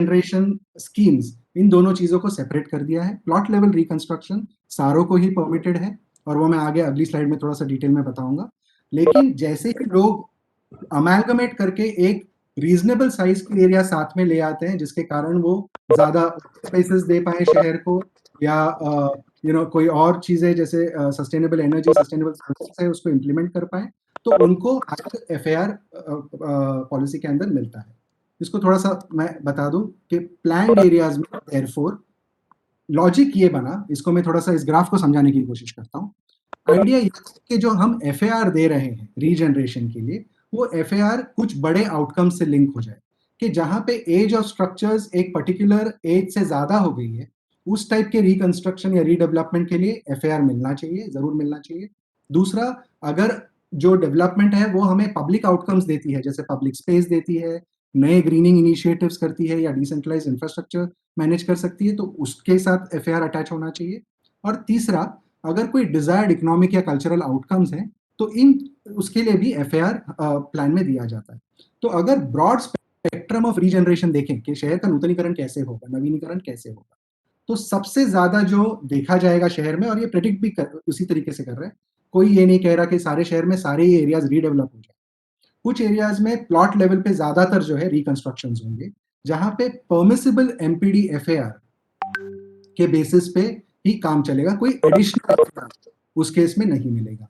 Generation schemes, इन दोनों चीजों को सेपरेट कर दिया है। प्लॉट लेवल रिकंस्ट्रक्शन सारों को ही परमिटेड है, और वो मैं आगे अगली स्लाइड में थोड़ा सा डिटेल में बताऊंगा। लेकिन जैसे ही लोग अमेलगमेट करके एक रीजनेबल साइज की एरिया साथ में ले आते हैं, जिसके कारण वो ज्यादा स्पेसेस दे पाए शहर को, या कोई और चीजें जैसे सस्टेनेबल एनर्जी, सस्टेनेबल सर्विसेज है, उसको इम्प्लीमेंट कर पाए, तो उनको एफएआर पॉलिसी के अंदर मिलता है। इसको थोड़ा सा मैं बता दूं कि प्लान्ड एरियाज में देयरफॉर लॉजिक ये बना, इसको मैं थोड़ा सा इस ग्राफ को समझाने की कोशिश करता हूँ। आइडिया ये है कि जो हम एफएआर दे रहे हैं रीजनरेशन के लिए, वो एफएआर कुछ बड़े आउटकम से लिंक हो जाए, कि जहां पे एज ऑफ स्ट्रक्चर्स एक पर्टिकुलर एज से ज्यादा हो गई है, उस टाइप के रिकंस्ट्रक्शन या रीडेवलपमेंट के लिए एफएआर मिलना चाहिए, जरूर मिलना चाहिए। दूसरा, अगर जो डेवलपमेंट है वो हमें पब्लिक आउटकम्स देती है, जैसे पब्लिक स्पेस देती है, नए ग्रीनिंग इनिशिएटिव्स करती है, या डिसेंट्रलाइज इंफ्रास्ट्रक्चर मैनेज कर सकती है, तो उसके साथ एफएआर अटैच होना चाहिए। और तीसरा, अगर कोई डिजायर्ड इकोनॉमिक या कल्चरल आउटकम्स हैं, तो इन उसके लिए भी एफएआर प्लान में दिया जाता है। तो अगर ब्रॉड स्पेक्ट्रम ऑफ रीजनरेशन देखें कि शहर का नूतनीकरण कैसे होगा, नवीनीकरण कैसे होगा, तो सबसे ज्यादा जो देखा जाएगा शहर में, और ये प्रेडिक्ट भी उसी तरीके से कर रहे हैं, कोई ये नहीं कह रहा कि सारे शहर में सारे ही एरियाज रीडेवलप हो जाए। कुछ एरियाज में प्लॉट लेवल पे ज्यादातर जो है रिकंस्ट्रक्शन होंगे, जहां पे परमिसिबल एमपीडी एफएआर के बेसिस पे ही काम चलेगा, कोई एडिशनल उस केस में नहीं मिलेगा।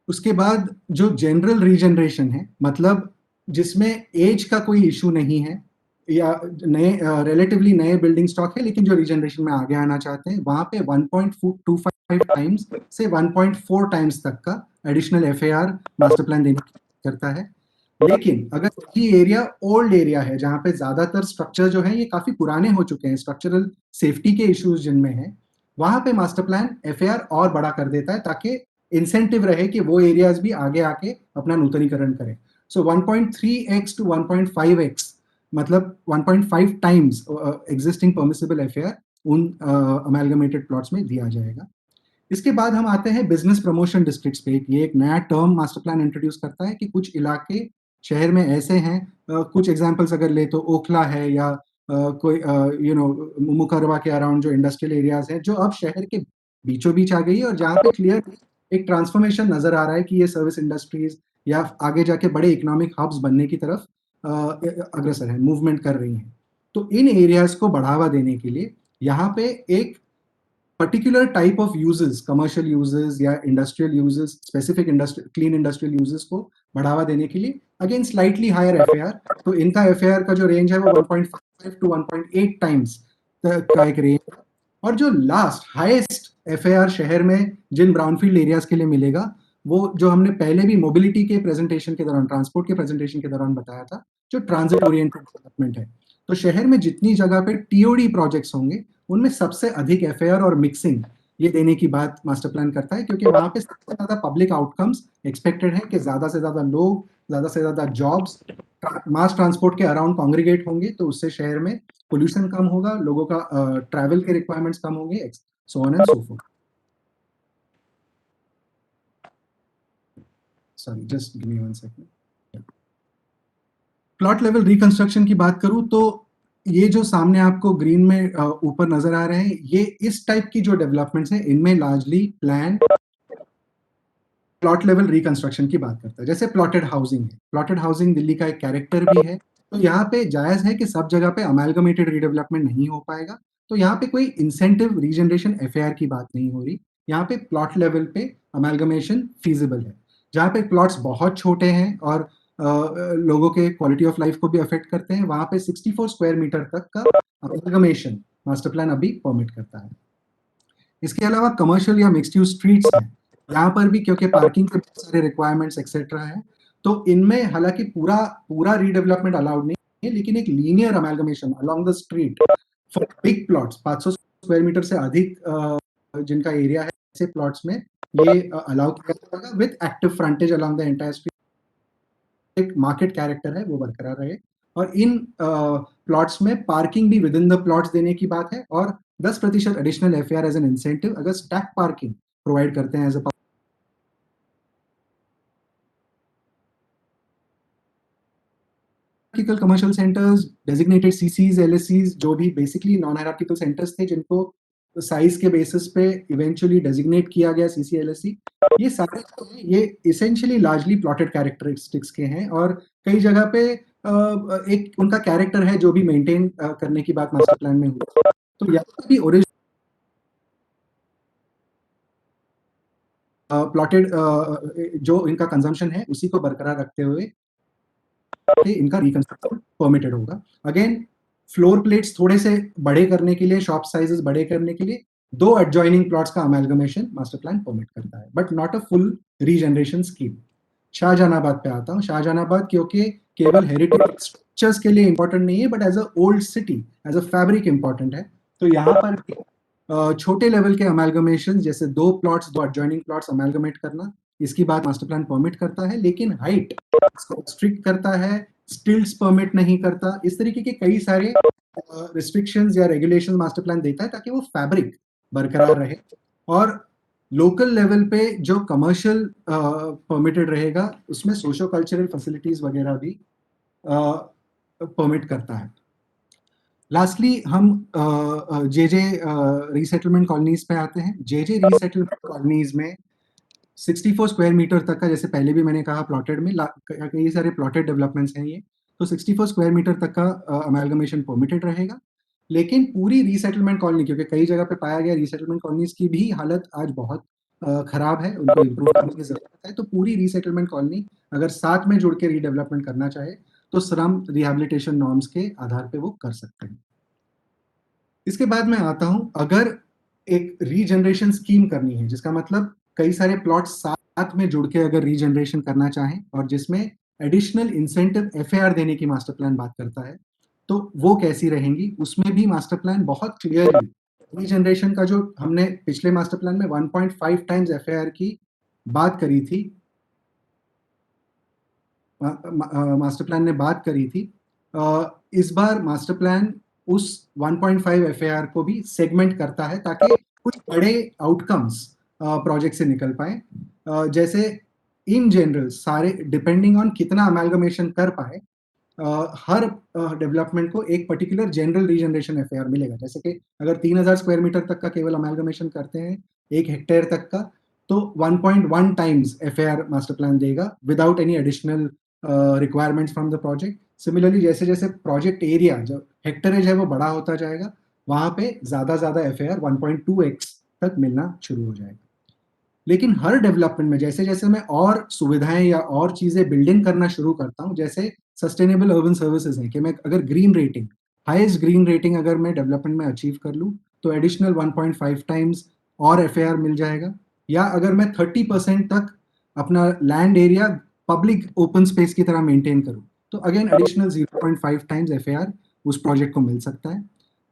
उसके बाद जो जनरल रीजनरेशन है, मतलब जिसमें एज का कोई इशू नहीं है, या नए रिलेटिवली नए बिल्डिंग स्टॉक है, लेकिन जो रीजनरेशन में आगे आना चाहते हैं, वहां पे 1.25 टाइम्स से 1.4 टाइम्स तक का एडिशनल एफएआर मास्टर प्लान देने की करता है। लेकिन अगर ये एरिया ओल्ड एरिया है, जहां पे ज्यादातर स्ट्रक्चर जो है ये काफी पुराने हो चुके हैं, स्ट्रक्चरल सेफ्टी के इश्यूज जिनमें है, वहां पे मास्टर प्लान एफएआर और बड़ा कर देता है, ताकि इंसेंटिव रहे कि वो एरियाज भी आगे आके अपना नूतनीकरण करें। सो 1.3x टू 1.5x, मतलब 1.5 टाइम्स एग्जिस्टिंग परमिसिबल एफएआर उन अमेलगमेटेड प्लॉट्स में दिया जाएगा। इसके बाद हम आते हैं बिजनेस प्रमोशन डिस्ट्रिक्ट्स पे। ये एक नया टर्म मास्टर प्लान इंट्रोड्यूस करता है कि कुछ इलाके शहर में ऐसे हैं, कुछ एग्जांपल्स अगर ले तो ओखला है, या कोई मुकरवा के अराउंड जो इंडस्ट्रियल एरियाज हैं, जो अब शहर के बीचों बीच आ गई है, और जहाँ पे क्लियर एक ट्रांसफॉर्मेशन नजर आ रहा है कि ये सर्विस इंडस्ट्रीज या आगे जाके बड़े इकोनॉमिक हब्स बनने की तरफ अग्रसर है, मूवमेंट कर रही हैं। तो इन एरियाज को बढ़ावा देने के लिए यहाँ पे एक particular type of uses, commercial uses या industrial uses, specific clean industrial uses को बढ़ावा देने के लिए अगेन स्लाइटली हायर एफएआर, तो इनका एफएआर का जो रेंज है वो 1.5 टू 1.8 टाइम्स का एक रेंज है। और जो लास्ट हाईएस्ट एफएआर शहर में जिन ब्राउनफील्ड एरियाज के लिए मिलेगा, वो जो हमने पहले भी मोबिलिटी के प्रेजेंटेशन के दौरान, ट्रांसपोर्ट के प्रेजेंटेशन के दौरान बताया था, जो ट्रांजिट ओरिएंटेड डेवलपमेंट है। तो शहर में जितनी जगह पे टीओडी प्रोजेक्ट्स होंगे, उनमें सबसे अधिक एफएआर और मिक्सिंग ये देने की बात मास्टर प्लान करता है, क्योंकि वहां पे सबसे ज्यादा पब्लिक आउटकम्स एक्सपेक्टेड है कि ज्यादा से ज्यादा लोग, ज्यादा से ज्यादा जॉब्स मास ट्रांसपोर्ट के अराउंड कॉन्ग्रीगेट होंगे, तो उससे शहर में पोल्यूशन कम होगा, लोगों का ट्रैवल के रिक्वायरमेंट्स कम होंगे, सो on and so fourth. Sorry, just give me one second. Plot level reconstruction की बात करूं तो ये जो सामने आपको ग्रीन में ऊपर नजर आ रहे हैं, ये इस टाइप की जो डेवलपमेंट्स हैं, इनमें largely plan plot level reconstruction की बात करता है। जैसे प्लॉटेड हाउसिंग है, प्लॉटेड हाउसिंग दिल्ली का एक कैरेक्टर भी है, तो यहाँ पे जायज है कि सब जगह पे अमेलगमेटेड रीडेवलपमेंट नहीं हो पाएगा, तो यहाँ पे कोई इंसेंटिव रीजनरेशन एफएआर की बात नहीं हो रही, यहाँ पे प्लॉट लेवल पे अमेलगमेशन फीजिबल है। जहाँ पे प्लॉट्स बहुत छोटे हैं और लोगों के क्वालिटी ऑफ लाइफ को भी अफेक्ट करते हैं, वहां पे 64 स्क्वायर मीटर तक का अमेलगमेशन मास्टर प्लान अभी परमिट करता है। इसके अलावा कमर्शियल या मिक्स्ड यूज स्ट्रीट्स हैं, यहाँ पर भी क्योंकि पार्किंग के बहुत सारे रिक्वायरमेंट्स एक्सेट्रा है, तो इनमें हालांकि पूरा पूरा रीडेवलपमेंट अलाउड नहीं है, लेकिन एक linear amalgamation along the street for big plots 500 square metre से अधिक जिनका एरिया है, ऐसे प्लॉट्स में ये अलाउ किया जाएगा with active frontage along the entire street. एक मार्केट कैरेक्टर है वो बरकरार रहे, और इन प्लॉट्स में पार्किंग भी विद इन द प्लॉट्स देने की बात है, और 10% additional FAR as an incentive अगर स्टैक पार्किंग प्रोवाइड करते हैं as a hierarchical commercial centres, designated CCs, LSCs, जो भी बेसिकली नॉन हायरार्किकल सेंटर्स थे जिनको साइज के बेसिस पे इवेंचुअली डेजिग्नेट किया गया सीसी एलएससी, ये सारे जो हैं ये इसेंशियली लार्जली प्लॉटेड कैरेक्टरिस्टिक्स के हैं और कई जगह पे एक उनका कैरेक्टर है जो भी मेंटेन करने की बात मास्टर प्लान में हुई। तो यहाँ पे भी प्लॉटेड जो इनका कंजम्पशन है उसी को बरकरार रखते हुए इनका रिकंस्ट्रक्शन परमिटेड होगा। अगेन फ्लोर प्लेट्स थोड़े से बड़े करने के लिए, शॉप साइजेस बड़े करने के लिए दो एडजॉइनिंग प्लॉट्स का अमेलगमेशन मास्टर प्लान परमिट करता है, but not a full regeneration scheme. Shahjahanabad पे आता हूँ। शाहजहानाबाद क्योंकि केवल हेरिटेज स्ट्रक्चर्स के लिए इंपॉर्टेंट नहीं है, but as a old city, as a fabric important है। तो यहाँ पर छोटे लेवल के अमेलगमेशन जैसे दो प्लॉट्स, दो एडजॉइनिंग प्लॉट्स अमेलगमेट करना, इसकी बात मास्टर प्लान परमिट करता है, लेकिन हाइट स्ट्रिक्ट करता है, स्टिल्ट्स परमिट नहीं करता। इस तरीके के कई सारे रिस्ट्रिक्शंस या रेगुलेशंस मास्टर प्लान देता है ताकि वो फैब्रिक बरकरार रहे और लोकल लेवल पे जो कमर्शियल परमिटेड रहेगा उसमें सोशो कल्चरल फैसिलिटीज वगैरह भी परमिट करता है। लास्टली हम जे जे रीसेटलमेंट कॉलोनीज पे आते हैं। जे जे रीसेटलमेंट कॉलोनीज में 64 स्क्वायर मीटर तक का, जैसे पहले भी मैंने कहा प्लॉटेड में कई सारे प्लॉटेड डेवलपमेंट्स हैं ये, तो 64 स्क्वायर मीटर तक का अमेलगमेशन परमिटेड रहेगा। लेकिन पूरी रीसेटलमेंट कॉलोनी, क्योंकि कई जगह पे पाया गया रीसेटलमेंट कॉलोनीज की भी हालत आज बहुत खराब है, उनको इम्प्रूव करने की जरूरत है, तो पूरी रीसेटलमेंट कॉलोनी अगर साथ में जुड़ के रीडेवलपमेंट करना चाहे तो श्रम रिहेबिलिटेशन नॉर्म्स के आधार पे वो कर सकते हैं। इसके बाद मैं आता हूं, अगर एक रीजनरेशन स्कीम करनी है, जिसका मतलब कई सारे प्लॉट साथ में जुड़ के अगर रीजनरेशन करना चाहें और जिसमें एडिशनल इंसेंटिव एफएआर देने की मास्टर प्लान बात करता है, तो वो कैसी रहेंगी। उसमें भी मास्टर प्लान बहुत क्लियरली रीजनरेशन का, जो हमने पिछले मास्टर प्लान में 1.5 टाइम्स एफएआर की बात करी थी, मास्टर प्लान ने बात करी थी, इस बार मास्टर प्लान उस 1.5 एफएआर को भी सेगमेंट करता है ताकि कुछ बड़े आउटकम्स प्रोजेक्ट से निकल पाए। जैसे इन जनरल सारे डिपेंडिंग ऑन कितना अमेलगमेशन कर पाए, हर डेवलपमेंट को एक पर्टिकुलर जनरल रीजनरेशन एफएआर मिलेगा। जैसे कि अगर 3000 स्क्वायर मीटर तक का केवल अमेलगमेशन करते हैं, 1 हेक्टेयर तक का, तो 1.1 टाइम्स एफएआर मास्टर प्लान देगा without any additional requirements from the project. Similarly जैसे जैसे प्रोजेक्ट एरिया, जो हेक्टरेज है वो बड़ा होता जाएगा, वहां पे ज्यादा एफएआर 1.2x तक मिलना शुरू हो जाएगा। लेकिन हर डेवलपमेंट में जैसे जैसे मैं और सुविधाएं या और चीजें बिल्डिंग करना शुरू करता हूं, जैसे सस्टेनेबल अर्बन सर्विसेज है कि मैं अगर green rating, highest green rating अगर मैं डेवलपमेंट में अचीव कर लूं तो एडिशनल 1.5 टाइम्स और एफएआर मिल जाएगा। या अगर मैं 30% तक अपना land area public open space की तरह मेंटेन करूं तो अगेन एडिशनल 0.5 टाइम्स एफएआर उस प्रोजेक्ट को मिल सकता है।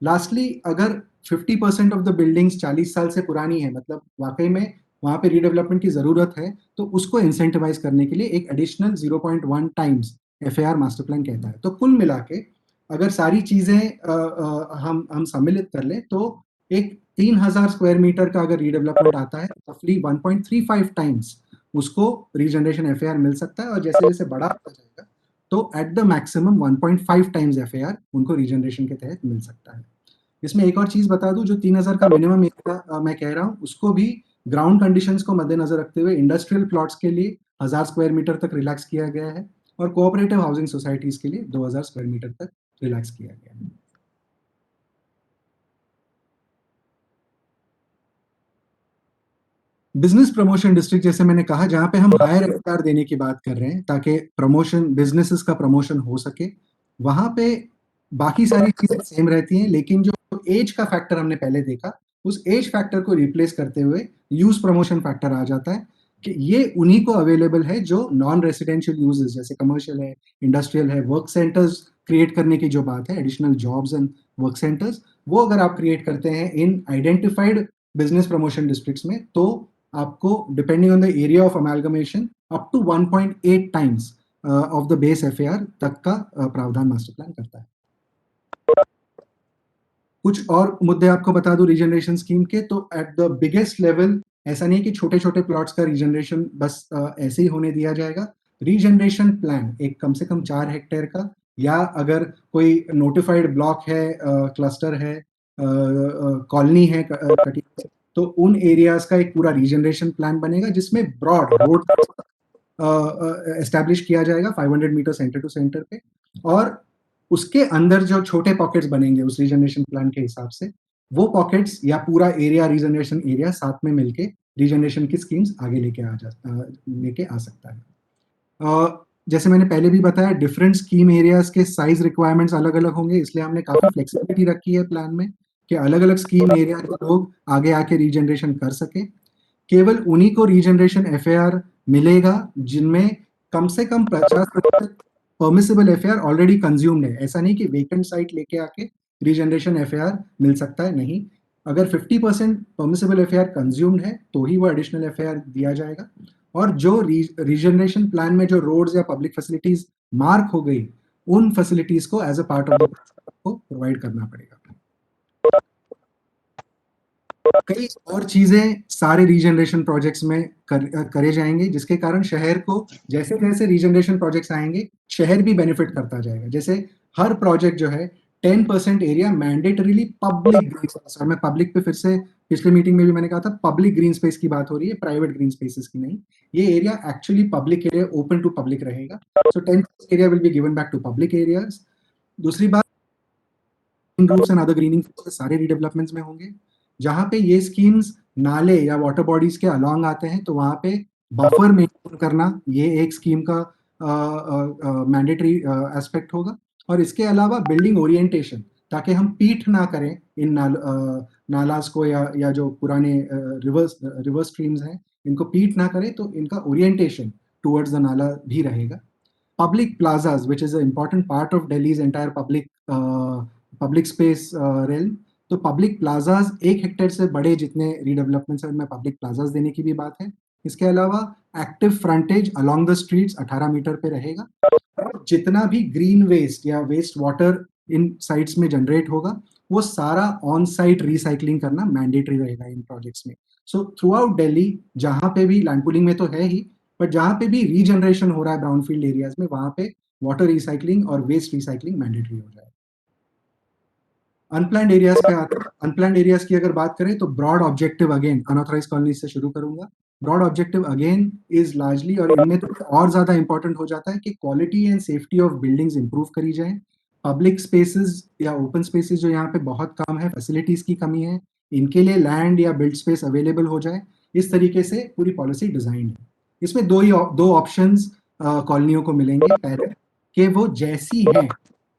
लास्टली, अगर 50% ऑफ द बिल्डिंग्स 40 साल से पुरानी है, मतलब वाकई में वहां पे रीडेवलपमेंट की जरूरत है, तो उसको इंसेंटिवाइज करने के लिए एक additional 0.1 times FAR master plan कहता है। तो कुल मिला के अगर सारी चीजें हम सम्मिलित कर लें तो एक 3000 स्क्वायर मीटर का अगर रीडेवलपमेंट आता है, रफली 1.35 टाइम्स उसको रीजनरेशन एफएआर मिल सकता है, और जैसे जैसे बड़ा होता जाएगा तो at the maximum 1.5 times FAR उनको रीजनरेशन के तहत मिल सकता है। इसमें एक और चीज बता दूं, जो 3000 का मिनिमम एरिया मैं कह रहा हूं, उसको भी ग्राउंड कंडीशंस को मद्देनजर रखते हुए इंडस्ट्रियल प्लॉट्स के लिए 1000 स्क्वायर मीटर तक रिलैक्स किया गया है और कोऑपरेटिव हाउसिंग सोसाइटीज के लिए 2000 स्क्वायर मीटर तक रिलैक्स किया गया है। बिजनेस प्रमोशन डिस्ट्रिक्ट, जैसे मैंने कहा, जहां पे हम हायर एफआर देने की बात कर रहे हैं ताकि प्रमोशन, बिजनेसेस का प्रमोशन हो सके, वहां पे बाकी सारी चीजें सेम रहती हैं, लेकिन जो एज का फैक्टर हमने पहले देखा, उस एज फैक्टर को रिप्लेस करते हुए यूज प्रमोशन फैक्टर आ जाता है कि ये उन्हीं को अवेलेबल है जो नॉन रेसिडेंशियल यूजेस जैसे कमर्शियल है, इंडस्ट्रियल है, वर्क सेंटर्स क्रिएट करने की जो बात है, additional jobs and work centres, वो अगर आप क्रिएट करते हैं in identified business promotion districts में, तो आपको depending on the area of amalgamation up to 1.8 times of the base FAR तक का प्रावधान मास्टर प्लान करता है। कुछ और मुद्दे आपको बता दूं रीजनरेशन स्कीम के, तो एट द बिगेस्ट लेवल ऐसा नहीं कि छोटे छोटे प्लॉट्स का रीजनरेशन बस ऐसे ही होने दिया जाएगा। रीजनरेशन प्लान एक कम से कम 4 हेक्टेयर का या अगर कोई नोटिफाइड ब्लॉक है, क्लस्टर है, कॉलोनी है तो उन एरियाज का एक पूरा रीजनरेशन प्लान बनेगा जिसमें ब्रॉड रोड एस्टैब्लिश किया जाएगा 500 मीटर सेंटर टू सेंटर पे, और उसके अंदर जो छोटे पॉकेट्स बनेंगे उस रीजनरेशन प्लान के हिसाब से, वो पॉकेट्स या पूरा एरिया रीजनरेशन एरिया साथ में मिलके रीजनरेशन की स्कीम्स आगे लेके आ सकता है। जैसे मैंने पहले भी बताया, डिफरेंट स्कीम एरियाज के साइज रिक्वायरमेंट्स अलग अलग होंगे, इसलिए हमने काफी फ्लेक्सिबिलिटी रखी है प्लान में कि अलग अलग स्कीम एरिया के लोग आगे आके रीजनरेशन कर सके। केवल उन्हीं को रीजनरेशन एफएआर मिलेगा जिनमें कम से कम 50% परमिसिबल एफएआर ऑलरेडी कंज्यूम्ड है। ऐसा नहीं कि वेकेंट साइट लेके आके रीजनरेशन एफएआर मिल सकता है, नहीं। अगर 50% परमिसिबल एफएआर कंज्यूम्ड है तो ही वो एडिशनल एफएआर दिया जाएगा, और जो रीजनरेशन प्लान में जो रोड्स या पब्लिक फैसिलिटीज मार्क हो गई, उन फैसिलिटीज को एज अ पार्ट ऑफ को प्रोवाइड करना पड़ेगा। कई और चीजें सारे रीजनरेशन प्रोजेक्ट्स में करे जाएंगे, जिसके कारण शहर को जैसे जैसे रीजनरेशन प्रोजेक्ट्स आएंगे शहर भी बेनिफिट करता जाएगा। जैसे हर प्रोजेक्ट जो है 10% area mandatorily public green space, और मैं पब्लिक पे फिर से पिछले मीटिंग में भी मैंने कहा था, पब्लिक ग्रीन स्पेस की बात हो रही है, प्राइवेट ग्रीन स्पेसेस की नहीं। ये area actually public area, open to public रहेगा। So 10% area will be given back to public areas. दूसरी बात, रूफ्स एंड अदर ग्रीनिंग सारे रीडेवलपमेंट्स में होंगे। जहां पे ये स्कीम्स नाले या वाटर बॉडीज के अलोंग आते हैं तो वहां पे बफर मेंटेन करना ये एक स्कीम का मैंडेटरी एस्पेक्ट होगा। और इसके अलावा बिल्डिंग ओरिएंटेशन, ताकि हम पीठ ना करें इन नालाज को, या जो पुराने रिवर्स स्ट्रीम्स हैं इनको पीठ ना करें, तो इनका ओरिएंटेशन टुवर्ड्स द नाला भी रहेगा। Public plazas, which is an important part of Delhi's entire public space realm. तो पब्लिक प्लाजाज 1 हेक्टेयर से बड़े जितने रीडेवलपमेंट्स हैं उनमें पब्लिक प्लाजाज देने की भी बात है। इसके अलावा active frontage along the streets 18 metre पे रहेगा, और जितना भी ग्रीन वेस्ट या वेस्ट वाटर इन साइट्स में जनरेट होगा वो सारा ऑन साइट रिसाइकलिंग करना मैंडेटरी रहेगा इन प्रोजेक्ट्स में। सो थ्रू आउट दिल्ली जहां पे भी लैंड पूलिंग में तो है ही, बट जहां पे भी रीजनरेशन हो रहा है ब्राउनफील्ड एरियाज में, वहां पे वाटर रिसाइकलिंग और वेस्ट रिसाइकलिंग मैंडेटरी हो जाए। अनप्लैंड एरियाज पे आते हैं। अनप्लैंड एरियाज की अगर बात करें तो broad objective, again unauthorised colony से शुरू करूंगा। Broad objective again is largely, और इनमें तो और ज्यादा इंपॉर्टेंट हो जाता है कि quality and safety of buildings improve करी जाए। पब्लिक स्पेसेस या ओपन स्पेसेस जो यहाँ पे बहुत कम है, फैसिलिटीज की कमी है, इनके लिए लैंड या बिल्ड स्पेस अवेलेबल हो जाए, इस तरीके से पूरी पॉलिसी डिजाइन है। इसमें दो ऑप्शंस कॉलोनियों को मिलेंगे। पहले कि वो जैसी है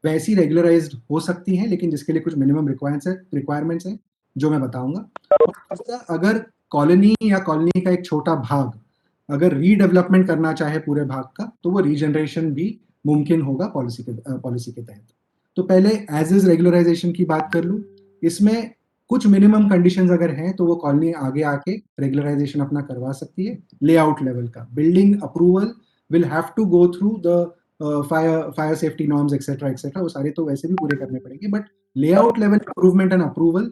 वैसी रेगुलराइज्ड हो सकती हैं, लेकिन जिसके लिए कुछ मिनिमम रिक्वायरमेंट्स हैं जो मैं बताऊंगा। और दूसरा, अगर कॉलोनी या कॉलोनी का एक छोटा भाग अगर रीडेवलपमेंट करना चाहे पूरे भाग का, तो वो रीजनरेशन भी मुमकिन होगा पॉलिसी के तहत। तो पहले एज इज रेगुलराइजेशन की बात कर लूँ। इसमें कुछ मिनिमम कंडीशंस अगर हैं तो वो कॉलोनी आगे आके रेगुलराइजेशन अपना करवा सकती है। लेआउट लेवल का building approval will have to go through the fire safety norms etcetera etcetera, वो सारे तो वैसे भी पूरे करने पड़ेंगे, but layout level improvement and approval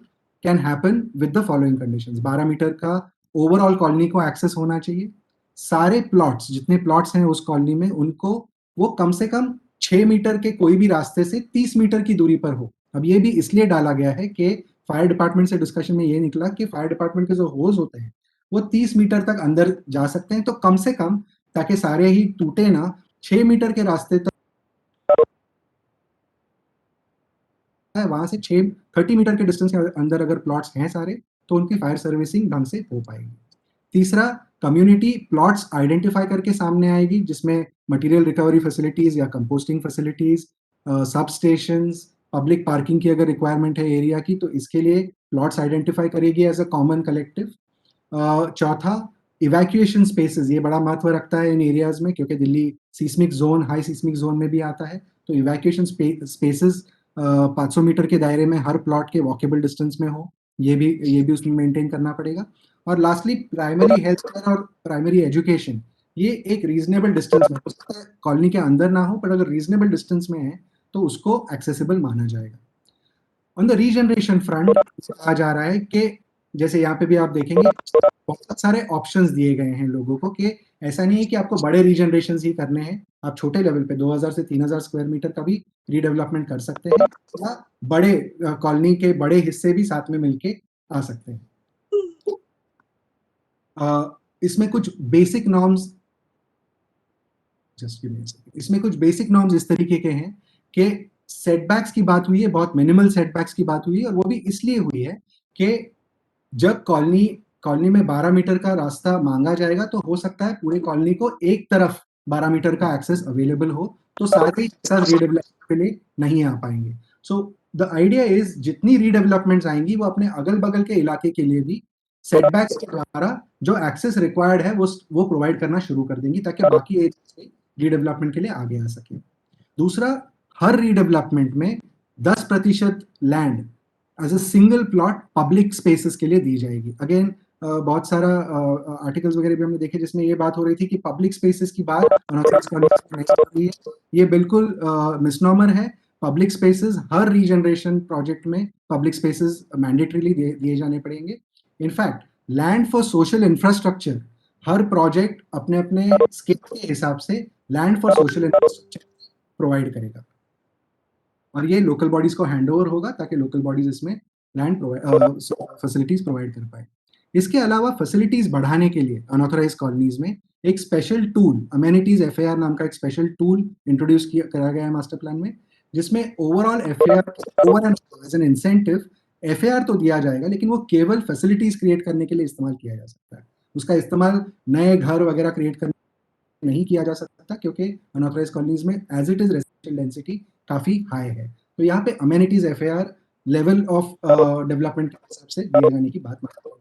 can happen with the following conditions. 12 metre का ओवरऑल कॉलोनी को एक्सेस होना चाहिए। सारे प्लॉट्स, जितने प्लॉट्स हैं उस कॉलोनी में, उनको वो कम से कम 6 मीटर के कोई भी रास्ते से 30 मीटर की दूरी पर हो। अब ये भी इसलिए डाला गया है कि फायर डिपार्टमेंट से डिस्कशन में ये निकला कि फायर डिपार्टमेंट के जो होज होते हैं वो 30 मीटर तक अंदर जा सकते हैं, तो कम से कम, ताकि सारे ही टूटे ना, 6 मीटर के रास्ते तक है, वहां से 30 मीटर के डिस्टेंस के अंदर अगर प्लॉट्स हैं सारे, तो उनकी फायर सर्विसिंग ढंग से हो पाएगी। तीसरा, कम्युनिटी प्लॉट्स आइडेंटिफाई करके सामने आएगी, जिसमें मटेरियल रिकवरी फैसिलिटीज या composting facilities, sub station, public parking की अगर रिक्वायरमेंट है एरिया की, तो इसके लिए प्लॉट्स आइडेंटिफाई करेगी एज अ कॉमन कलेक्टिव। चौथा, इवैक्यूएशन स्पेसेस, ये बड़ा महत्व रखता है इन एरियाज में, क्योंकि Delhi seismic zone, high seismic zone में भी आता है। तो इवैक्यूएशन स्पेसेस 500 मीटर के दायरे में हर प्लॉट के वॉकेबल डिस्टेंस में हो, ये भी उसमें मेंटेन करना पड़ेगा। और लास्टली, प्राइमरी हेल्थ केयर और प्राइमरी एजुकेशन, ये एक रीजनेबल डिस्टेंस में हो सकता है, कॉलोनी के अंदर ना हो, पर अगर रीजनेबल डिस्टेंस में है तो उसको एक्सेसिबल माना जाएगा। ऑन द रीजनरेशन फ्रंट कहा जा रहा है कि, जैसे यहाँ पे भी आप देखेंगे, बहुत सारे ऑप्शंस दिए गए हैं लोगों को कि ऐसा नहीं है कि आपको बड़े रीजनरेशन ही करने हैं, आप छोटे लेवल पे 2000 से 3000 स्क्वायर मीटर का भी रीडेवलपमेंट कर सकते हैं, या बड़े कॉलोनी के बड़े हिस्से भी साथ में मिलके आ सकते हैं। इसमें कुछ basic norms, just give me a second, इसमें कुछ बेसिक नॉर्म्स इस तरीके के हैं कि सेटबैक्स की बात हुई है, बहुत मिनिमल सेटबैक्स की बात हुई है, और वो भी इसलिए हुई है कि जब कॉलोनी कॉलोनी में 12 मीटर का रास्ता मांगा जाएगा, तो हो सकता है पूरे कॉलोनी को एक तरफ 12 मीटर का एक्सेस अवेलेबल हो, तो सारे ही रीडेवलपमेंट के लिए नहीं आ पाएंगे। सो द आइडिया इज जितनी रीडेवलपमेंट्स आएंगी वो अपने अगल बगल के इलाके के लिए भी सेटबैक्स के द्वारा जो एक्सेस रिक्वायर्ड है वो प्रोवाइड करना शुरू कर देंगी, ताकि बाकी एरिया रीडेवलपमेंट के लिए आगे आ सके। दूसरा, हर रीडेवलपमेंट में 10% land as a single plot public spaces के लिए दी जाएगी। अगेन बहुत सारा आर्टिकल्स वगैरह भी हमने देखे जिसमें ये बात हो रही थी कि पब्लिक स्पेसेस की बात अनऑथराइज्ड कॉलोनीज में नहीं हो रही है। ये बिल्कुल मिसनॉमर है। पब्लिक स्पेसेस हर रीजनरेशन प्रोजेक्ट में पब्लिक स्पेसेस मैंडेटरीली दिए जाने पड़ेंगे। In fact land for social infrastructure, her project अपने अपने स्केल के हिसाब से land for social infrastructure provide करेगा, और ये लोकल बॉडीज को हैंड ओवर होगा ताकि लोकल बॉडीज इसमें लैंड फैसिलिटीज प्रोवाइड कर पाए। इसके अलावा फैसिलिटीज बढ़ाने के लिए अनऑथराइज कॉलोनीज में एक स्पेशल टूल, अमेनिटीज एफएआर नाम का एक स्पेशल टूल इंट्रोड्यूस किया करा गया है मास्टर प्लान में, जिसमें overall FAR over and as an incentive FAR तो दिया जाएगा, लेकिन वो केवल फैसिलिटीज क्रिएट करने के लिए इस्तेमाल किया जा सकता है। उसका इस्तेमाल नए घर वगैरह क्रिएट करने नहीं किया जा सकता, क्योंकि अनऑथराइज कॉलोनीज में as it is residential density काफी हाई है। तो यहाँ पे amenities FAR level of development के हिसाब से दिए जाने की बात करता है।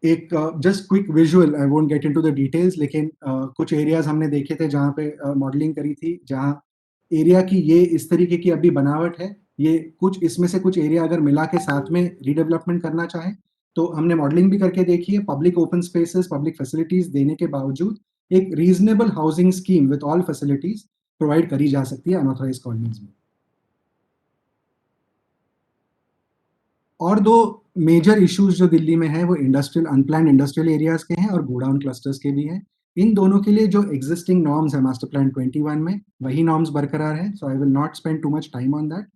एक just quick visual, I won't get into the details, लेकिन कुछ एरियाज हमने देखे थे जहाँ पे मॉडलिंग करी थी, जहाँ एरिया की ये इस तरीके की अभी बनावट है। ये कुछ इसमें से कुछ एरिया अगर मिला के साथ में रीडेवलपमेंट करना चाहें तो हमने मॉडलिंग भी करके देखी है। Public open spaces, public facilities देने के बावजूद एक reasonable housing scheme with all facilities provide करी जा सकती है अनऑथराइज कॉलोनीज में। और दो मेजर इश्यूज जो दिल्ली में है वो इंडस्ट्रियल, अनप्लान्ड इंडस्ट्रियल एरियाज के हैं और गोडाउन क्लस्टर्स के भी हैं। इन दोनों के लिए जो एग्जिस्टिंग नॉर्म्स है मास्टर प्लान 21 में, वही नॉर्म्स बरकरार हैं, so I will not spend too much time on that.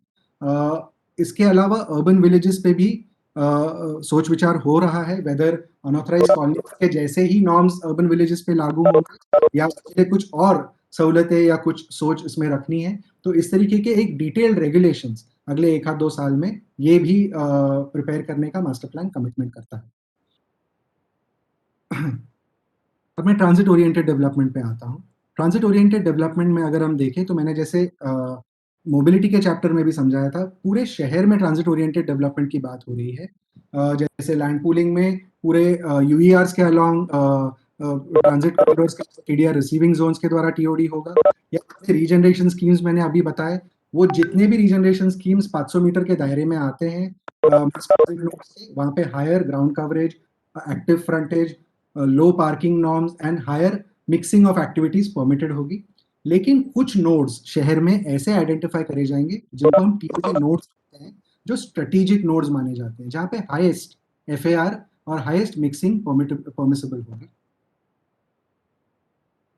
इसके अलावा अर्बन विलेजेस पे भी सोच विचार हो रहा है वेदर अनऑथराइज कॉलोनीज के जैसे ही नॉर्म्स अर्बन विलेजेस पे लागू होंगे या उसके लिए कुछ और सहूलतें या कुछ सोच इसमें रखनी है। तो इस तरीके के एक डिटेल्ड रेगुलेशंस अगले 1 आध 2 साल में ये भी प्रिपेयर करने का मास्टर प्लान कमिटमेंट करता है। अब मैं ट्रांजिट ओरिएंटेड डेवलपमेंट पे आता हूँ। ट्रांजिट ओरिएंटेड डेवलपमेंट में अगर हम देखें तो मैंने जैसे मोबिलिटी के चैप्टर में भी समझाया था, पूरे शहर में ट्रांजिट ओरिएंटेड डेवलपमेंट की बात हो रही है। जैसे लैंड पूलिंग में पूरे यूईआर्स के अलोंग ट्रांजिट कॉरिडोर्स के टीडीआर रिसीविंग जोन्स के द्वारा टीओडी होगा, या रीजनरेशन स्कीम्स मैंने अभी बताए, वो जितने भी रीजनरेशन स्कीम्स 500 मीटर के दायरे में आते हैं वहाँ पे higher ground coverage, active frontage, low parking norms and higher mixing of activities permitted होगी। लेकिन कुछ नोड्स शहर में ऐसे आइडेंटिफाई करे जाएंगे जिनको हम टीओडी नोड्स कहते हैं, जो स्ट्रेटेजिक नोड्स माने जाते हैं, जहाँ पे हाईएस्ट एफएआर और हाईएस्ट मिक्सिंग परमिसिबल होगी।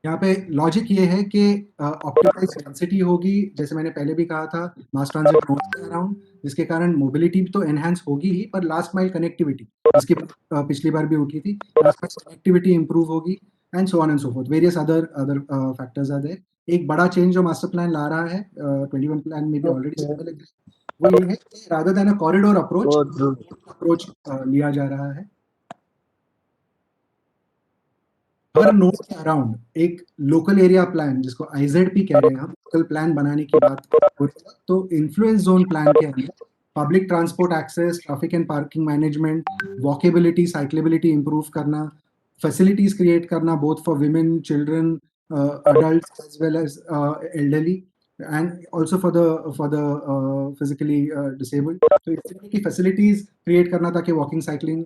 यहाँ पे लॉजिक ये है कि ऑप्टिमाइज डेंसिटी होगी, जैसे मैंने पहले भी कहा था, मास ट्रांजिट नोड्स के अराउंड, जिसके कारण मोबिलिटी तो एनहांस होगी ही, पर लास्ट माइल कनेक्टिविटी, जिसकी पिछली बार भी उठी थी, लास्ट माइल कनेक्टिविटी इंप्रूव होगी, and so on and so forth, various other other factors are there. एक बड़ा चेंज जो मास्टर प्लान ला रहा है 21 प्लान में भी ऑलरेडी वो ये है कि रादर देन अ कॉरिडोर अप्रोच लिया जा रहा है। हर नोड के अराउंड एक लोकल एरिया प्लान, जिसको आईजेडपी कह रहे हैं हम, लोकल प्लान बनाने की बात हो रही है। तो इन्फ्लुएंस जोन प्लान के अंदर public transport access, traffic and parking management, walkability, cyclability improve करना, फैसिलिटीज क्रिएट करना both for women, children, adults as well as elderly, and also for the physically disabled, तो इस तरीके की फैसिलिटीज क्रिएट करना ताकि वॉकिंग साइकिलिंग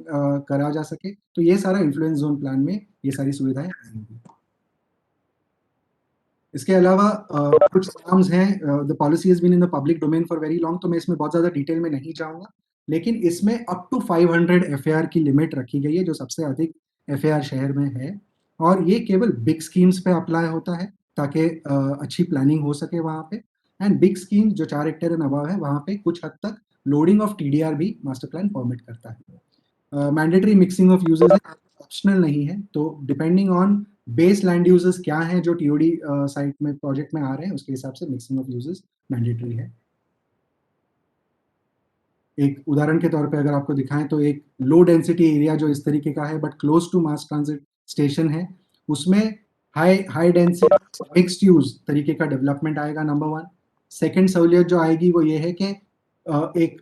करा जा सके। तो ये सारा इन्फ्लुएंस जोन प्लान में ये सारी सुविधाएं आएंगी। इसके अलावा कुछ नाम्स हैं, the policy has been in the public domain for very long, तो मैं इसमें बहुत ज्यादा डिटेल में नहीं जाऊंगा, लेकिन इसमें अप टू 500 एफएआर की लिमिट रखी गई है, जो सबसे अधिक एफएआर शहर में है। और ये केवल बिग स्कीम्स पे अप्लाई होता है ताकि अच्छी प्लानिंग हो सके वहाँ पे। एंड बिग स्कीम्स जो 4 हेक्टेयर एंड अबव है, वहाँ पे कुछ हद तक लोडिंग ऑफ टीडीआर भी मास्टर प्लान परमिट करता है। मैंडेटरी मिक्सिंग ऑफ यूजेस है, ऑप्शनल नहीं है, तो depending on base land uses क्या है जो टीओडी साइट में प्रोजेक्ट में आ रहे हैं, उसके हिसाब से मिक्सिंग ऑफ यूजेस मैंडेटरी है। एक उदाहरण के तौर पे अगर आपको दिखाएं तो एक लो डेंसिटी एरिया जो इस तरीके का है but close to mass transit station है, उसमें high high density mixed use तरीके का डेवलपमेंट आएगा, नंबर वन। सेकेंड सहूलियत जो आएगी वो ये है कि एक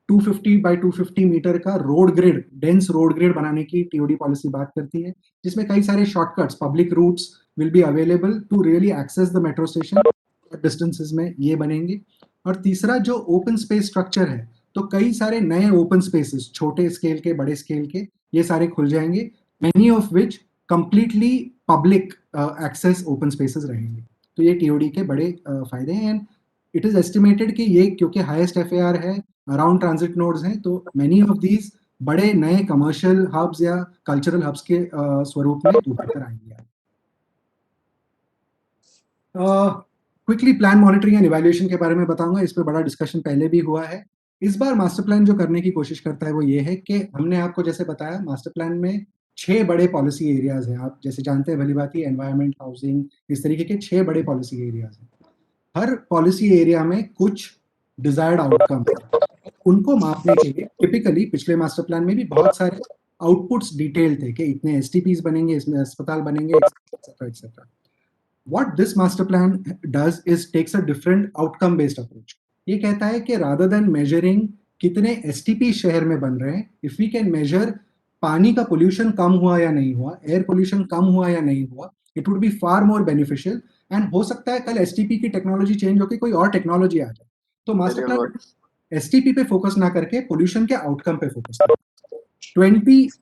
250 बाई 250 मीटर का road grid, dense road grid बनाने की टीओडी पॉलिसी बात करती है, जिसमें कई सारे shortcuts, public routes will be available to really access the metro station distances में ये बनेंगे। और तीसरा जो ओपन स्पेस स्ट्रक्चर है, तो कई सारे नए ओपन स्पेसेस, छोटे स्केल के, बड़े स्केल के, ये सारे खुल जाएंगे, many of which completely public access open spaces रहेंगे। तो ये टीओडी के बड़े फायदे हैं। एंड इट इज एस्टिमेटेड कि ये क्योंकि हाईएस्ट एफएआर है, अराउंड ट्रांजिट नोड्स हैं, तो मेनी ऑफ दीज बड़े नए कमर्शियल हब्स या कल्चरल हब्स के स्वरूप में उभर कर आएंगे। Quickly plan monitoring and evaluation के बारे में बताऊंगा, इस पर बड़ा डिस्कशन पहले भी हुआ है। इस बार मास्टर प्लान जो करने की कोशिश करता है वो ये है कि हमने आपको जैसे बताया, मास्टर प्लान में 6 बड़े पॉलिसी एरियाज हैं, आप जैसे जानते हैं भली बात ही, एनवायरमेंट, हाउसिंग, इस तरीके के 6 बड़े पॉलिसी एरियाज हैं। हर पॉलिसी एरिया में कुछ डिजायर्ड आउटकम, उनको मापने के लिए टिपिकली पिछले मास्टर प्लान में भी बहुत सारे आउटपुट्स डिटेल थे कि इतने एसटीपीज बनेंगे, इसमें अस्पताल बनेंगे, etcetera etcetera. What this master plan does is takes a different outcome based approach. ये कहता है कि rather than measuring कितने STP शहर में बन रहे हैं, if we can measure पानी का पोल्यूशन कम हुआ या नहीं हुआ, एयर पोल्यूशन कम हुआ या नहीं हुआ, it would be far more beneficial। And हो सकता है कल STP की टेक्नोलॉजी चेंज होकर कोई और टेक्नोलॉजी आ जाए, तो मास्टर प्लान STP पे फोकस ना करके पोल्यूशन के आउटकम पे फोकस करता है। 20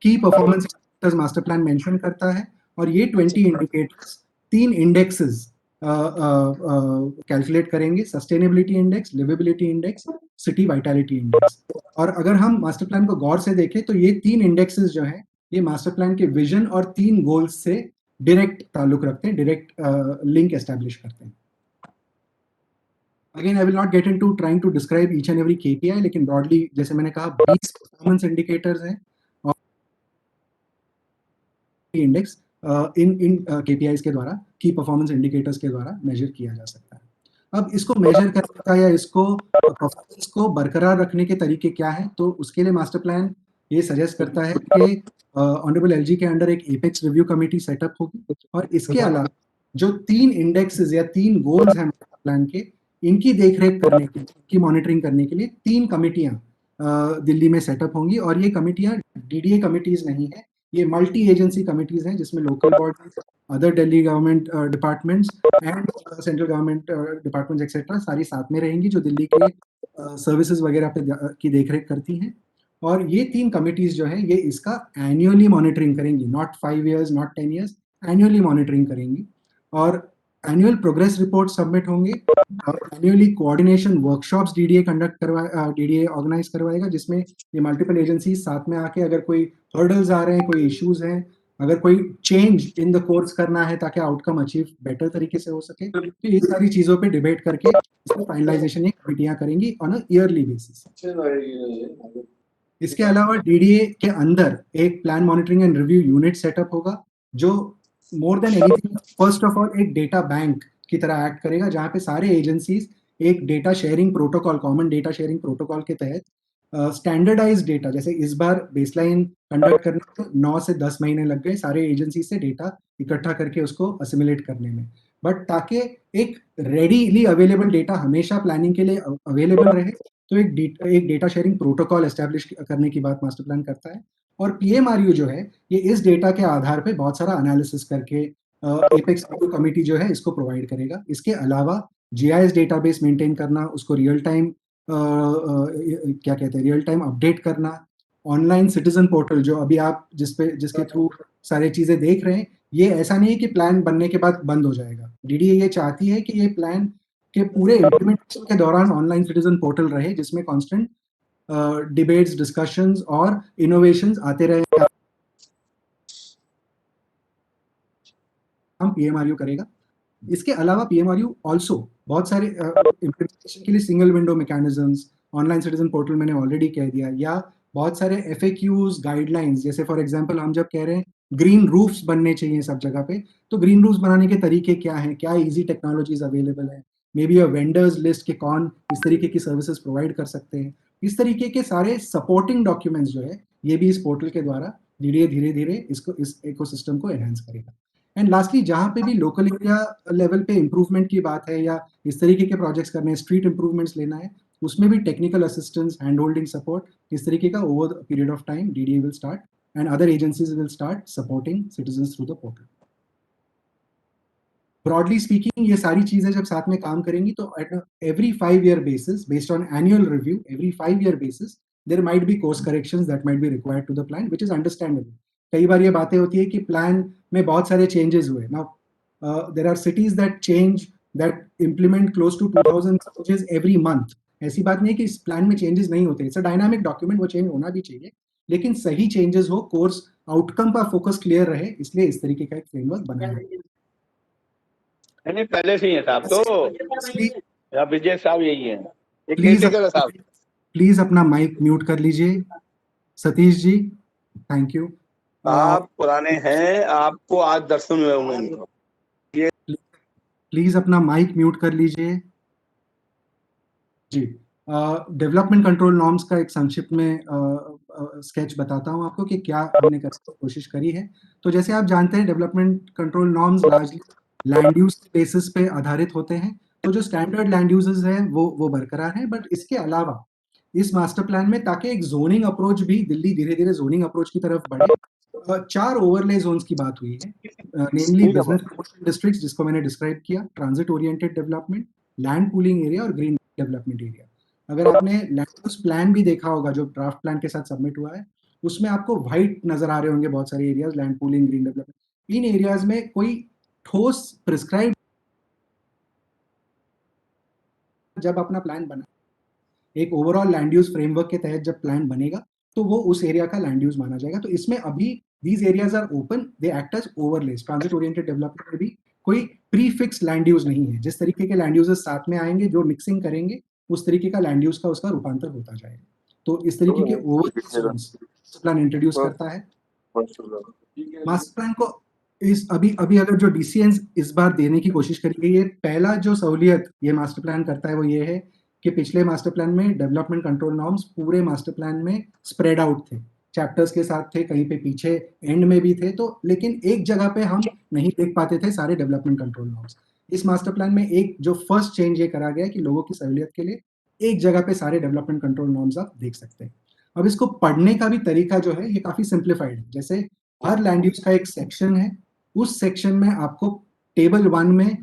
की performance indicators master plan mention करता है, और ये 20 इंडिकेटर्स 3 इंडेक्सेस कैलकुलेट करेंगे, sustainability index, liveability index, city Vitality index. और अगर हम मास्टर प्लान को गौर से देखें तो ये 3 इंडेक्सेस जो हैं, ये मास्टर प्लान के विजन और 3 गोल्स से डायरेक्ट ताल्लुक रखते हैं, डायरेक्ट लिंक एस्टैब्लिश करते हैं। Again I will not get into trying to describe each and every KPI, लेकिन ब्रॉडली जैसे मैंने कहा 20 परफॉर्मेंस इंडिकेटर्स हैं और इंडेक्स इन इन केपीआईज के द्वारा, की परफॉर्मेंस इंडिकेटर्स के द्वारा मेजर किया जा सकता है। अब इसको मेजर करने का या इसको परफॉर्मेंस को बरकरार रखने के तरीके क्या हैं, तो उसके लिए मास्टर प्लान ये सजेस्ट करता है कि ऑनरेबल एलजी के अंडर एक एपेक्स रिव्यू कमेटी सेटअप होगी, और इसके अलावा जो 3 इंडेक्सेस या 3 गोल्स हैं मास्टर प्लान के, इनकी देखरेख करने के लिए, इनकी मॉनिटरिंग करने के लिए 3 कमेटियां दिल्ली में सेटअप होंगी। और ये कमेटियां डीडीए कमिटीज नहीं है, ये मल्टी एजेंसी कमिटीज हैं, जिसमें local bodies, other Delhi government departments and central government departments etcetera सारी साथ में रहेंगी, जो दिल्ली के सर्विसेज वगैरह पे की देखरेख करती हैं। और ये 3 कमिटीज जो हैं, ये इसका एनुअली मॉनिटरिंग करेंगी, not 5 years, not 10 years, annually monitoring करेंगी। और एनुअल प्रोग्रेस रिपोर्ट सबमिट होंगे, annually coordination workshops DDA conduct करवा डीडीए ऑर्गेनाइज करवाएगा, जिसमें ये मल्टीपल एजेंसी साथ में आके अगर कोई हर्डल्स आ रहे हैं, कोई इश्यूज हैं, अगर कोई चेंज इन द कोर्स करना है ताकि आउटकम अचीव बेटर तरीके से हो सके, तो ये सारी चीजों पे डिबेट करके इसकी फाइनलाइजेशन ये कमिटियां करेंगी ऑन अ ईयरली बेसिस। इसके अलावा डीडीए के अंदर एक plan monitoring and review unit setup होगा, जो more than anything first of all एक डेटा बैंक की तरह एक्ट करेगा, जहां पे सारे एजेंसीज एक data sharing protocol, common data sharing protocol के तहत स्टैंडर्डाइज डेटा, जैसे इस बार बेसलाइन कंडक्ट करने में 9 से 10 महीने लग गए सारे एजेंसी से डेटा इकट्ठा करके उसको असिमुलेट करने में, बट ताकि एक रेडीली अवेलेबल डेटा हमेशा प्लानिंग के लिए अवेलेबल रहे, तो एक डेटा शेयरिंग प्रोटोकॉल एस्टैब्लिश करने की बात मास्टर प्लान करता है। और पीएमआरयू जो है, ये इस डेटा के आधार पे बहुत सारा एनालिसिस करके एपेक्स कमिटी जो है इसको प्रोवाइड करेगा। इसके अलावा जीआईएस डेटाबेस मेंटेन करना, उसको रियल टाइम क्या कहते हैं, रियल टाइम अपडेट करना, ऑनलाइन सिटीजन पोर्टल जो अभी आप जिसके थ्रू सारी चीजें देख रहे हैं, ये ऐसा नहीं है कि प्लान बनने के बाद बंद हो जाएगा। डीडीए ये चाहती है कि ये प्लान के पूरे इम्प्लीमेंटेशन के दौरान ऑनलाइन सिटीजन पोर्टल रहे, जिसमें कांस्टेंट डिबेट्स, डिस्कशंस और इनोवेशंस आते रहे। काम पीएमआरयू करेगा। इसके अलावा पीएमआरयू ऑल्सो बहुत सारे इम्प्लीमेंटेशन के लिए single window mechanisms, online citizen portal मैंने ऑलरेडी कह दिया, या बहुत सारे एफएक्यूज गाइडलाइंस, जैसे फॉर एग्जांपल हम जब कह रहे हैं ग्रीन रूफ्स बनने चाहिए सब जगह पे, तो ग्रीन रूफ्स बनाने के तरीके क्या हैं, क्या इजी टेक्नोलॉजीज अवेलेबल है, may be a vendors list के कौन इस तरीके की सर्विसेज प्रोवाइड कर सकते हैं, इस तरीके के सारे सपोर्टिंग डॉक्यूमेंट्स जो है ये भी इस पोर्टल के द्वारा धीरे धीरे धीरे इसको इस इकोसिस्टम को एनहांस करेगा। एंड लास्टली जहाँ पे भी लोकल एरिया लेवल पे इम्प्रूवमेंट की बात है या इस तरीके के प्रोजेक्ट्स करने हैं, स्ट्रीट इम्प्रूवमेंट्स लेना है, उसमें भी technical assistance, hand holding support, इस तरीके का over the period of time DDA will start and other agencies will start supporting citizens through the portal. Broadly speaking ये सारी चीजें जब साथ में काम करेंगी तो at every 5 year basis based on annual review, every 5 year basis there might be course corrections that might be required to the plan, which is understandable. कई बार ये बातें होती है कि प्लान में बहुत सारे चेंजेस हुए। Now there are cities that change, that implement close to 2000 changes every month. ऐसी बात नहीं है कि इस प्लान में चेंजेस नहीं होते, इट्स अ डायनामिक डॉक्यूमेंट, वो चेंज होना भी चाहिए, लेकिन सही चेंजेस हो, कोर्स आउटकम का फोकस क्लियर रहे, इसलिए इस तरीके का एक फ्रेमवर्क बनाया है। नहीं पहले से ही है साहब, तो विजय साहब यही है, प्लीज अपना माइक म्यूट कर लीजिए सतीश जी, थैंक यू। आप पुराने हैं, आपको आज दर्शन हुए होंगे, प्लीज अपना माइक म्यूट कर लीजिए जी। डेवलपमेंट कंट्रोल नॉर्म्स का एक संक्षिप्त में स्केच बताता हूं आपको कि क्या हमने करने की कोशिश करी है। तो जैसे आप जानते हैं development control norms largely land use basis पे आधारित होते हैं, तो जो स्टैंडर्ड लैंड यूजेस है वो बरकरार है, बट इसके अलावा इस मास्टर प्लान में, ताकि एक जोनिंग अप्रोच भी दिल्ली धीरे धीरे जोनिंग अप्रोच की तरफ बढ़े, 4 ओवरले जोन्स की बात हुई है, नेमली बिजनेस प्रमोशन डिस्ट्रिक्ट्स जिसको मैंने डिस्क्राइब किया, transit oriented development, land pooling area और ग्रीन डेवलपमेंट एरिया। अगर आपने लैंड यूज प्लान भी देखा होगा जो ड्राफ्ट प्लान के साथ सबमिट हुआ है, उसमें आपको व्हाइट नजर आ रहे होंगे बहुत सारे areas, land pooling, green development. इन एरियाज में कोई ठोस प्रिस्क्राइब जब अपना प्लान बना, एक ओवरऑल लैंड यूज फ्रेमवर्क के तहत जब प्लान बनेगा तो वो उस एरिया का लैंड यूज माना जाएगा। तो इसमें अभी these areas are open, they act as overlays. Transit oriented development में भी कोई प्री फिक्स लैंड यूज नहीं है, जिस तरीके के लैंड यूजेस साथ में आएंगे, जो मिक्सिंग करेंगे, उस तरीके का लैंड यूज का उसका रूपांतर होता जाएगा। तो इस तरीके के ओवरलेस प्लान इंट्रोड्यूस करता है। मास्टर प्लान को इस अभी अगर जो डीसीएन इस बार देने की कोशिश करी गई है, पहला जो सहूलियत ये मास्टर प्लान करता है वो ये है कि पिछले मास्टर प्लान में डेवलपमेंट कंट्रोल नॉर्म्स पूरे मास्टर प्लान में स्प्रेड आउट थे, चैप्टर्स के साथ थे, कहीं पे पीछे एंड में भी थे, तो लेकिन एक जगह पे हम नहीं देख पाते थे सारे डेवलपमेंट कंट्रोल नॉर्म्स। इस मास्टर प्लान में एक जो फर्स्ट चेंज ये करा गया कि लोगों की सहूलियत के लिए एक जगह पे सारे डेवलपमेंट कंट्रोल नॉर्म्स आप देख सकते हैं। अब इसको पढ़ने का भी तरीका जो है ये काफी सिंप्लीफाइड है। जैसे हर लैंड यूज का एक सेक्शन है, उस सेक्शन में आपको टेबल 1 में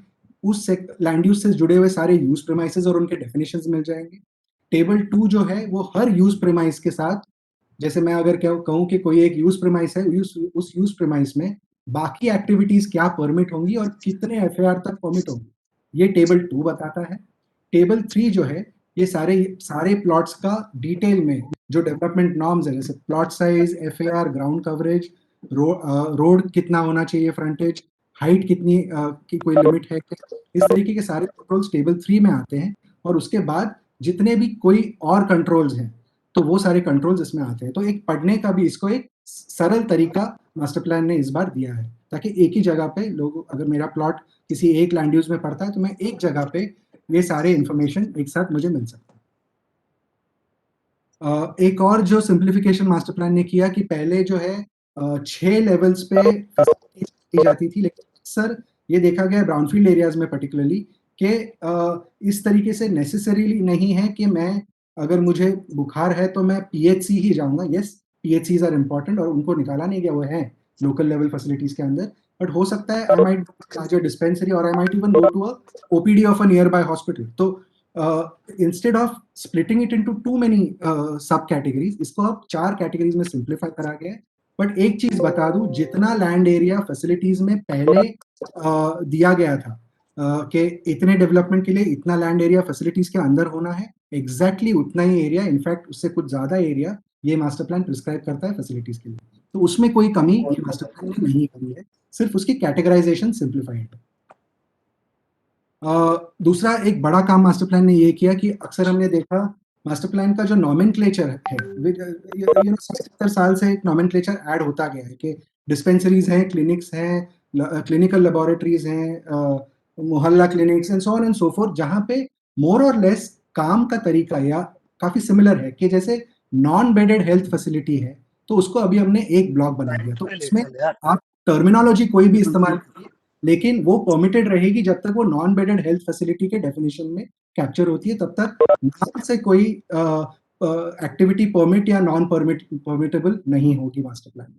उस लैंड यूज से जुड़े हुए सारे यूज प्रेमाइसेस और उनके डेफिनेशंस मिल जाएंगे। टेबल 2 जो है वो हर यूज प्रेमाइस के साथ, जैसे मैं अगर कहूँ कि कोई एक यूज प्रेमाइस है, उस यूज प्रेमाइस में बाकी एक्टिविटीज क्या परमिट होंगी और कितने एफएआर तक परमिट होंगी, ये टेबल 2 बताता है। टेबल 3 जो है ये सारे सारे प्लॉट्स का डिटेल में जो डेवलपमेंट नॉर्म्स है, जैसे plot size, FAR, ground coverage, road कितना होना चाहिए, फ्रंटेज, हाइट कितनी की कोई लिमिट है, इस तरीके के सारे कंट्रोल्स टेबल 3 में आते हैं। और उसके बाद जितने भी कोई और कंट्रोल्स हैं तो वो सारे कंट्रोल्स इसमें आते हैं। तो एक पढ़ने का भी इसको एक सरल तरीका मास्टर प्लान ने इस बार दिया है, ताकि एक ही जगह पे लोग, अगर मेरा प्लॉट किसी एक लैंड यूज में पड़ता है तो मैं एक जगह पे ये सारे इंफॉर्मेशन एक साथ मुझे मिल सकता है। एक और जो सिंप्लीफिकेशन मास्टर प्लान ने किया कि पहले जो है 6 लेवल्स पे की जाती थी, लेकिन अक्सर ये देखा गया ब्राउनफील्ड एरियाज में पर्टिकुलरली कि इस तरीके से नेसेसरीली नहीं है कि मैं, अगर मुझे बुखार है तो मैं पीएचसी ही जाऊंगा। यस, पीएचसीज आर इंपॉर्टेंट और उनको निकाला नहीं गया, वो है लोकल लेवल फैसिलिटीज के अंदर, बट हो सकता है आई माइट लार्जर डिस्पेंसरी और I might even go to a OPD of a nearby hospital. तो instead of splitting it into too many sub categories, इसको अब 4 कैटेगरीज में सिंप्लीफाई करा गया है। बट एक चीज बता दूं, जितना लैंड एरिया फैसिलिटीज में पहले दिया गया था कि इतने डेवलपमेंट के लिए इतना लैंड एरिया फैसिलिटीज के अंदर होना है, एग्जैक्टली उतना ही एरिया, इनफैक्ट उससे कुछ ज्यादा एरिया ये मास्टर प्लान प्रिस्क्राइब करता है फैसिलिटीज के लिए। तो उसमें कोई कमी ये मास्टर प्लान ने नहीं करी है, सिर्फ उसकी कैटेगराइजेशन सिंप्लीफाइड है। दूसरा एक बड़ा काम मास्टर प्लान ने ये किया कि अक्सर हमने देखा मास्टर प्लान का जो नॉमेनक्लेचर है, 70 साल से एक नॉमेनक्लेचर ऐड होता गया है कि डिस्पेंसरीज हैं, क्लिनिक्स हैं, क्लिनिकल लेबोरेटरीज हैं, मोहल्ला clinics and so on and so fourth, जहां पे मोर और लेस काम का तरीका या काफी सिमिलर है कि जैसे नॉन बेडेड हेल्थ फैसिलिटी है तो उसको अभी हमने एक ब्लॉक बना दिया, तो उसमें आप टर्मिनोलॉजी कोई भी इस्तेमाल करिए लेकिन वो परमिटेड रहेगी जब तक वो नॉन बेडेड हेल्थ फैसिलिटी के डेफिनेशन में कैप्चर होती है, तब तक नाम से कोई एक्टिविटी परमिट या नॉन परमिटेबल नहीं होगी मास्टर प्लान में।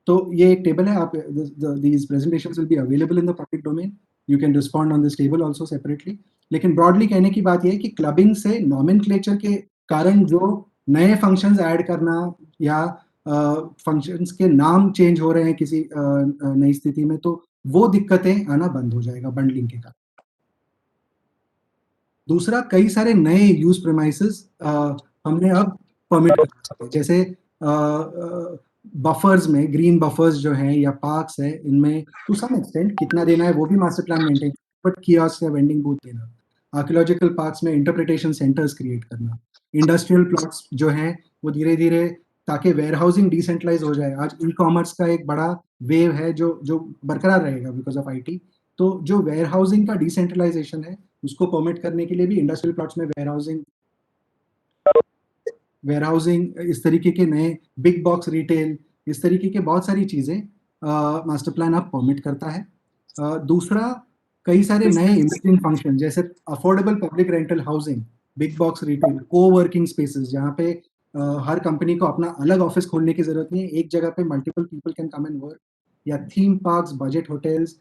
तो ये एक टेबल है, आप these presentations will be available in the public domain, you can respond on this table also separately. लेकिन ब्रॉडली कहने की बात यह है कि क्लबिंग से नॉमेनक्लेचर के कारण जो नए फंक्शंस ऐड करना या फंक्शंस के नाम चेंज हो रहे हैं किसी नई स्थिति में, तो वो दिक्कतें आना बंद हो जाएगा बंडलिंग के कारण। दूसरा, कई सारे नए यूज प्रेमाइसेस हमने अब परमिट कर सकते हैं, जैसे बफर्स में ग्रीन बफर्स जो हैं या पार्क्स है, इनमें टू सम एक्सटेंट कितना देना है वो भी master plan maintain, but kiosk या वेंडिंग बूथ देना, आर्कियोलॉजिकल पार्क्स में इंटरप्रिटेशन सेंटर्स क्रिएट करना, इंडस्ट्रियल प्लॉट्स जो हैं वो धीरे धीरे, ताकि वेयर हाउसिंग डिसेंट्रलाइज हो जाए। आज ई कॉमर्स का एक बड़ा वेव है जो जो बरकरार रहेगा बिकॉज ऑफ आईटी, तो जो वेयर हाउसिंग का डिसेंट्रलाइजेशन है उसको परमिट करने के लिए भी इंडस्ट्रियल प्लॉट्स में वेयर हाउसिंग, इस तरीके के नए बिग बॉक्स रिटेल, इस तरीके के बहुत सारी चीजें मास्टर प्लान अब परमिट करता है। दूसरा, कई सारे नए इमर्जिंग फंक्शन जैसे affordable public rental housing, big box retail, को वर्किंग स्पेसेस, जहाँ पे हर कंपनी को अपना अलग ऑफिस खोलने की जरूरत नहीं है, एक जगह पे multiple people can come and work, या theme parks, budget hotels,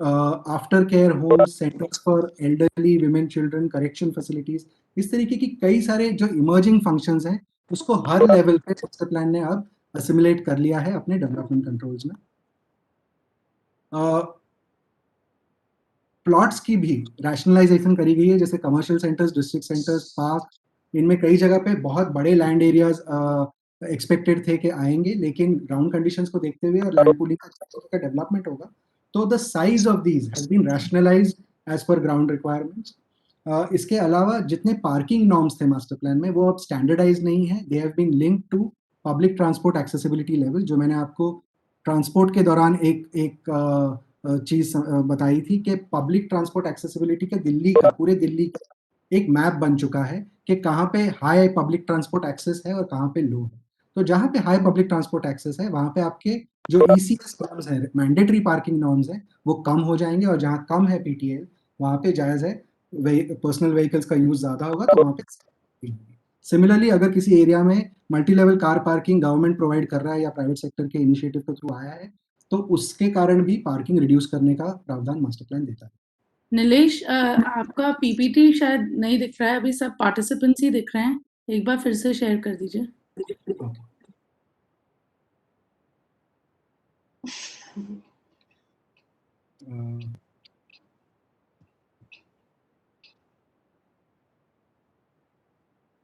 after care homes, centres for elderly women, children, correction facilities, इस तरीके की कई सारे जो इमर्जिंग फंक्शंस हैं उसको हर लेवल पे मास्टर प्लान ने अब असिमुलेट कर लिया है अपने डेवलपमेंट कंट्रोल्स में। प्लॉट्स की भी रैशनलाइजेशन करी गई है, जैसे commercial centres, district centres, park, इनमें कई जगह पे बहुत बड़े लैंड एरियाज एक्सपेक्टेड थे कि आएंगे, लेकिन ग्राउंड कंडीशंस को देखते हुए और लैंड पूलिंग का डेवलपमेंट होगा, तो the size of these has been rationalised as per ground requirements. इसके अलावा जितने पार्किंग नॉर्म्स थे मास्टर प्लान में वो अब स्टैंडर्डाइज नहीं है, they have been linked to public transport accessibility level, जो मैंने आपको ट्रांसपोर्ट के दौरान एक एक चीज बताई थी कि पब्लिक ट्रांसपोर्ट एक्सेसिबिलिटी के दिल्ली का, पूरे दिल्ली का एक मैप बन चुका है कि कहाँ पे हाई पब्लिक ट्रांसपोर्ट एक्सेस है और कहाँ पे लो है। तो जहाँ पे हाई पब्लिक ट्रांसपोर्ट एक्सेस है वहाँ पे आपके जो ईसीएस नॉर्म्स है, मैंडेटरी पार्किंग नॉर्म्स है, वो कम हो जाएंगे, और जहाँ कम है पीटीएल वहाँ पे जायज है पर्सनल व्हीकल्स का यूज ज्यादा होगा, तो वहाँ पे। सिमिलरली अगर किसी एरिया में multi level car parking government provide कर रहा है या प्राइवेट सेक्टर के इनिशिएटिव के थ्रू आया है, तो उसके कारण भी पार्किंग रिड्यूस करने का प्रावधान मास्टर प्लान देता है। नीलेश, आपका पीपीटी शायद नहीं दिख रहा है, अभी सब पार्टिसिपेंट्स ही दिख रहे हैं, एक बार फिर से शेयर कर दीजिए।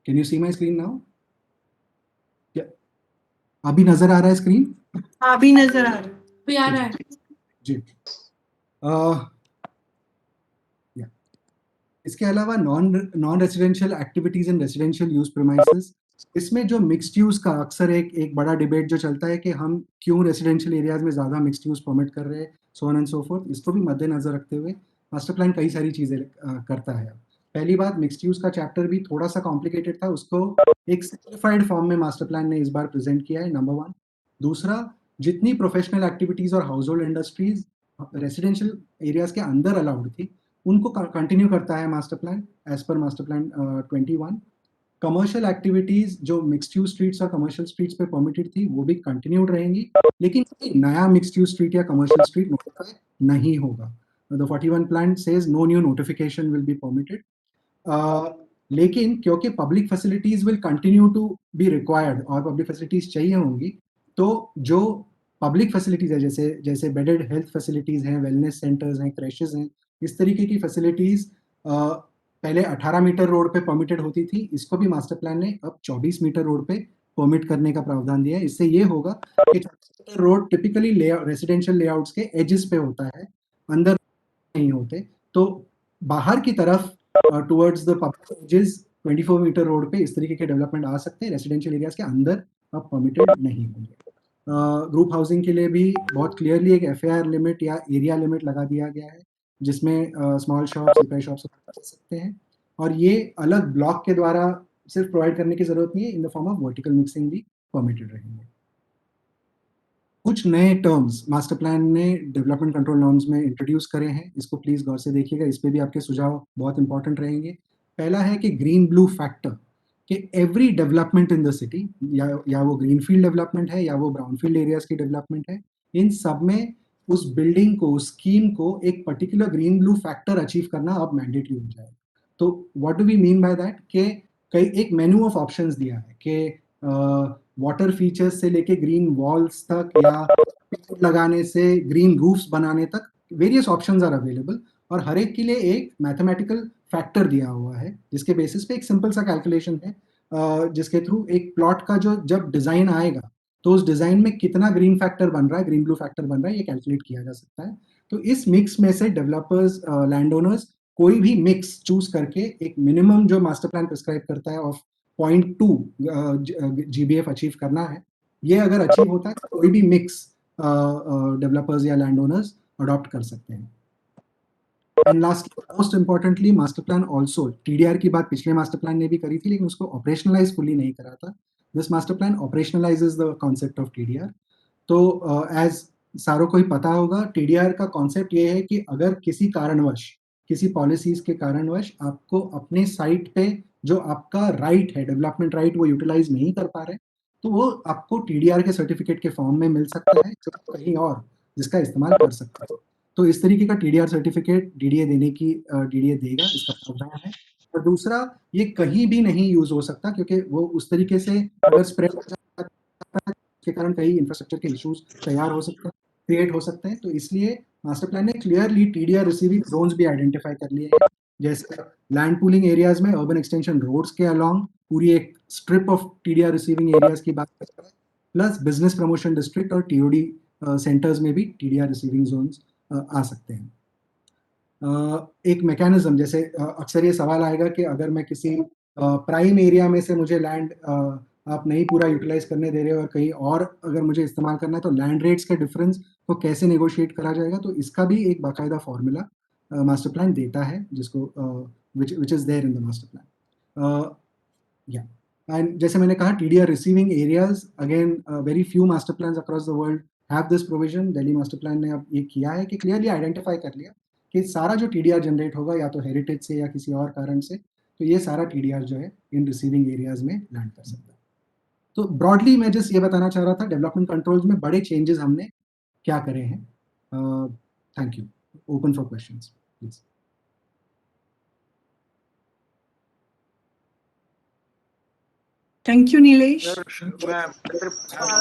Can you see my screen now? अभी नजर आ रहा है स्क्रीन? अभी नजर आ रहा है, अभी आ रहा है जी। इसके अलावा non residential activities in residential use premises, इसमें जो मिक्स्ड यूज का अक्सर एक बड़ा डिबेट जो चलता है कि हम क्यों रेसिडेंशियल एरियाज में ज्यादा मिक्स्ड यूज परमिट कर रहे हैं, सो ऑन एंड सो फोर्थ, इसको भी मद्देनजर रखते हुए मास्टर प्लान कई सारी चीजें करता है। पहली बात, मिक्स्ड यूज का चैप्टर भी थोड़ा सा कॉम्प्लिकेटेड था, उसको एक सिंप्लीफाइड फॉर्म में मास्टर प्लान ने इस बार प्रेजेंट किया है, नंबर 1। दूसरा, जितनी प्रोफेशनल एक्टिविटीज और household industries residential areas के अंदर अलाउड थी उनको कंटिन्यू करता है master plan as per master plan 21। Commercial activities जो मिक्स्ड यूज स्ट्रीट्स और कमर्शियल स्ट्रीट्स पे परमिटेड थी वो भी कंटिन्यूड रहेंगी, लेकिन नया मिक्स्ड यूज स्ट्रीट या कमर्शियल स्ट्रीट नोटिफाई नहीं होगा। The 41 plan says no new notification will be permitted. लेकिन क्योंकि public facilities will continue to be required और पब्लिक फैसिलिटीज चाहिए होंगी, तो जो पब्लिक फैसिलिटीज है जैसे जैसे बेडेड हेल्थ फैसिलिटीज हैं, वेलनेस सेंटर्स हैं, क्रैशेज हैं, इस तरीके की फैसिलिटीज पहले 18 मीटर रोड पे परमिटेड होती थी, इसको भी मास्टर प्लान ने अब 24 मीटर रोड पे परमिट करने का प्रावधान दिया है। इससे ये होगा कि रोड टिपिकली रेसिडेंशियल लेआउट्स के एजेस पे होता है, अंदर नहीं होते, तो बाहर की तरफ towards the public edges 24 metre road पे इस तरीके के डेवलपमेंट आ सकते हैं। रेसिडेंशियल एरियाज के अंदर अब परमिटेड नहीं होंगे। ग्रुप हाउसिंग के लिए भी बहुत क्लियरली एक एफआईआर लिमिट या एरिया लिमिट लगा दिया गया है, जिसमें स्मॉल शॉप्स, रिपेयर शॉप्स कर सकते हैं, और ये अलग ब्लॉक के द्वारा सिर्फ प्रोवाइड करने की जरूरत नहीं है, in the form of vertical mixing भी परमिटेड रहेंगे। कुछ नए टर्म्स मास्टर प्लान ने डेवलपमेंट कंट्रोल नॉर्म्स में इंट्रोड्यूस करे हैं, इसको प्लीज गौर से देखिएगा, इस पे भी आपके सुझाव बहुत इंपॉर्टेंट रहेंगे। पहला है कि ग्रीन ब्लू फैक्टर, कि every development in the city, या वो ग्रीनफील्ड डेवलपमेंट है या वो ब्राउनफील्ड एरियाज की डेवलपमेंट है, इन सब में उस बिल्डिंग को, स्कीम को एक particular green blue factor achieve करना अब मैंडेटरी हो जाएगा। तो what do we mean by that, कि कई एक मेन्यू ऑफ ऑप्शंस दिया है कि वाटर फीचर्स से लेके ग्रीन वॉल्स तक या पेड़ लगाने से ग्रीन रूफ्स बनाने तक वेरियस ऑप्शंस आर अवेलेबल, और हर एक के लिए एक मैथमेटिकल फैक्टर दिया हुआ है, जिसके बेसिस पे एक सिंपल सा कैलकुलेशन है, जिसके थ्रू एक प्लॉट का जो जब डिजाइन आएगा तो उस डिजाइन में कितना ग्रीन फैक्टर बन रहा है, ग्रीन ब्लू फैक्टर बन रहा है, ये कैलकुलेट किया जा सकता है। तो इस मिक्स में से डेवलपर्स, लैंड ओनर्स कोई भी मिक्स चूज करके एक मिनिमम जो मास्टर प्लान प्रिस्क्राइब करता है ऑफ 0.2 GBF अचीव करना है, ये अगर अचीव होता है तो कोई भी मिक्स डेवलपर्स या लैंड ओनर्स अडॉप्ट कर सकते हैं। And lastly most importantly, master plan also, TDR की बात पिछले मास्टर प्लान ने भी करी थी, लेकिन उसको ऑपरेशनलाइज फुली नहीं करा था। This master plan operationalises the concept of TDR। तो एज सारों को ही पता होगा, TDR का कॉन्सेप्ट ये है कि अगर किसी कारणवश, किसी पॉलिसीज के कारणवश आपको अपने साइट पे जो आपका राइट है, डेवलपमेंट राइट, वो यूटिलाइज नहीं कर पा रहे, तो वो आपको TDR के सर्टिफिकेट के फॉर्म में मिल सकता है, जो कहीं और जिसका इस्तेमाल कर सकते हो। तो इस तरीके का TDR सर्टिफिकेट DDA देने की DDA देगा, इसका प्रावधान है। और दूसरा, ये कहीं भी नहीं यूज हो सकता, क्योंकि वो उस तरीके से अगर स्प्रेड हो जाता है के कारण कई इंफ्रास्ट्रक्चर के इश्यूज तैयार हो सकते हैं, क्रिएट हो सकते हैं। तो इसलिए मास्टर प्लान ने क्लियरली TDR रिसीविंग जोन्स भी आइडेंटिफाई कर लिए हैं, जैसे लैंड पूलिंग एरियाज में अर्बन एक्सटेंशन रोड्स के अलोंग पूरी एक strip of TDR receiving areas की बात करता है, प्लस बिजनेस प्रमोशन डिस्ट्रिक्ट और TOD सेंटर्स में भी TDR रिसीविंग जोन्स आ सकते हैं। एक मैकेनिज्म, जैसे अक्सर ये सवाल आएगा कि अगर मैं किसी प्राइम एरिया में से मुझे लैंड आप नहीं पूरा यूटिलाइज करने दे रहे हो और कहीं और अगर मुझे इस्तेमाल करना है, तो लैंड रेट्स के डिफरेंस को कैसे नेगोशिएट करा जाएगा, तो इसका भी एक बाकायदा फॉर्मूला मास्टर प्लान देता है, जिसको which is there in the master plan. या एंड जैसे मैंने कहा, TDR receiving areas, again very few master plans across the world have this provision. Delhi master plan ने अब ये किया है कि क्लियरली आइडेंटिफाई कर लिया कि सारा जो TDR जनरेट होगा या तो हेरिटेज से या किसी और कारण से, तो ये सारा TDR जो है इन रिसीविंग एरियाज में लैंड कर सकता है। तो ब्रॉडली मैं जस्ट ये बताना चाह रहा था, डेवलपमेंट कंट्रोल्स में बड़े चेंजेस हमने क्या करे हैं। Thank you. Open for questions please. Thank you Nilesh. मैं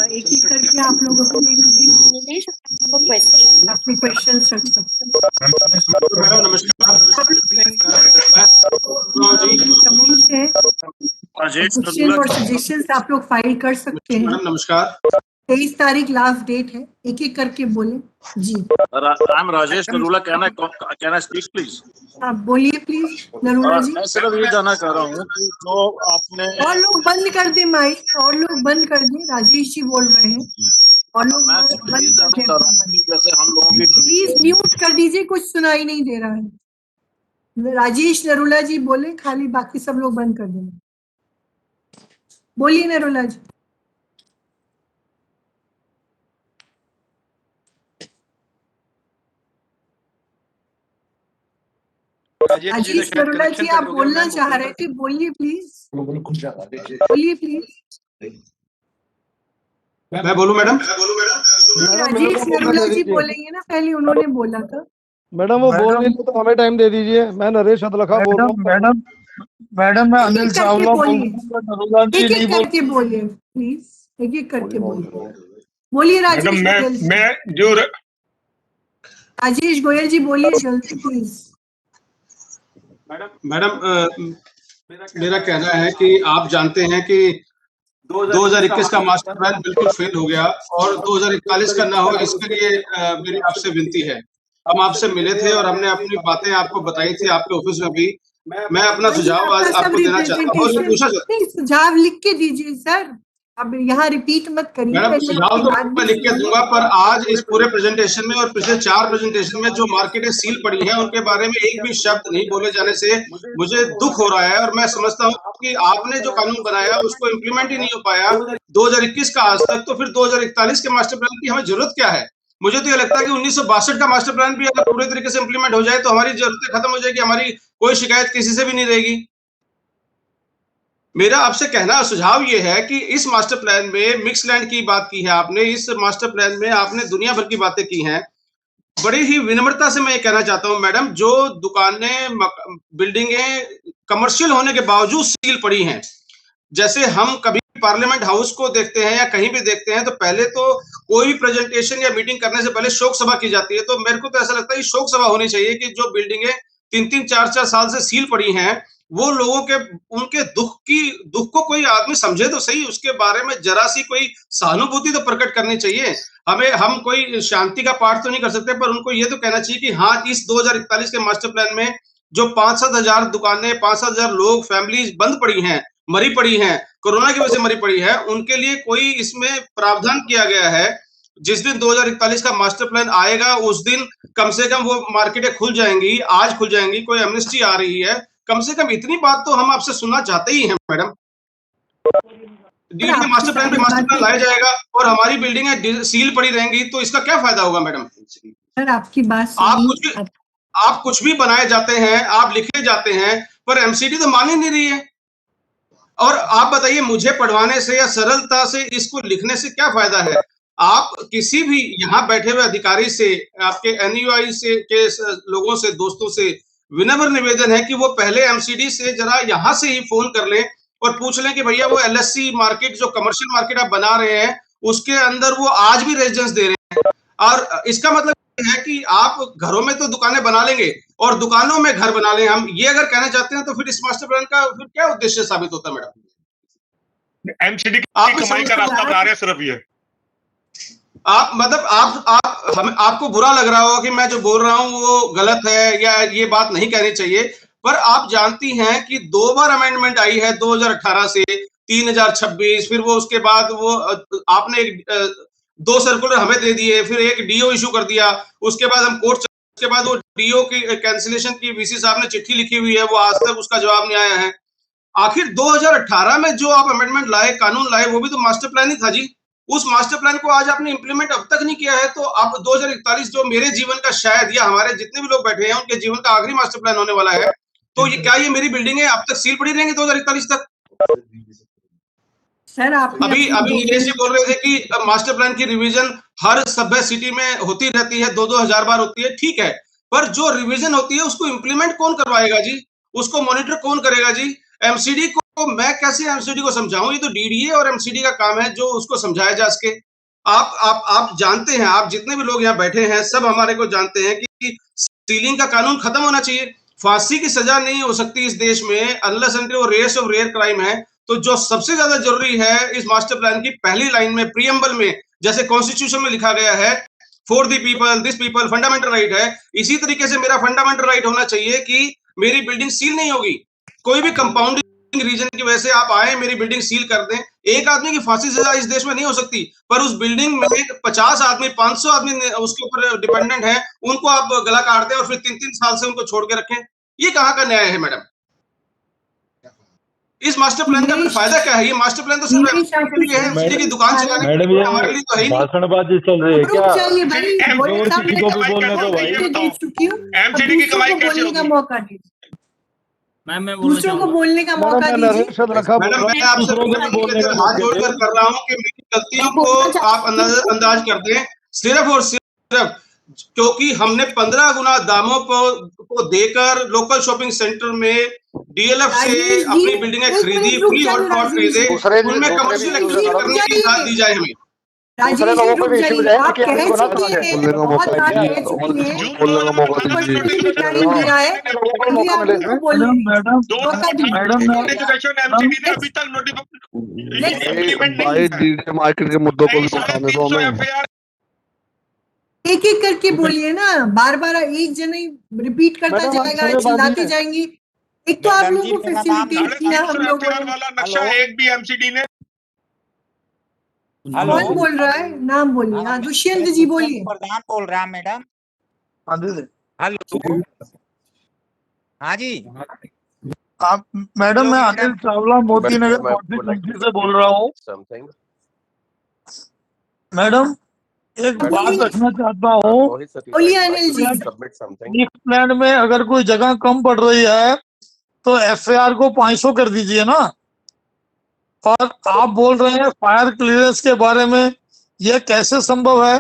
एक एक करके आप लोगों को नीलेश, क्वेश्चन अपने क्वेश्चंस रख सकते मैडम नमस्कार। कमेंट्स है, राजेश क्वेश्चन और सजेशंस आप लोग फाइल कर सकते हैं। मैडम नमस्कार। 23 तारीख लास्ट डेट है, एक एक करके बोले जी। I am Rajesh Narula, can I speak please? आप बोलिए प्लीज नरूला जी। मैं सिर्फ ये जानना चाह रहा हूँ कि जो आपने, और लोग बंद कर दे माइक, और लोग बंद कर दे, राजेश जी बोल रहे हैं और लोग मैं सिर्फ ये बंद जानना चाह रहा हूँ कि जैसे हम लोगों की, प्लीज म्यूट कर दीजिए, कुछ सुनाई नहीं दे रहा है। राजेश नरूला जी बोले खाली, बाकी सब लोग बंद कर देना। बोलिए नरूला जी। राजेश नरूला जी आप बोलना चाह रहे थे, बोलिए प्लीज, बोलिए प्लीज। मैं बोलूं मैडम? राजेश नरूला जी बोलेंगे ना, पहले उन्होंने बोला था। मैडम वो बोल नहीं तो हमें टाइम दे दीजिए। मैं नरेश अदलखा बोल रहा हूँ। मैडम मैं अनिल चावला बोल रहा हूँ। एक एक करके बोलिए प्लीज, एक एक करके बोलिए। बोलिए राजेश गोयल जी। मैं जो राजेश गोयल जी बोलिए जल्दी प्लीज। मैडम मेरा कहना है कि आप जानते हैं कि 2021 का मास्टर प्लान बिल्कुल फेल हो गया और 2041 का ना हो, इसके लिए मेरी आपसे विनती है। हम आपसे मिले थे और हमने अपनी बातें आपको बताई थी आपके ऑफिस में भी। मैं अपना सुझाव आज आपको देना चाहता हूँ और पूछना चाहता हूँ। सुझाव लिख के दीजिए सर, अब यहाँ रिपीट मत करिए। मैडम, सुझाव तो मैं लिख के दूंगा, पर आज इस पूरे प्रेजेंटेशन में और पिछले 4 प्रेजेंटेशन में जो मार्केटें सील पड़ी हैं उनके बारे में एक भी शब्द नहीं बोले जाने से मुझे दुख हो रहा है। और मैं समझता हूँ कि आपने जो कानून बनाया उसको इम्प्लीमेंट ही नहीं हो पाया 2021 का आज तक, तो फिर 2041 के मास्टर प्लान की हमें जरूरत क्या है? मुझे तो ये लगता है कि 1962 का मास्टर प्लान भी अगर पूरे तरीके से इम्प्लीमेंट हो जाए तो हमारी जरूरतें खत्म हो जाएगी, हमारी कोई शिकायत किसी से भी नहीं रहेगी। मेरा आपसे कहना सुझाव ये है कि इस मास्टर प्लान में मिक्स लैंड की बात की है आपने, इस मास्टर प्लान में आपने दुनिया भर की बातें की हैं। बड़ी ही विनम्रता से मैं ये कहना चाहता हूं मैडम, जो दुकानें बिल्डिंगें कमर्शियल होने के बावजूद सील पड़ी हैं, जैसे हम कभी पार्लियामेंट हाउस को देखते हैं या कहीं भी देखते हैं तो पहले तो कोई भी प्रेजेंटेशन या मीटिंग करने से पहले शोक सभा की जाती है। तो मेरे को तो ऐसा लगता है कि शोक सभा होनी चाहिए कि जो बिल्डिंगें 3-3, 4-4 साल से सील पड़ी हैं, वो लोगों के उनके दुख को कोई आदमी समझे तो सही, उसके बारे में जरा सी कोई सहानुभूति तो प्रकट करनी चाहिए। हम कोई शांति का पाठ तो नहीं कर सकते, पर उनको ये तो कहना चाहिए कि हाँ, इस 2041 के मास्टर प्लान में जो 5-7 हजार दुकानें, 5-7 हजार लोग, फैमिलीज बंद पड़ी हैं, मरी पड़ी हैं, कोरोना की वजह से मरी पड़ी है, उनके लिए कोई इसमें प्रावधान किया गया है। जिस दिन 2041 का मास्टर प्लान आएगा उस दिन कम से कम वो मार्केटें खुल जाएंगी, आज खुल जाएंगी, कोई एमनेस्टी आ रही है, कम से कम इतनी बात तो हम आपसे सुनना चाहते ही हैं मैडम। डीडी मास्टर प्लान पे मास्टर प्लान लाया जाएगा और हमारी बिल्डिंगें सील पड़ी रहेंगी तो इसका क्या फायदा होगा मैडम? सर आपकी बात आप कुछ भी बनाए जाते हैं, आप लिखे जाते हैं, पर एमसीडी तो मान ही नहीं रही है। और आप बताइए, मुझे पढ़वाने से या सरलता से इसको लिखने से क्या फायदा है? आप किसी भी यहाँ बैठे हुए अधिकारी से, आपके एनयूआई से के लोगों से, दोस्तों से विनम्र निवेदन है कि वो पहले एमसीडी से जरा यहाँ से ही फोन कर लें और पूछ लें कि भैया वो एलएससी मार्केट, जो कमर्शियल मार्केट आप बना रहे हैं, उसके अंदर वो आज भी रेजिडेंस दे रहे हैं। और इसका मतलब है कि आप घरों में तो दुकानें बना लेंगे और दुकानों में घर बना लें, हम ये अगर कहना चाहते हैं तो फिर इस मास्टर प्लान का फिर क्या उद्देश्य साबित होता है मैडम? एमसीडी की कमाई का रास्ता बना रहे हैं सिर्फ ये। आप मतलब आपको बुरा लग रहा होगा कि मैं जो बोल रहा हूं वो गलत है या ये बात नहीं कहनी चाहिए, पर आप जानती हैं कि 2 बार अमेंडमेंट आई है 2018 से 3026, फिर वो उसके बाद वो आपने 2 सर्कुलर हमें दे दिए, फिर एक डीओ इशू कर दिया, उसके बाद हम कोर्ट, उसके बाद वो डीओ की कैंसिलेशन की वीसी साहब ने चिट्ठी लिखी हुई है, वो आज तक उसका जवाब नहीं आया है। आखिर 2018 में जो आप अमेंडमेंट लाए, कानून लाए, वो भी तो मास्टर प्लान ही था जी। उस मास्टर प्लान को आज आपने इंप्लीमेंट अब तक नहीं किया है, तो अब 2041 जो मेरे जीवन का शायद या हमारे जितने भी लोग बैठे हैं उनके जीवन का आखिरी मास्टर प्लान होने वाला है, तो ये क्या ये मेरी बिल्डिंगें अब तक सील पड़ी रहेंगी 2041 तक? सर अभी नीलेश जी बोल रहे थे कि मास्टर प्लान की रिवीजन हर सभ्य सिटी में होती रहती है, 2-2 हजार बार होती है, ठीक है, पर जो रिवीजन होती है उसको इंप्लीमेंट कौन करवाएगा जी? उसको मॉनिटर कौन करेगा जी? एमसीडी को मैं कैसे एमसीडी को समझाऊं? ये तो डीडीए और एमसीडी का काम है जो उसको समझाया जा सके। आप जानते हैं, आप जितने भी लोग यहाँ बैठे हैं सब हमारे को जानते हैं कि सीलिंग का कानून खत्म होना चाहिए। फांसी की सजा नहीं हो सकती इस देश में अनलेस एंड वो रेयरस्ट ऑफ रेयर क्राइम है। तो जो सबसे ज्यादा जरूरी है इस मास्टर प्लान की पहली लाइन में, प्रीएम्बल में, जैसे कॉन्स्टिट्यूशन में लिखा गया है, for the people, this people, fundamental right है। इसी तरीके से मेरा फंडामेंटल राइट होना चाहिए कि मेरी बिल्डिंग सील नहीं होगी। कोई भी कंपाउंडिंग रीजन की वजह से आप आए, मेरी बिल्डिंग सील कर दें, एक आदमी की फांसी सजा इस देश में नहीं हो सकती, पर उस बिल्डिंग में 50 आदमी, 500 आदमी उसके ऊपर डिपेंडेंट है, उनको आप गला काट दें और फिर 3-3 साल से उनको छोड़ के रखें। ये कहाँ का न्याय है मैडम? इस मास्टर प्लान का फायदा क्या है? ये मास्टर प्लान तो सिर्फ के लिए है, एमसीडी की दुकान चलाने के लिए, हमारे लिए तो है ही नहीं। भाषणबाजी चल रही है क्या? एमसीडी की कमाई कैसे होगी? मौका दीजिए, दूसरों को बोलने का मौका दीजिए। मैडम, मैं आपसे हाथ जोड़कर कर रहा हूँ कि मेरी गलतियों को आप अंदाज कर दें, सिर्फ और सिर्फ क्योंकि हमने 15 गुना दामों को देकर लोकल शॉपिंग सेंटर में डीएलएफ से अपनी बिल्डिंगें खरीदी, फ्री हॉट पॉट खरीदे, उनमें कमर्शियल एक्टिविटी करने की इजाजत दी जाए हमें। दूसरे राजेश जी लोगों को रुक भी इश्यूज जाइए, है आप कि कह को ना चुके सुना हैं, बोलने का बहुत मौका बार दीजिए, कह चुके हैं, बोलने का मौका आपने दीजिए। भी टाइम दिया है, लोगों को इसलिए मौका आप मिले उनको इसमें। बोल रहे हैं, दोनों मौका दीजिए। नोटिफिकेशन एमसीडी ने अभी तक Let's- इम्प्लीमेंट नहीं भाई है। डीडे मार्केट के मुद्दों को भी तो साढ़े उठाने 300 दो हमें। एफआईआर एक एक करके बोलिए ना, बार बार एक जन ही रिपीट करता मैडम, आप जाएगा, समय चिल्लाते बांधिए। जाएंगे। एक तो आप मैडम लोगों जी, को मेरा नाम फैसिलिटेट किया हम लोगों एफआईआर ने। वाला नक्शा एक भी एमसीडी ने कौन बोल रहा है, नाम बोलिए। हाँ, दुष्यंत जी बोलिए। प्रधान बोल रहा मैडम। हाँ दीदी। हेलो, हाँ जी, आप मैडम, मैं अनिल चावला मोती नगर कॉन्स्टिट्यूंसी से बोल रहा हूँ। मैडम, एक बात बोलिए। रखना चाहता हूँ, बोलिए अनिल जी। इस प्लान में अगर कोई जगह कम पड़ रही है तो एफआईआर को 500 कर दीजिए ना। और आप बोल रहे हैं फायर क्लियरेंस के बारे में, यह कैसे संभव है?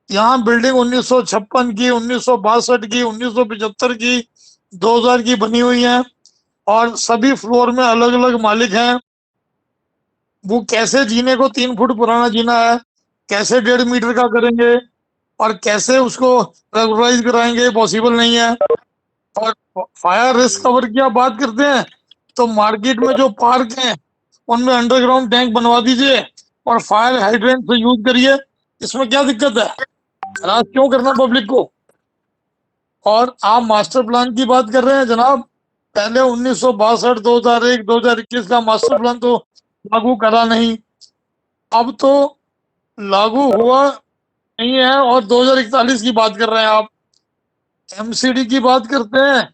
यहाँ बिल्डिंग 1956 की, 1962 की, 1975 की, 2000 की बनी हुई है और सभी फ्लोर में अलग अलग मालिक हैं। वो कैसे जीने को 3 फुट पुराना जीना है, कैसे 1.5 मीटर का करेंगे और कैसे उसको रेगुलराइज कराएंगे, पॉसिबल नहीं है। और फायर रिस्क कवर की आप बात करते हैं तो मार्केट में जो पार्क हैं उनमें अंडरग्राउंड टैंक बनवा दीजिए और फायर हाइड्रेंट से यूज करिए। इसमें क्या दिक्कत है? राज क्यों करना पब्लिक को? और आप मास्टर प्लान की बात कर रहे हैं जनाब, पहले 1962, 2001, 2021 का मास्टर प्लान तो लागू करा नहीं, अब तो लागू हुआ नहीं है और 2041 की बात कर रहे हैं आप। एमसीडी की बात करते हैं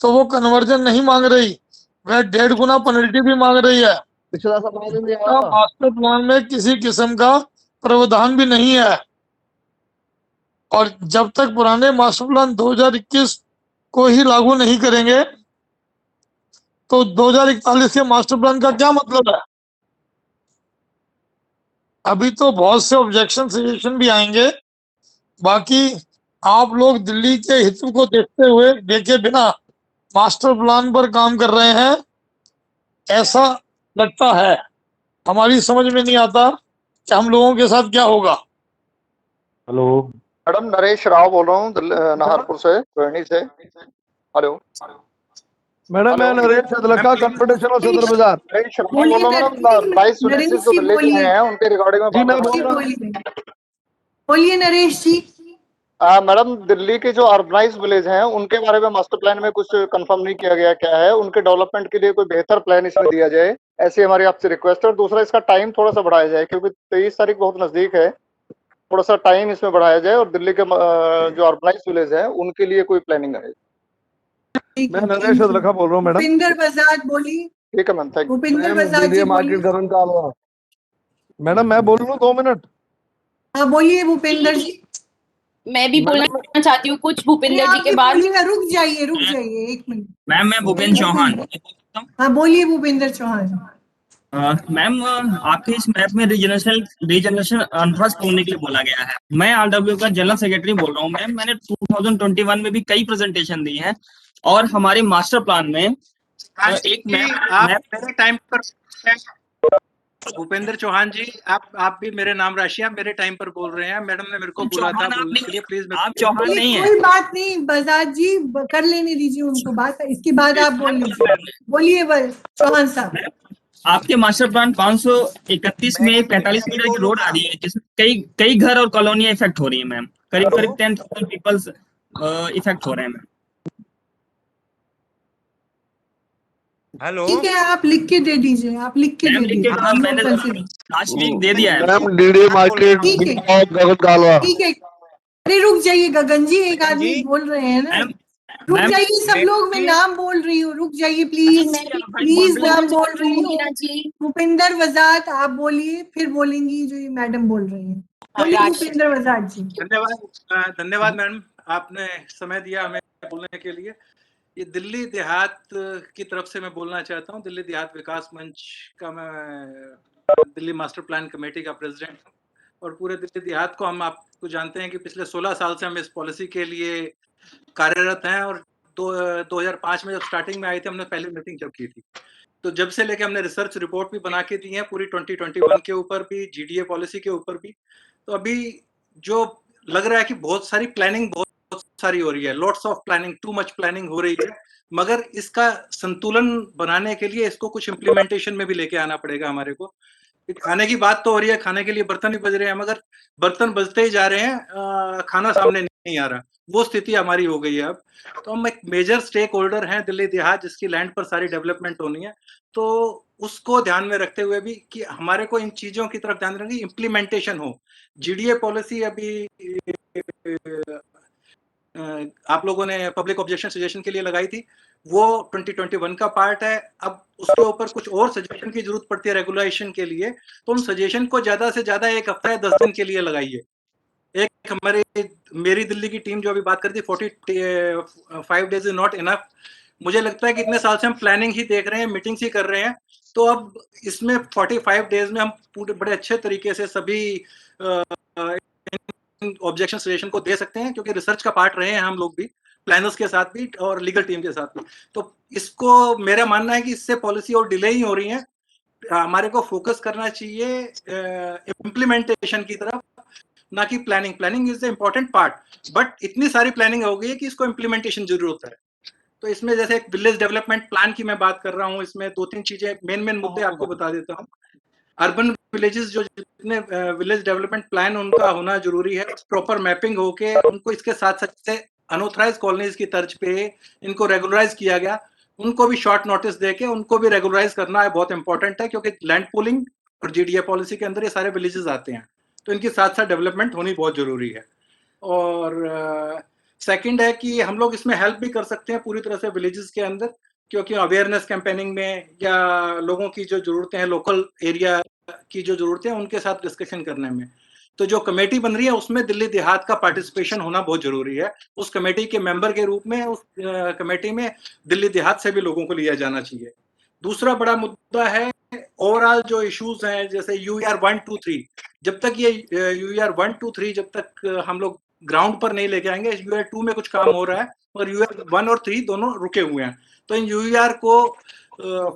तो वो कन्वर्जन नहीं मांग रही, वह 1.5 गुना पेनल्टी भी मांग रही है। मास्टर प्लान में किसी किस्म का प्रावधान भी नहीं है और जब तक पुराने मास्टर प्लान 2021 को ही लागू नहीं करेंगे तो 2041 के मास्टर प्लान का क्या मतलब है? अभी तो बहुत से ऑब्जेक्शन सजेशन भी आएंगे। बाकी आप लोग दिल्ली के हित को देखते हुए, देखे बिना मास्टर प्लान पर काम कर रहे हैं, ऐसा लगता है। हमारी समझ में नहीं आता कि हम लोगों के साथ क्या होगा। हेलो मैडम, नरेश राव बोल रहा हूँ नाहरपुर से, रोहिणी से। हेलो मैडम, मैं नरेश अदलका, कॉन्फेडरेशन ऑफ सदर बाजार। नरेश राव बोल रहा हूँ मैडम, 22 विटनेसेस जो दिल्ली से आए हैं उनके रिगार्डिंग में बात कर रहा हूँ। बोलिए नरेश जी। मैडम, दिल्ली के जो अर्बनाइज विलेज हैं उनके बारे में मास्टर प्लान में कुछ कंफर्म नहीं किया गया, क्या है उनके डेवलपमेंट के लिए कोई बेहतर प्लान इसमें दिया जाए, ऐसी हमारी आपसे रिक्वेस्ट है। और दूसरा, इसका टाइम थोड़ा सा बढ़ाया जाए क्योंकि 23 तारीख बहुत नजदीक है, थोड़ा सा टाइम इसमें बढ़ाया जाए और दिल्ली के जो अर्बनाइज विलेज है उनके लिए कोई प्लानिंग है। मैं नरेश अदलका बोल रहा हूँ मैडम। भूपिंदर बजाज बोलिए। ठीक है ma'am, thank you. Bhupinder Bajaj ji market बोलिए। गगन कालवा। मैडम, मैं बोल लूँ 2 मिनट? हाँ बोलिए भूपेंद्र जी। मैं भी बोलना चाहती हूँ कुछ भूपेंद्र जी के बाद। बोलिएगा, रुक जाइए 1 मिनट। मैम, मैं भूपेंद्र चौहान। हाँ बोलिए भूपेंद्र चौहान। मैम, आपके इस मैप में रीजनरेशन अनफर्स्ट होने के लिए बोला गया है। मैं आरडब्ल्यू का जनरल सेक्रेटरी बोल रहा हूँ मैम। मैंने 2021 में भी कई प्रेजेंटेशन दी हैं और हमारे मास्टर प्लान में एक मैप मेरे टाइम पर भूपेंद्र चौहान जी, आप भी मेरे नाम राशि, आप मेरे टाइम पर बोल रहे हैं। मैडम ने मेरे को बोला था बोलने के लिए, प्लीज। आप चौहान नहीं है। कोई बात नहीं बजाज जी, कर लेने दीजिए उनको बात, इसके बाद आप बोल लीजिए। बोलिए चौहान साहब। आपके मास्टर प्लान 531 में 45 मीटर की रोड आ रही है जिसमें कई घर और कॉलोनियां इफेक्ट हो रही है मैम। करीब 10,000 पीपल्स इफेक्ट हो रहे हैं मैम। हेलो, ठीक है, आप लिख के दे दीजिए, आप लिख के दे दीजिए। मैंने लास्ट वीक दे दिया है मैम। डीडी मार्केट गगन कालवा। ठीक है, अरे रुक जाइए गगन जी, एक आदमी बोल रहे हैं ना, रुक जाइए सब लोग। मैं नाम बोल रही हूँ, रुक जाइए प्लीज नाम बोल रही हूँ। भूपेंद्र वजात आप बोलिए, फिर बोलेंगी जो ये मैडम बोल रही है। बोलिए भूपेंद्र वजात जी। धन्यवाद मैडम, आपने समय दिया हमें बोलने के लिए। ये दिल्ली देहात की तरफ से मैं बोलना चाहता हूँ। दिल्ली देहात विकास मंच का मैं दिल्ली मास्टर प्लान कमेटी का प्रेसिडेंट हूँ और पूरे दिल्ली देहात को हम आपको जानते हैं कि पिछले 16 साल से हम इस पॉलिसी के लिए कार्यरत हैं और 2005 में जब स्टार्टिंग में आए थे, हमने पहली मीटिंग जब की थी, तो जब से लेके हमने रिसर्च रिपोर्ट भी बना के दी है पूरी 2021 के ऊपर भी, जीडीए पॉलिसी के ऊपर भी। तो अभी जो लग रहा है कि बहुत सारी प्लानिंग बहुत सारी हो रही है, lots of planning, too much planning हो रही है, मगर इसका संतुलन बनाने के लिए इसको कुछ इम्प्लीमेंटेशन में भी लेके आना पड़ेगा हमारे को। खाने की बात तो हो रही है, खाने के लिए बर्तन ही बज रहे हैं, मगर बर्तन बजते ही जा रहे हैं, खाना सामने नहीं आ रहा, वो स्थिति हमारी हो गई है अब। तो हम एक मेजर स्टेक होल्डर हैं दिल्ली देहात, जिसकी लैंड पर सारी डेवलपमेंट होनी है, तो उसको ध्यान में रखते हुए भी कि हमारे को इन चीजों की तरफ ध्यान रखना, इम्प्लीमेंटेशन हो। जीडीए पॉलिसी अभी आप लोगों ने पब्लिक ऑब्जेक्शन सजेशन के लिए लगाई थी, वो 2021 का पार्ट है। अब उसके ऊपर कुछ और सजेशन की जरूरत पड़ती है रेगुलेशन के लिए, तो उन सजेशन को ज्यादा से ज्यादा 1 हफ्ता या 10 दिन के लिए लगाइए। एक मेरी दिल्ली की टीम जो अभी बात करती, 45 डेज इज नॉट इनफ। मुझे लगता है कि इतने साल से हम प्लानिंग ही देख रहे हैं, मीटिंग्स ही कर रहे हैं, तो अब इसमें 45 डेज में हम पूरे बड़े अच्छे तरीके से सभी ऑब्जेक्शन सजेशन को दे सकते हैं, क्योंकि रिसर्च का पार्ट रहे हैं हम लोग भी, प्लानर्स के साथ भी और लीगल टीम के साथ भी। तो इसको मेरा मानना है कि इससे पॉलिसी और डिले ही हो रही है। हमारे को फोकस करना चाहिए इम्प्लीमेंटेशन की तरफ, ना कि planning. Planning is the important part, but इतनी सारी प्लानिंग हो गई है कि इसको इम्प्लीमेंटेशन जरूरत है। तो इसमें जैसे एक विलेज डेवलपमेंट प्लान की मैं बात कर रहा हूँ, इसमें 2-3 चीजें मेन मुद्दे आपको बता देता हूँ। अर्बन विलेजेस जो जितने विलेज डेवलपमेंट प्लान उनका होना जरूरी है, प्रॉपर मैपिंग होके उनको इसके साथ साथ अनऑथराइज कॉलोनीज की तर्ज पे इनको रेगुलराइज किया गया, उनको भी शॉर्ट नोटिस देके उनको भी रेगुलराइज करना है, बहुत इंपॉर्टेंट है, क्योंकि लैंड पूलिंग और जीडीए पॉलिसी के अंदर ये सारे विलेजेस आते हैं, तो इनके साथ साथ डेवलपमेंट होनी बहुत जरूरी है। और सेकंड है कि हम लोग इसमें हेल्प भी कर सकते हैं पूरी तरह से विलेजेस के अंदर, क्योंकि अवेयरनेस कैंपेनिंग में या लोगों की जो जरूरतें हैं, लोकल एरिया की जो जरूरतें हैं, उनके साथ डिस्कशन करने में। तो जो कमेटी बन रही है उसमें दिल्ली देहात का पार्टिसिपेशन होना बहुत जरूरी है। उस कमेटी के मेंबर के रूप में उस कमेटी में दिल्ली देहात से भी लोगों को लिया जाना चाहिए। दूसरा बड़ा मुद्दा है ओवरऑल जो इश्यूज हैं, जैसे UER 1, 2, 3, जब तक ये UER 1, 2, 3 जब तक हम लोग ग्राउंड पर नहीं लेके आएंगे, UER 2 में कुछ काम हो रहा है और UER 1 और 3 दोनों रुके हुए हैं, तो इन UER को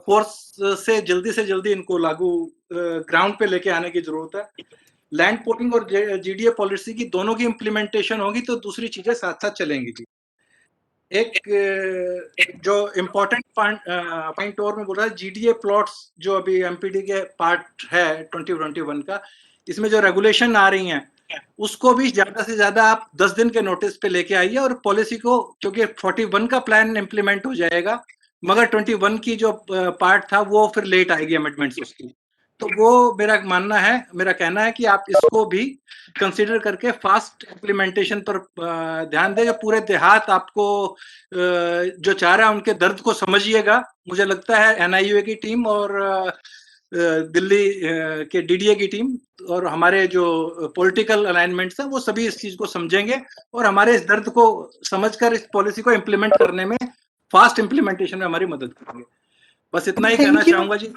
फोर्स से जल्दी इनको लागू ग्राउंड पे लेके आने की जरूरत है। लैंड पोर्टिंग और जीडीए पॉलिसी की दोनों की इम्प्लीमेंटेशन होगी तो दूसरी चीजें साथ साथ चलेंगी जी। एक जो इम्पोर्टेंट पॉइंट और मैं बोल रहा है, जीडीए प्लॉट्स जो अभी एमपीडी के पार्ट है 2021 का, इसमें जो रेगुलेशन आ रही हैं उसको भी ज्यादा से ज्यादा आप 10 दिन के नोटिस पे लेके आइए, और पॉलिसी को, क्योंकि 41 का प्लान इम्प्लीमेंट हो जाएगा, मगर 21 की जो पार्ट था वो फिर लेट आएगी अमेंडमेंट्स उसकी। तो वो मेरा मानना है, मेरा कहना है कि आप इसको भी कंसीडर करके फास्ट इम्प्लीमेंटेशन पर ध्यान दें। जो पूरे देहात आपको जो चाह रहा है उनके दर्द को समझिएगा। मुझे लगता है NIUA की टीम और दिल्ली के DDA की टीम और हमारे जो पॉलिटिकल अलाइनमेंट्स हैं वो सभी इस चीज को समझेंगे और हमारे इस दर्द को समझकर इस पॉलिसी को इम्प्लीमेंट करने में, फास्ट इम्प्लीमेंटेशन में हमारी मदद करेंगे। बस इतना ही कहना चाहूंगा जी।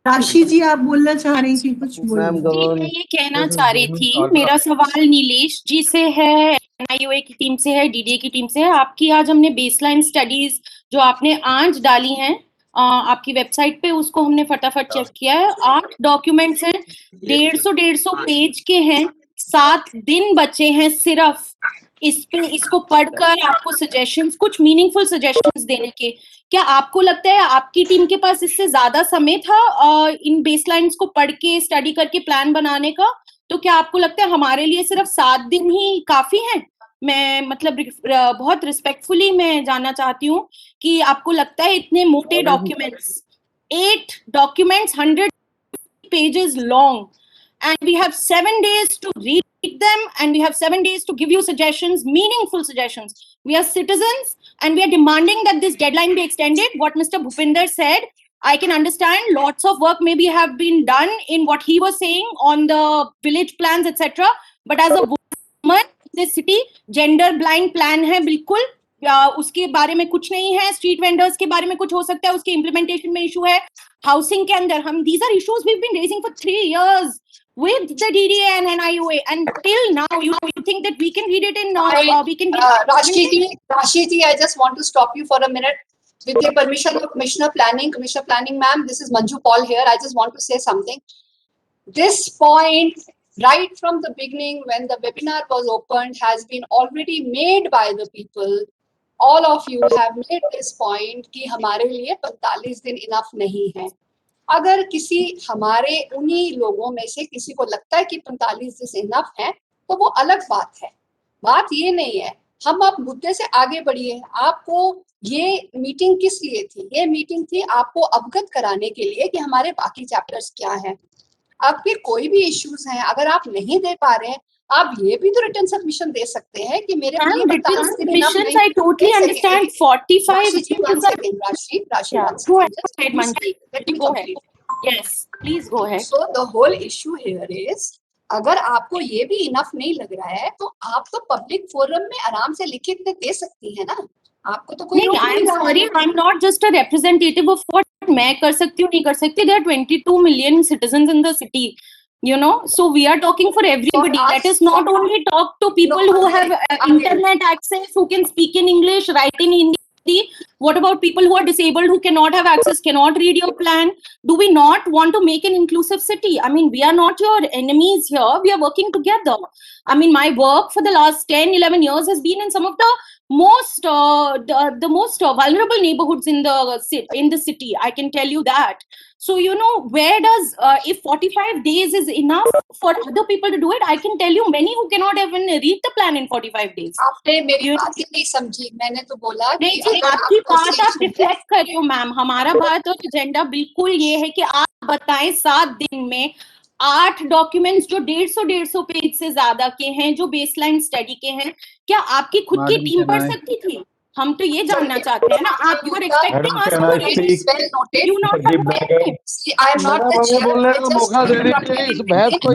राशि जी, आप बोलना चाह रही थी कुछ? जी, मैं ये कहना चाह रही थी, मेरा सवाल नीलेश जी से है, NIUA की टीम से है, DDA की टीम से है। आपकी आज हमने बेसलाइन स्टडीज जो आपने आज डाली हैं आपकी वेबसाइट पे, उसको हमने फटाफट चेक किया है। 8 डॉक्यूमेंट्स हैं, 150 पेज के हैं, 7 दिन बचे हैं सिर्फ इसको पढ़कर आपको सजेशंस, कुछ मीनिंगफुल सजेशंस देने के। क्या आपको लगता है आपकी टीम के पास इससे ज्यादा समय था इन बेसलाइंस को पढ़ के, स्टडी करके प्लान बनाने का? तो क्या आपको लगता है हमारे लिए सिर्फ 7 दिन ही काफी हैं? मैं मतलब बहुत रिस्पेक्टफुली मैं जानना चाहती हूँ कि आपको लगता है इतने मोटे documents, 8 documents 100 pages long, and we have 7 days to read them, and we have 7 days to give you suggestions, meaningful suggestions. We are citizens and we are demanding that this deadline be extended. What Mr. Bhupinder said, I can understand lots of work maybe have been done in what he was saying on the village plans, etc. But as a woman in this city, gender blind plan hai bilkul. उसके बारे में कुछ नहीं है, street vendors के बारे में कुछ हो सकता है, उसके इम्प्लीमेंटेशन में इशू है, हाउसिंग के अंदर हम, these are issues we've been raising for 3 years with the DDA and NIOA, and till now you think that we can read it in we can Rashi ji, I just want to stop you for a minute. With the permission of Commissioner Planning ma'am, this is Manju Paul here. I just want to say something. This point, right from the beginning, when the webinar was opened, has been already made by the people. All of you have made this point कि हमारे लिए 45 दिन enough नहीं है. अगर किसी हमारे उन्हीं लोगों में से किसी को लगता है कि 45 दिन enough है, तो वो अलग बात है. बात ये नहीं है. हम अब मुद्दे से आगे बढ़िए. आपको ये मीटिंग किस लिए थी? ये मीटिंग थी आपको अवगत कराने के लिए कि हमारे बाकी चैप्टर्स क्या हैं. आपके कोई भी इश्यूज हैं, अगर आप नहीं दे पा रहे हैं, आप ये भी तो रिटर्न सबमिशन दे सकते हैं कि मेरे लिए return submissions, I totally understand. 45 Go ahead. Yes, please go ahead. So the whole issue here is, अगर आपको ये भी इनफ नहीं लग रहा है, तो आप तो पब्लिक फोरम में आराम से लिखित में दे सकती है ना. आपको तो कोई नहीं, I'm sorry, I'm not just a representative of what मैं कर सकती हूँ, नहीं कर सकती. There are 22 million citizens in the city, you know, so we are talking for everybody. Let us not only talk to people who have internet access, who can speak in English, write in Hindi. What about people who are disabled, who cannot have access, cannot read your plan? Do we not want to make an inclusive city? I mean, we are not your enemies here. We are working together. I mean, my work for the last 10, 11 years has been in some of the most vulnerable neighborhoods in the city. I can tell you that. So, you know, where does if 45 days is enough for other people to do it, I can tell you many who cannot even read the plan in 45 days. आपने मेरी बात ही नहीं समझी. मैंने तो बोला नहीं जी, आपकी बात आप रिफ्लेक्ट कर रहे हो मैम. हमारा बात और एजेंडा बिल्कुल ये है कि आप बताएं 7 दिन में 8 डॉक्यूमेंट्स जो 150 पेज से ज्यादा के हैं, जो बेसलाइन स्टडी के हैं, क्या आपकी खुद की टीम पढ़ सकती थी? हम तो ये जानना चाहते हैं ना. आप you are expecting us to read, you not I am not the chair. बोलने का मौका देने के लिए इस बहस को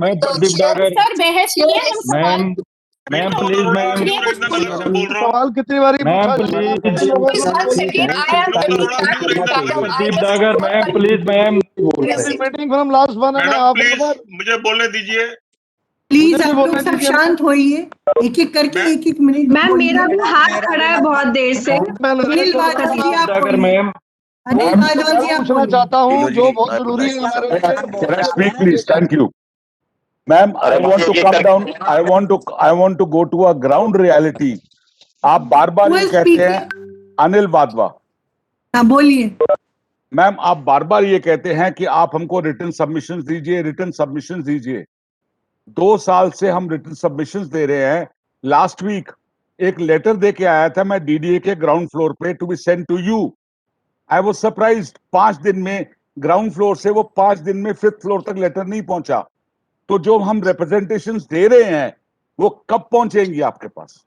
मैं प्रदीप डागर सर बहस नहीं है, हम सवाल मैम प्लीज मैम सवाल कितनी बारी ma'am please Pradeep Dagar ma'am please ma'am meeting from last one है. आप मुझे बोलने दीजिए. प्लीज आप लोग सब शांत होइए. एक एक करके 1-1 मिनट. मैम मेरा भी हाथ खड़ा है बहुत देर से. मैम पूछना चाहता हूँ जो बहुत जरूरी है हमारे. Please thank you ma'am. I want to come down. I want to go to a ground reality. आप बार बार ये कहते हैं अनिल वाधवा. हाँ बोलिए मैम. आप बार बार ये कहते हैं कि आप हमको रिटर्न सबमिशंस दीजिए, रिटर्न सबमिशंस दीजिए. 2 साल से हम रिटर्न सबमिशंस दे रहे हैं. लास्ट वीक एक लेटर दे के आया था मैं डीडीए के ग्राउंड फ्लोर पे to be send to you. I was surprised. 5 दिन में ग्राउंड फ्लोर से वो 5 दिन में 5th फ्लोर तक लेटर नहीं पहुंचा. तो जो हम रिप्रेजेंटेशंस दे रहे हैं वो कब पहुंचेंगी आपके पास?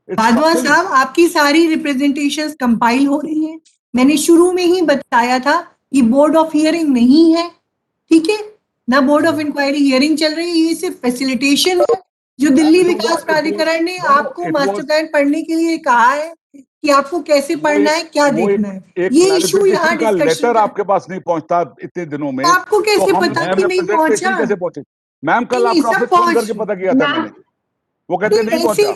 वाधवा साहब, आपकी सारी रिप्रेजेंटेशंस कंपाइल हो रही हैं. मैंने शुरू में ही बताया था कि बोर्ड ऑफ हियरिंग नहीं है, ठीक है ना. बोर्ड ऑफ इंक्वायरी हियरिंग चल रही है. ये सिर्फ फैसिलिटेशन है जो दिल्ली विकास प्राधिकरण ने आपको मास्टर प्लान पढ़ने के लिए कहा है कि आपको कैसे पढ़ना है, क्या देखना है. ये इशू यहाँ लेटर आपके पास नहीं पहुंचता इतने दिनों में. आपको कैसे पता कि नहीं पहुंचा? कैसे पहुंचे मैम? कल आप ऑफिस फोन करके पता किया था मैंने. वो कहते नहीं पहुंचा.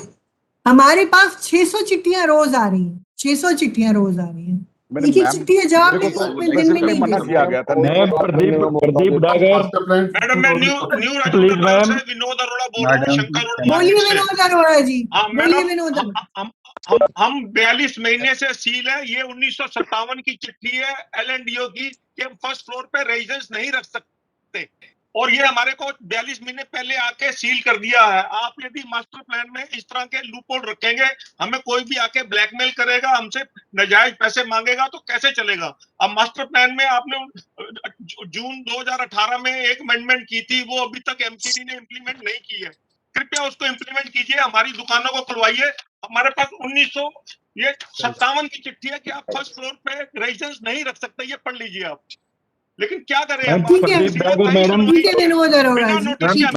हमारे पास 600 चिट्ठियां रोज आ रही हैं. 600 चिट्ठियां रोज आ रही हैं. एक एक चिट्ठी है जवाब दिन में नहीं मना किया गया था. मैम प्रदीप डागर मैडम मैं new please ma'am Vinod Arora बोल रहा हूँ. शंकर रोड. बोलिए विनोद अरोड़ा जी. बोलिए विनोद. हम 42 महीने से सील है. ये 1957 की चिट्ठी है LNDO की कि हम फर्स्ट फ्लोर पे रेजिडेंस नहीं रख सकते, और ये हमारे को 42 महीने पहले आके सील कर दिया है. आप यदि मास्टर प्लान में इस तरह के लूपहोल रखेंगे, हमें कोई भी आके ब्लैकमेल करेगा, हमसे नाजायज पैसे मांगेगा, तो कैसे चलेगा? अब मास्टर प्लान में आपने जून 2018 में एक अमेंडमेंट की थी, वो अभी तक MCD ने इम्प्लीमेंट नहीं की है. कृपया उसको इम्प्लीमेंट कीजिए. हमारी दुकानों को खुलवाइए. हमारे पास 1957 की चिट्ठी है कि आप फर्स्ट फ्लोर पे रेजिडेंस नहीं रख सकते. ये पढ़ लीजिए आप. लेकिन क्या करें हम, ठीक है ठीक है विनोद अरोड़ा जी ठीक है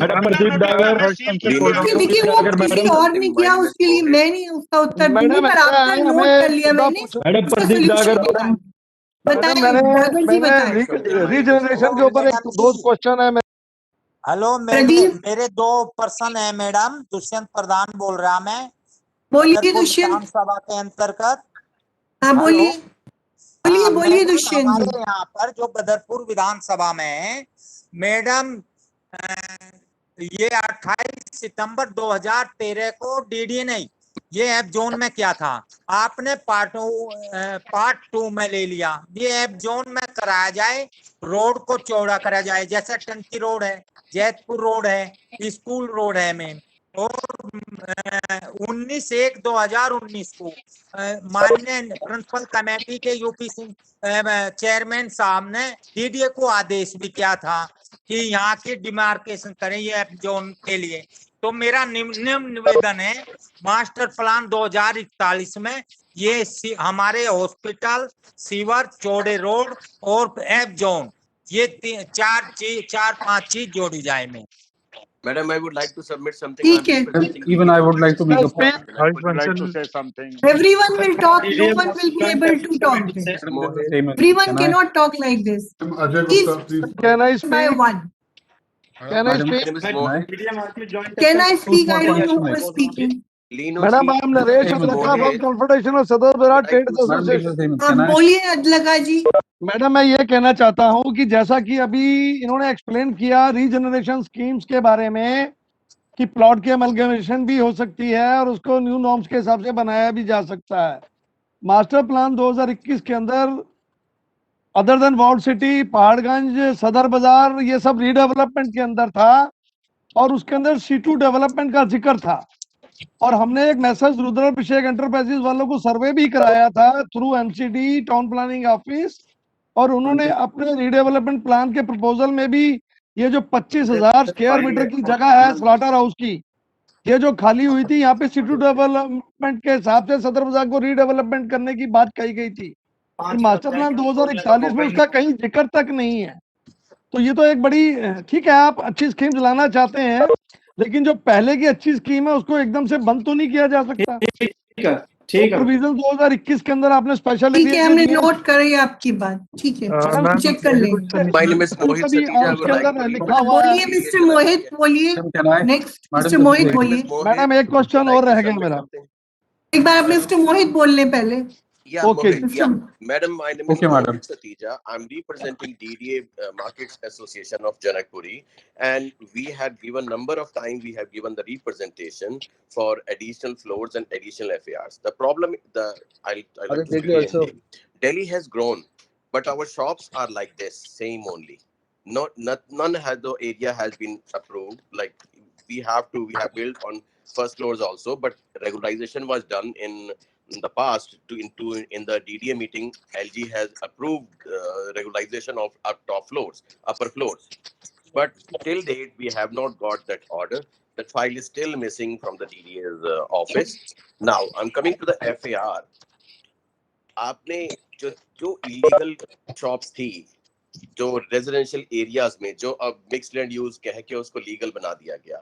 देखिए वो किसी और ने किया उसके लिए मैं नहीं उसका उत्तर दूंगी पर आपका नोट कर लिया मैंने उसका सॉल्यूशन निकाल बताएं जी बताएं रीजनरेशन के ऊपर एक दो क्वेश्चन है। हेलो मेरे दो पर्सन है मैडम। दुष्यंत प्रधान बोल रहा मैं, बोलिए दुष्यंत विधानसभा के अंतर्गत। हाँ बोलिए बोलिए दुष्यंत जी। हमारे यहाँ पर जो बदरपुर विधानसभा में है मैडम, ये 28 सितंबर 2013 को डीडी नहीं, ये एफ जोन में क्या था आपने पार्ट 2 में ले लिया। ये एफ जोन में कराया जाए, रोड को चौड़ा करा जाए, जैसे टंकी रोड है, जैतपुर रोड है, स्कूल रोड है मेन। और 19/1/2019 को माननीय प्रिंसिपल कमेटी के यूपी चेयरमैन साहब ने डीडीए को आदेश भी किया था कि यहाँ की डिमार्केशन करें ये एफ जोन के लिए। तो मेरा निवेदन है मास्टर प्लान 2041 में ये हमारे हॉस्पिटल, सीवर, चौड़े रोड और एफ जोन ये 4-5 चीज जोड़ी जाए में। Madam, I would like to submit something. ठीक है even I would like to make a point. I would like to say something. everyone will talk no one will be able to talk everyone cannot talk like this please Can I by speak? one Can I speak? can I speak I don't know who is speaking madam I am Naresh Adlakha from confederation of Sadar विराट trade association. आप बोलिए अदलका जी। Madam मैं ये कहना चाहता हूँ कि जैसा कि अभी इन्होंने एक्सप्लेन किया रीजनरेशन स्कीम्स के बारे में कि प्लॉट की अमलगमेशन भी हो सकती है और उसको न्यू नॉर्म्स के हिसाब से बनाया भी जा सकता है। मास्टर प्लान 2021 के अंदर other than ward city, Paharganj, सदर बाजार ये सब रीडेवलपमेंट के अंदर था और उसके अंदर C2 डेवलपमेंट का जिक्र था और हमने एक मैसेज रुद्राभिषेक एंटरप्राइजेस वालों को सर्वे भी कराया था through MCD town planning office और उन्होंने अपने रीडेवलपमेंट प्लान के प्रपोजल में भी ये जो 25,000 स्क्वायर मीटर की जगह है स्लॉटर हाउस की, ये जो खाली हुई थी यहाँ पे C2 डेवलपमेंट के हिसाब से सदर बाजार को रीडेवलपमेंट करने की बात कही गई थी। मास्टर प्लान 2041 में उसका कहीं जिक्र तक नहीं है। तो ये तो एक बड़ी ठीक है आप अच्छी स्कीम लाना चाहते हैं लेकिन जो पहले की अच्छी स्कीम है उसको एकदम से बंद तो नहीं किया जा सकता। ठीक है प्रोविजन 2021 के अंदर आपने स्पेशल ठीक है हमने नोट करी आपकी बात ठीक है चेक कर लेंगे। My name is Mohit Satija. I would like to. बोलिए मिस्टर मोहित बोलिए नेक्स्ट मिस्टर मोहित बोलिए। मैडम एक क्वेश्चन और रह गया मेरा, एक बार आप मिस्टर मोहित बोल लें पहले। Yeah, Okay. Mohit, yeah. Madam, my name is Mohit Satija. I'm representing DDA Markets Association of Janakpuri, and we had given number of time. We have given the representation for additional floors and additional FARs. The problem, I'll like to explain. Delhi has grown, but our shops are like this, same only. None has the area has been approved. Like we have built on first floors also, but regularization was done in the past in the DDA meeting. LG has approved regularization of top floors, upper floors, but till date we have not got that order. That file is still missing from the DDA's office. Now I'm coming to the FAR. आपने जो illegal shops थी, जो residential areas में जो अब mixed land use कह के उसको legal बना दिया गया,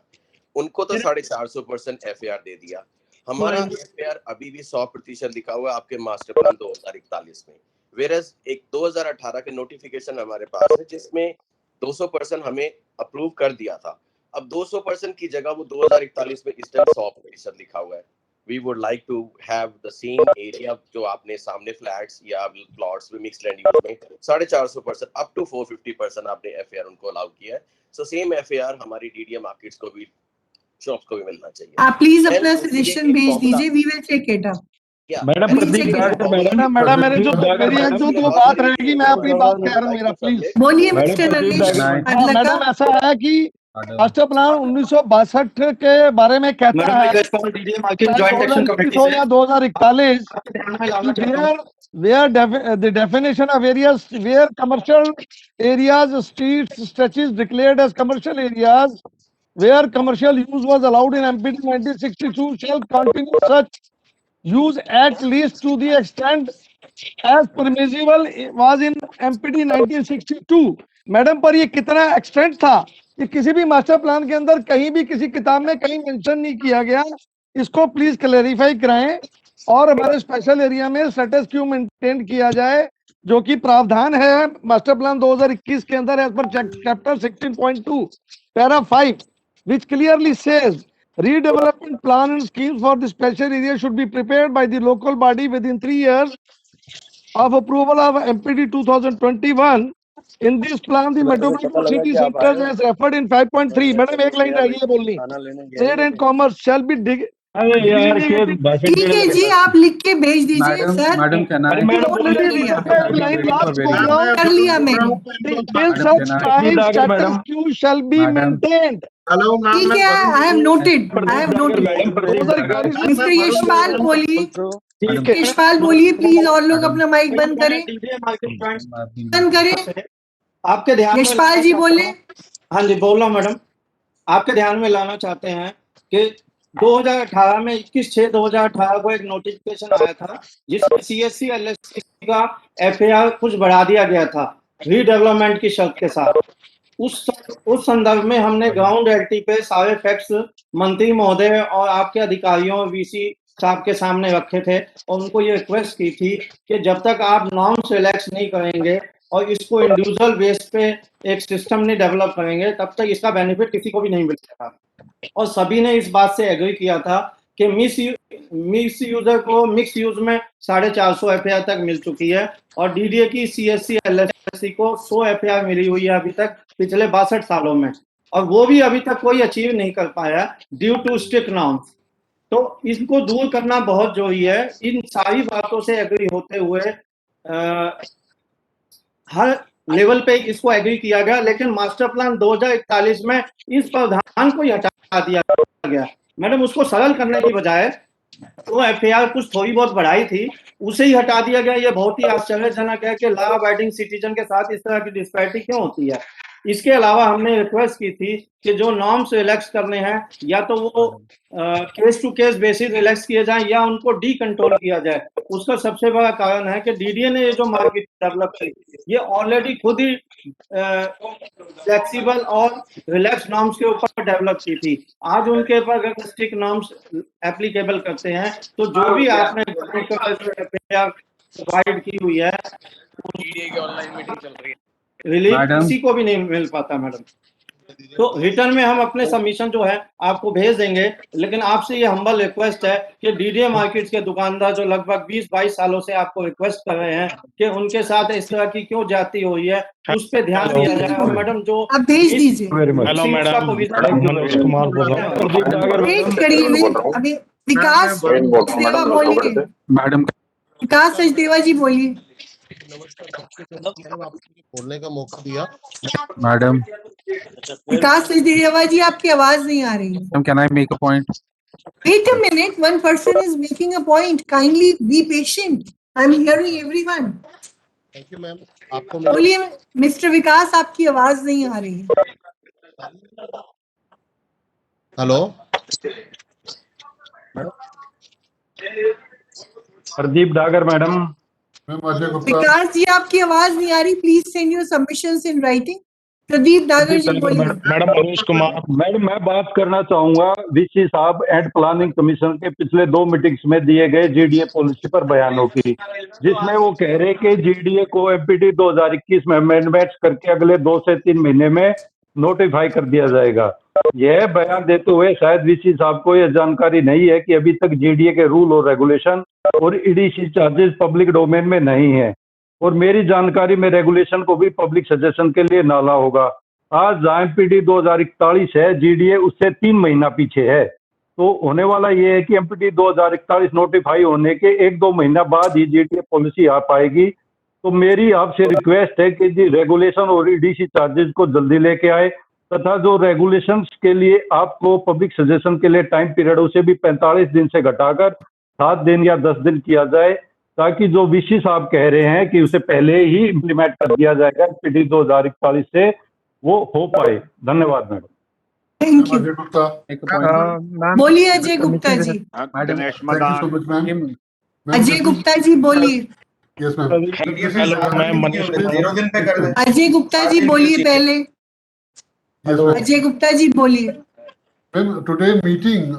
उनको तो 450% FAR दे दिया। हमारा FAR अभी भी 100% लिखा हुआ है आपके मास्टर प्लान 2041 में, वेरस एक 2018 के नोटिफिकेशन हमारे पास है जिसमें 200% हमें अप्रूव कर दिया था। अब 200% की जगह वो 2041 में इस टाइम 100% लिखा हुआ है। We would like to have the same area जो आपने सामने फ्लैट्स या प्लॉट्स में मिक्स लैंड यूज में 450% अप टू 450% आपने FAR उनको अलाउ किया है। सो सेम FAR हमारी DDA मार्केट्स को भी शॉप्स को भी मिलना चाहिए। आप प्लीज अपना सजेशन भेज दीजिए, we will check it up. Madam madam मेरी एक जो बात रहेगी मैं अपनी बात कह रहा हूँ मेरा प्लीज बोलिए मिस्टर नरेश। मैडम ऐसा है कि मास्टर प्लान 1962 के बारे में कहता है 2041 where the definition of areas where commercial areas, streets, stretches declared as commercial areas where commercial use was allowed in MPD 1962 shall continue such use at least to the extent as permissible was in MPD 1962। Madam, पर ये कितना extent था, ये किसी भी master plan के अंदर कहीं भी किसी किताब में कहीं मेंशन नहीं किया गया। इसको प्लीज क्लैरिफाई कराएं और हमारे स्पेशल एरिया में स्टेटस क्यू मेंटेन किया जाए, जो कि प्रावधान है मास्टर प्लान 2021 के अंदर as per chapter 16.2 para 5 which clearly says redevelopment plan and schemes for the special area should be prepared by the local body within 3 years of approval of MPD 2021। In this plan, the metropolitan city centers as referred in 5.3। Madam एक line रह गई है बोलनी। Trade and commerce shall be ठीक है जी, आप लिख के भेज दीजिए सर। मैडम कर लिया मैंने। shall be maintained। ठीक है, I have noted। Mister Yashpal बोलिए, यशपाल बोलिए प्लीज, और लोग अपना माइक बंद करें, बंद करें। आपके ध्यान यशपाल जी बोले। हाँ जी, बोल रहा हूँ मैडम। आपके ध्यान में लाना चाहते हैं कि 2018 में 21/6/2018 को एक नोटिफिकेशन आया था जिसमें CSC LSC का FAR कुछ बढ़ा दिया गया था रीडेवलपमेंट की शर्त के साथ। उस संदर्भ में हमने ग्राउंड रियलिटी पे सारे फैक्ट्स मंत्री महोदय और आपके अधिकारियों VC साहब के सामने रखे थे और उनको ये रिक्वेस्ट की थी कि जब तक आप नॉर्म्स रिलैक्स नहीं करेंगे और इसको इंडिविजुअल बेस पे एक सिस्टम नहीं डेवलप करेंगे, तब तक इसका बेनिफिट किसी को भी नहीं मिलेगा। और सभी ने इस बात से एग्री किया था कि मिक्स यूजर को मिक्स यूज में 450 FAR तक मिल चुकी है और DDA की CSC LSC को 100 FAR मिली हुई है अभी तक पिछले 62 सालों में, और वो भी अभी तक कोई अचीव नहीं कर पाया ड्यू टू स्ट्रिक्ट नॉर्म्स। तो इसको दूर करना बहुत जरूरी है। इन सारी बातों से एग्री होते हुए हर लेवल पे इसको एग्री किया गया, लेकिन मास्टर प्लान 2041 में इस प्रावधान को ही हटा दिया गया। मैडम, उसको सरल करने की बजाय तो FAR कुछ थोड़ी बहुत बढ़ाई थी, उसे ही हटा दिया गया। ये बहुत ही आश्चर्यजनक है कि लॉ अबाइडिंग सिटीजन के साथ इस तरह की डिस्पैरिटी क्यों होती है। इसके अलावा हमने रिक्वेस्ट की थी कि जो नॉर्म्स रिलैक्स करने हैं या तो वो case to case basis relax किए जाएं या उनको डी कंट्रोल किया जाए। उसका सबसे बड़ा कारण है कि DDA ने ये जो मार्केट डेवलप की, ये ऑलरेडी खुद ही फ्लेक्सिबल और रिलैक्स नॉर्म्स के ऊपर डेवलप की थी। आज उनके ऊपर अगर स्ट्रिक्ट नॉर्म्स एप्लीकेबल करते हैं तो जो भी आपने प्रोवाइड की हुई है DDA की ऑनलाइन मीटिंग चल रही है, रिलीफ किसी को भी नहीं मिल पाता मैडम। तो रिटर्न में हम अपने सबमिशन जो है आपको भेज देंगे, लेकिन आपसे ये हम्बल रिक्वेस्ट है कि DDA मार्केट्स के दुकानदार जो लगभग 20-22 सालों से आपको रिक्वेस्ट कर रहे हैं कि उनके साथ इस तरह की क्यों जाती हुई है, उस पे ध्यान दिया जाए। और मैडम जो आप भेज दीजिए। हेलो मैडम, मनोज कुमार बोल रहा हूँ। वेट करिए, अभी विकास सचदेवा बोलिए। मैडम, विकास सचदेवा जी बोलिए। बोलने का मौका दिया। मैडम, विकास सचदेवा जी, आपकी आवाज नहीं आ रही है। Can I make a point? Wait a minute, one person is making a point. Kindly be patient. I'm hearing everyone. Thank you ma'am. आपको बोलिए मिस्टर विकास, आपकी आवाज नहीं आ रही है। Hello, Pradeep Dagar madam. विकास जी, आपकी आवाज नहीं आ रही। Please send your submissions in writing. Pradeep Dagar ji बोलिए। मैडम मनोज कुमार। मैडम, मैं बात करना चाहूंगा VC साहब एंड प्लानिंग कमीशन के पिछले 2 मीटिंग्स में दिए गए GDA पॉलिसी पर बयानों की, जिसमें वो कह रहे कि GDA को MPD 2021 में अमेंडमेंट्स करके अगले 2 से 3 महीने में नोटिफाई कर दिया जाएगा। यह बयान देते हुए शायद VC साहब को यह जानकारी नहीं है कि अभी तक GDA के रूल और रेगुलेशन और EDC चार्जेस पब्लिक डोमेन में नहीं है, और मेरी जानकारी में रेगुलेशन को भी पब्लिक सजेशन के लिए डाला होगा। आज MPD 2041 है, GDA उससे 3 महीना पीछे है। तो होने वाला ये है कि MPD 2041 नोटिफाई होने के 1-2 महीना बाद ही GDA पॉलिसी आ पाएगी। तो मेरी आपसे रिक्वेस्ट है कि जी रेगुलेशन और EDC चार्जेस को जल्दी लेके आए, तथा जो रेगुलेशंस के लिए आपको पब्लिक सजेशन के लिए टाइम पीरियड उसे भी 45 दिन से घटाकर 7 दिन या 10 दिन किया जाए, ताकि जो VC साहब कह रहे हैं कि उसे पहले ही इम्प्लीमेंट कर दिया जाएगा MPD 2041 से, वो हो पाए। धन्यवाद मैडम। Thank you. बोलिए अजय गुप्ता जी। मैडम, अजय गुप्ता जी बोलिए। Yes ma'am. अजय गुप्ता जी बोलिए पहले। अजय गुप्ता जी बोलिए। मैम टुडे मीटिंग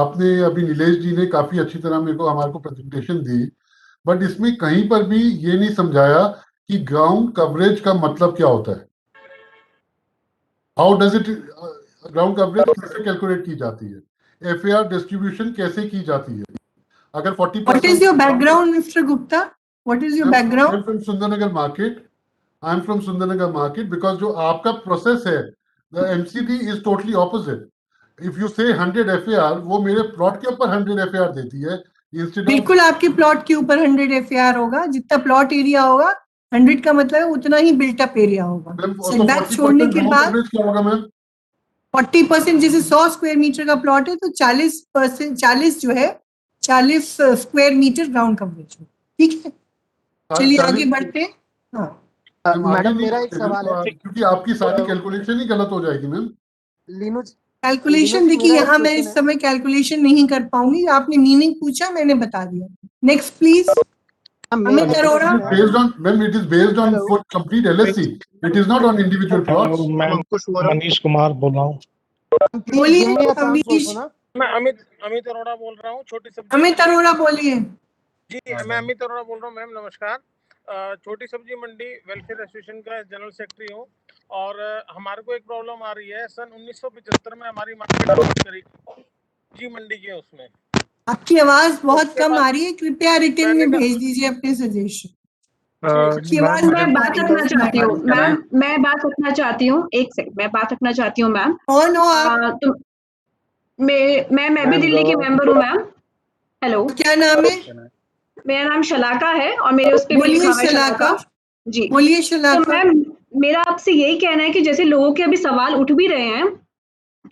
आपने अभी नीलेश जी ने काफी अच्छी तरह हमारे को प्रेजेंटेशन दी, बट इसमें कहीं पर भी ये नहीं समझाया कि ग्राउंड कवरेज का मतलब क्या होता है। How does it, ground coverage कैसे कैलकुलेट की जाती है, एफएआर डिस्ट्रीब्यूशन कैसे की जाती है। अगर 40% What is your background, Mr. Gupta? What is your background? I'm from Sundarnagar market. I'm from Sundarnagar market because जो आपका प्रोसेस है, the MCD is totally opposite. If you say 100 FAR, वो मेरे प्लॉट के ऊपर 100 FAR देती है instead of. बिल्कुल आपके प्लॉट के ऊपर 100 FAR होगा। जितना प्लॉट एरिया होगा 100 का मतलब है उतना ही बिल्टअप एरिया होगा। सेटबैक छोड़ने के बाद क्या होगा मैम? 40% जैसे 100 स्क्वायर मीटर का प्लॉट है तो 40% 40 जो है 40 स्क्वायर मीटर ग्राउंड कवरेज हो। ठीक है, चलिए आगे बढ़ते हैं। हाँ मैडम मेरा एक सवाल है, क्योंकि आपकी सारी कैलकुलेशन ही गलत हो जाएगी मैम। कैलकुलेशन देखिए, यहाँ मैं इस समय कैलकुलेशन नहीं कर पाऊंगी। आपने मीनिंग पूछा, मैंने बता दिया। Next please. Amit Arora. Based on, ma'am, it is based on for complete LSC. It is not on individual plots. Manish Kumar बोल रहा हूँ। बोलिए अमीश। मैं अमित अरोड़ा बोल रहा हूँ। छोटी सब्जी। अमित अरोड़ा बोलिए। जी मैं अमित अरोड़ा बोल रहा हूँ। मैम नमस्कार। छोटी सब्जी मंडी वेलफेयर एसोसिएशन का जनरल सेक्रेटरी हूँ और हमारे को एक प्रॉब्लम आ रही है। सन 1975 में हमारी मार्केट करी जी मंडी के उसमें। आपकी आवाज बहुत कम आ रही है, कृपया रिटर्न में भेज दीजिए अपने सजेशन। मैं बात रखना चाहती हूँ मैम, मैं बात रखना चाहती हूँ। एक सेकंड, मैं बात रखना चाहती हूँ मैम। कौन हो आप? मैं भी दिल्ली की मेंबर हूँ मैम। हेलो, क्या नाम है? मेरा नाम शलाका है और मेरे उस पे भी लिखा हुआ है शलाका जी। बोलिए शलाका। तो मैम मेरा आपसे यही कहना है कि जैसे लोगों के अभी सवाल उठ भी रहे हैं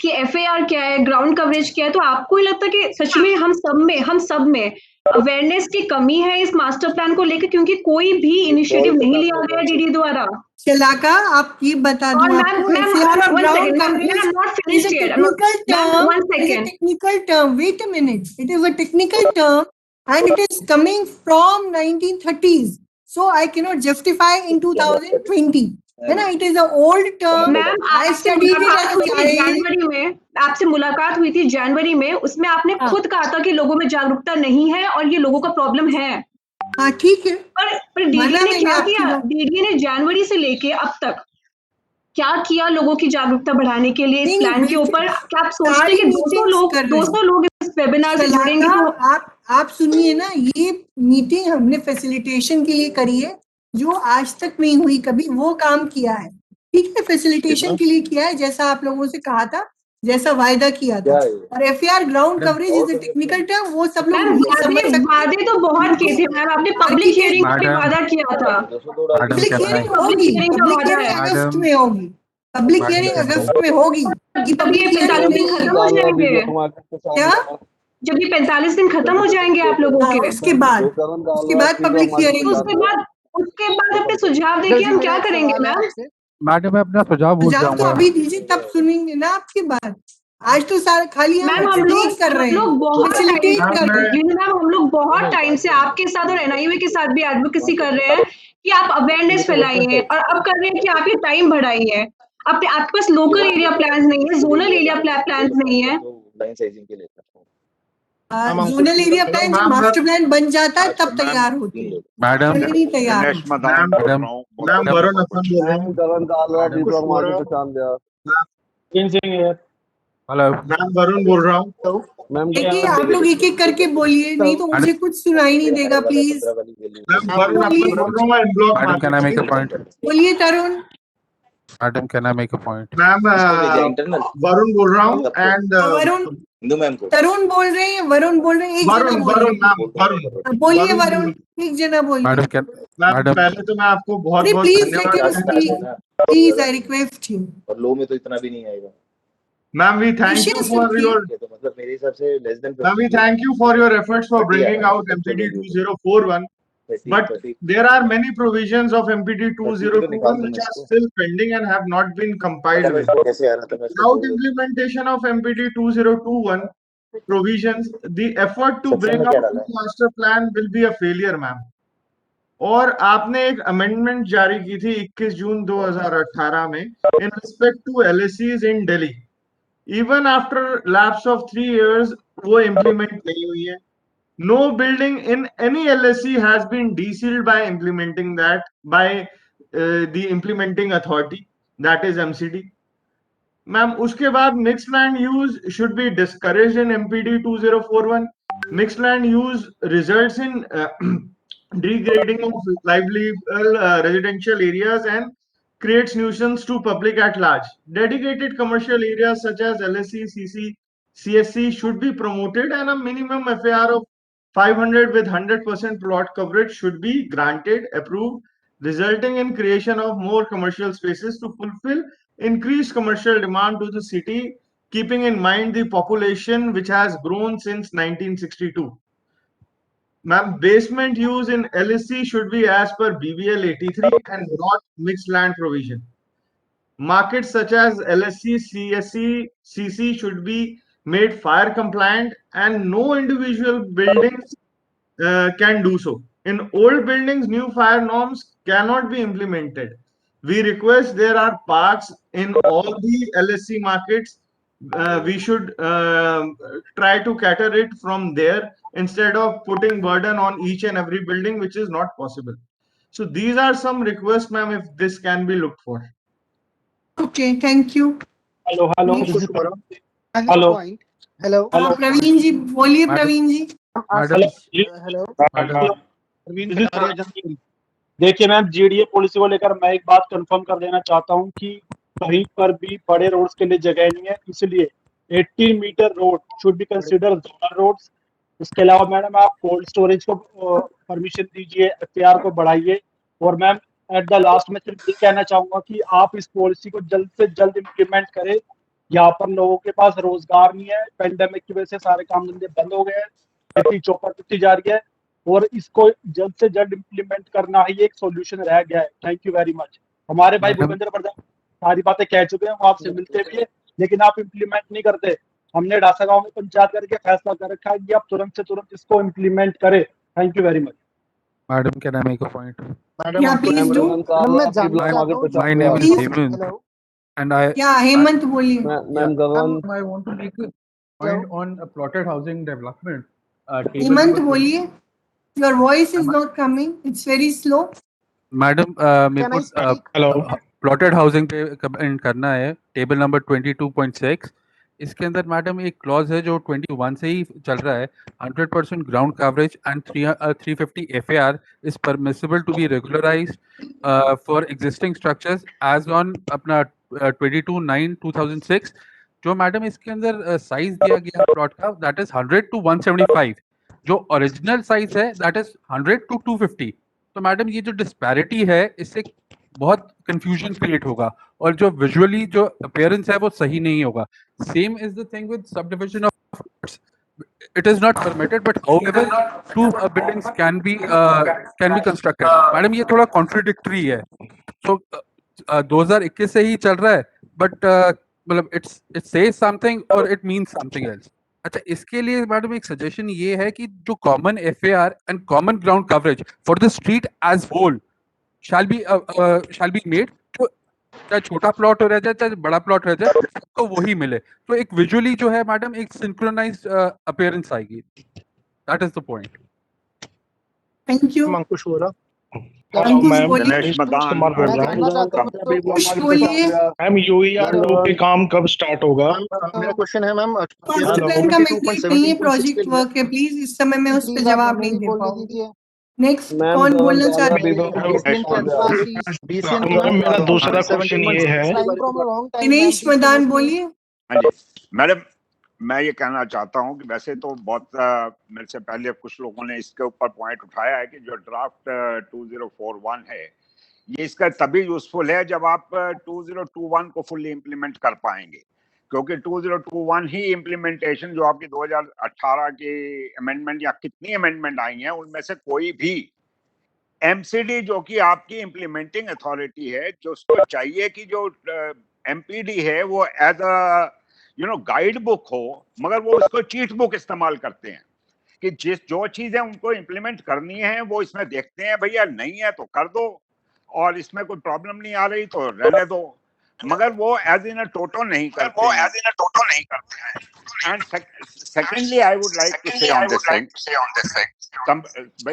कि एफएआर क्या है, ग्राउंड कवरेज क्या है, तो आपको ही लगता है कि सच में हम सब में अवेयरनेस की कमी है इस मास्टर प्लान को लेकर, क्योंकि कोई भी इनिशिएटिव नहीं लिया गया डीडी द्वारा। शलाका आप ये बता दूं आपको, technical term, wait a minute, it is a technical term and it is coming from 1930s, so I cannot justify in 2020, है ना? It is a old term. Ma'am आपसे मुलाकात हुई थी जनवरी में, आपसे मुलाकात हुई थी जनवरी में, उसमें आपने खुद कहा था कि लोगों में जागरूकता नहीं है और ये लोगों का प्रॉब्लम है। हाँ ठीक है, पर डीडी ने क्या किया? डीडी ने जनवरी से लेके अब तक क्या किया लोगों की जागरूकता बढ़ाने के लिए इस प्लान के ऊपर? क्या आप सोचते हैं कि 200 लोग इस वेबिनार से जुड़ेंगे? तो आप सुनिए ना, ये मीटिंग हमने फैसिलिटेशन के लिए करी है, जो आज तक नहीं हुई कभी, वो काम किया है। ठीक है, फैसिलिटेशन के लिए किया है, जैसा आप लोगों से कहा था, जैसा वायदा किया था। और FR ground coverage is a technical term, वो सब लोग वादे तो बहुत किए थे मैम, आपने पब्लिक हियरिंग पे वादा किया था। पब्लिक हियरिंग होगी, पब्लिक हियरिंग अगस्त में होगी, पब्लिक हियरिंग अगस्त में होगी। जब ये 45 दिन खत्म हो जाएंगे, क्या जब ये 45 दिन खत्म हो जाएंगे आप लोगों के, उसके बाद पब्लिक हियरिंग, उसके बाद अपने सुझाव देखिए हम क्या करेंगे मैम। मैडम मैं अपना सुझाव भूल तो जाऊंगा। अभी दीजिए, तब सुनेंगे ना आपकी बात। आज तो सारे खाली मैम हम लोग बहुत टाइम से आपके साथ और एनआईओ के साथ भी एडवोकेसी कर रहे हैं कि आप अवेयरनेस फैलाइए, और अब कर रहे हैं कि आप ये टाइम बढ़ाइए। आपके पास लोकल एरिया प्लान नहीं है, जोनल एरिया प्लान नहीं है। जोनल एरिया प्लान जब मास्टर प्लान बन जाता है तब तैयार होती है, मैडम नहीं तैयार। हेलो मैम वरुण बोल रहा हूँ। देखिए आप लोग एक एक करके बोलिए, नहीं तो मुझे कुछ सुनाई नहीं देगा। Please madam can I make a point? बोलिए Tarun. Madam can I make a point? Ma'am Varun बोल रहा हूँ एंड तरुण बोल रहे हैं, वरुण बोल रहे हैं, एक जना बोलिए, वरुण एक जना बोलिए। मैडम कैन, मैडम पहले तो मैं आपको बहुत प्लीज आई रिक्वेस्ट यू। और लो में तो इतना भी नहीं आएगा। Ma'am we thank you for your, मतलब मेरे हिसाब से less than ma'am we thank you for your efforts for bringing out MPD 2041, but there are many provisions of MPD 2021 which are still pending and have not been complied with. Without implementation of MPD 2021 provisions, the effort to bring out the master plan will be a failure, ma'am. और आपने एक amendment जारी की थी 21 जून 2018 में in respect to LSCs in Delhi. Even after lapse of 3 years वो implement नहीं हुई है। No building in any LSC has been desealed by implementing that by the implementing authority, that is MCD. Ma'am, उसके बाद mixed land use should be discouraged in MPD 2041. Mixed land use results in degrading of livable residential areas and creates nuisance to public at large. Dedicated commercial areas such as LSC, CC, CSC should be promoted, and a minimum FAR of 500 with 100% plot coverage should be granted, approved, resulting in creation of more commercial spaces to fulfill increased commercial demand to the city, keeping in mind the population which has grown since 1962. Ma'am, basement use in LSC should be as per BBL 83 and not mixed land provision. Markets such as LSC, CSC, CC should be made fire compliant, and no individual buildings can do so. In old buildings, new fire norms cannot be implemented. We request there are parks in all the LSC markets. We should try to cater it from there instead of putting burden on each and every building, which is not possible. So these are some requests, ma'am, if this can be looked for. Okay, thank you. Hello, Please. hello. Hello. Praveen जी बोलिए। प्रवीण जी hello. देखिए ma'am, GDA policy को लेकर मैं एक बात confirm कर देना चाहता हूं कि कहीं पर भी बड़े रोड्स के लिए जगह नहीं है, इसलिए 18 metre road should be consider zonal roads. इसके अलावा मैडम आप कोल्ड स्टोरेज को परमिशन दीजिए, एफआर को बढ़ाइए। और मैम एट द लास्ट में सिर्फ ये कहना चाहूंगा कि आप इस पॉलिसी को जल्द से जल्द इम्प्लीमेंट करें। यहाँ पर लोगों के पास रोजगार नहीं है, पेंडेमिक की वजह से सारे काम धंधे बंद हो गए हैं, खेती चौपट होती जा रही है, और इसको जल्द से जल्द इम्प्लीमेंट करना ही एक सॉल्यूशन रह गया है। Thank you very much. हमारे भाई भूपेंद्र प्रधान सारी बातें कह चुके हैं, वो आपसे मिलते भी है, लेकिन आप इम्प्लीमेंट नहीं करते। हमने ढासा गांव में पंचायत करके फैसला कर रखा है कि आप तुरंत से तुरंत इसको इम्प्लीमेंट करें। Thank you very much. Madam, can I make a point? Yeah, please do. My name is Hemant, and Hemant बोलिए। I want to make a point on a plotted housing development. Hemant बोलिए। Your voice is not coming. It's very slow. Madam, मेरे को plotted housing पे comment करना है। Table number 22.6, इसके अंदर madam एक क्लॉज है जो 21 से ही चल रहा है। 100% ground coverage and 350 FAR is permissible to be regularised for existing structures as on अपना 22/9/2006। जो मैडम इसके अंदर साइज दिया गया प्लॉट का, दैट इज 100 to 175। जो ओरिजिनल साइज है दैट इज 100 to 250। तो मैडम ये जो डिस्पैरिटी है, इससे बहुत कंफ्यूजन क्रिएट होगा, और जो विजुअली जो अपीयरेंस है वो सही नहीं होगा। Same is the thing with sub division of it is not permitted, but however two buildings can be constructed. Madam ये थोड़ा कॉन्ट्रडिक्टरी है। तो 2021 से ही चल रहा है, बट मतलब it says something और it means something else। अच्छा, इसके लिए मैडम एक सजेशन ये है कि जो common FAR and common ground coverage for the street as whole shall be made, तो चाहे छोटा प्लॉट रह जाए चाहे बड़ा प्लॉट रह जाए, तो वही मिले। तो एक विजुअली जो है मैडम एक सिंक्रोनाइज्ड अपीयरेंस आएगी। That is the point. Thank you. Ankush बोला। मैम यूईआर पे काम कब स्टार्ट होगा? मेरा क्वेश्चन है मैम, मास्टर प्लान का मैंडेट नहीं है, प्रोजेक्ट वर्क है। प्लीज इस समय मैं उस पर जवाब नहीं दे पाऊंगी। नेक्स्ट कौन बोलना चाहता है? मेरा दूसरा क्वेश्चन ये है, दिनेश मदान बोलिए। हाँ जी मैडम, मैं ये कहना चाहता हूँ कि वैसे तो बहुत मेरे से पहले कुछ लोगों ने इसके ऊपर पॉइंट उठाया है कि जो ड्राफ्ट 2041 है, ये इसका तभी यूजफुल है जब आप 2021 को फुल्ली इम्प्लीमेंट कर पाएंगे, क्योंकि 2021 ही इम्प्लीमेंटेशन जो आपकी 2018 की अमेंडमेंट या कितनी अमेंडमेंट आई हैं, उनमें से कोई भी MCD जो कि आपकी इम्प्लीमेंटिंग अथॉरिटी है, जो उसको चाहिए कि जो MPD है वो एज अ गाइड बुक हो, मगर वो उसको चीट बुक इस्तेमाल करते हैं। कि जो चीजें उनको इम्प्लीमेंट करनी है वो इसमें देखते हैं, भैया नहीं है तो कर दो, और इसमें कोई प्रॉब्लम नहीं आ रही तो रहने दो, मगर वो एज इन अ टोटो नहीं करते हैं। And secondly I would like to say on this thing,